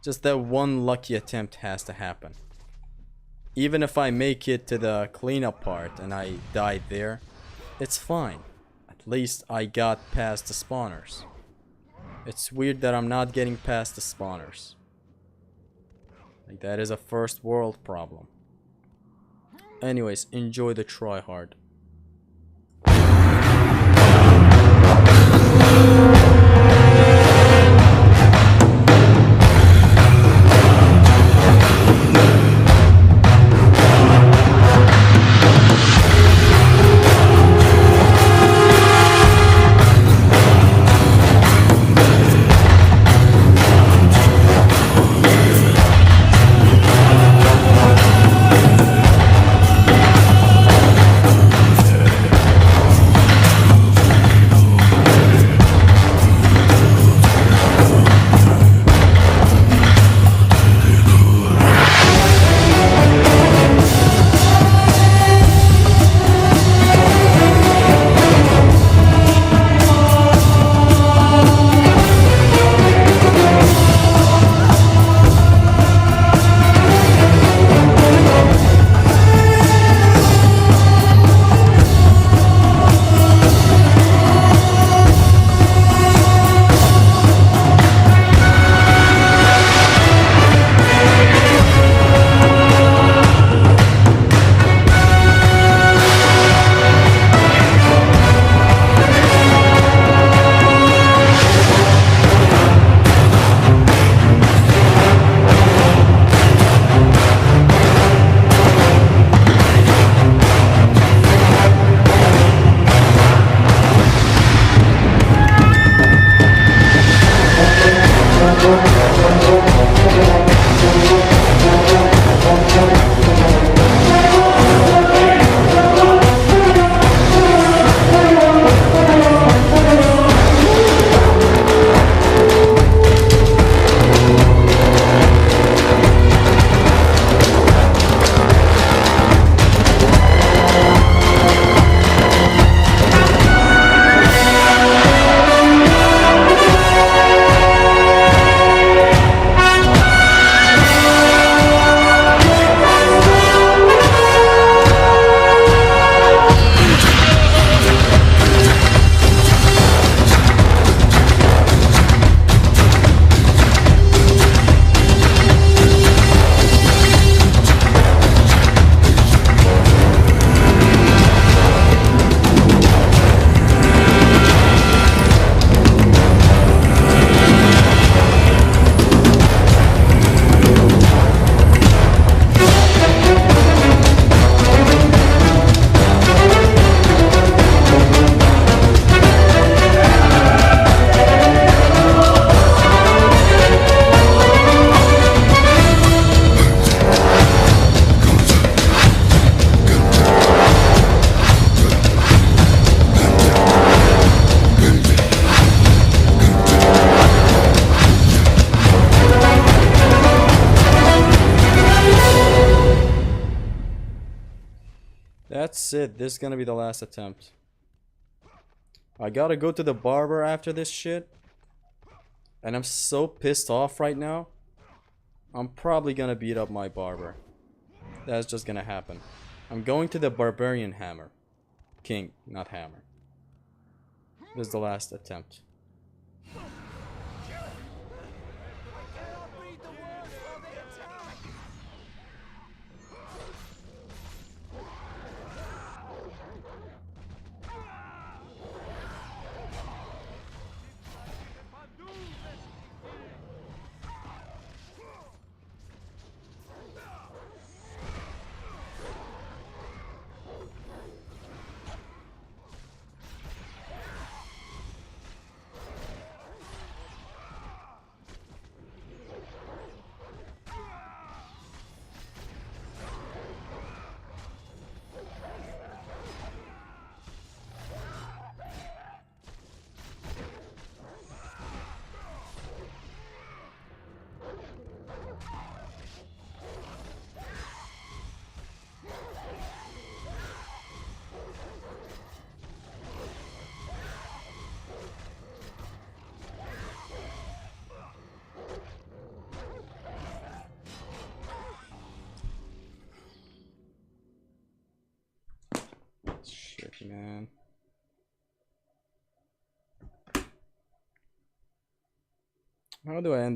Just that one lucky attempt has to happen. Even if I make it to the cleanup part and I die there, it's fine. At least I got past the spawners. It's weird that I'm not getting past the spawners. Like, that is a first world problem. Anyways, enjoy the tryhard. That's it. This is gonna be the last attempt. I gotta go to the barber after this shit. And I'm so pissed off right now. I'm probably gonna beat up my barber. That's just gonna happen. I'm going to the barbarian hammer. King, not hammer. This is the last attempt. Shit, man. How do I end this?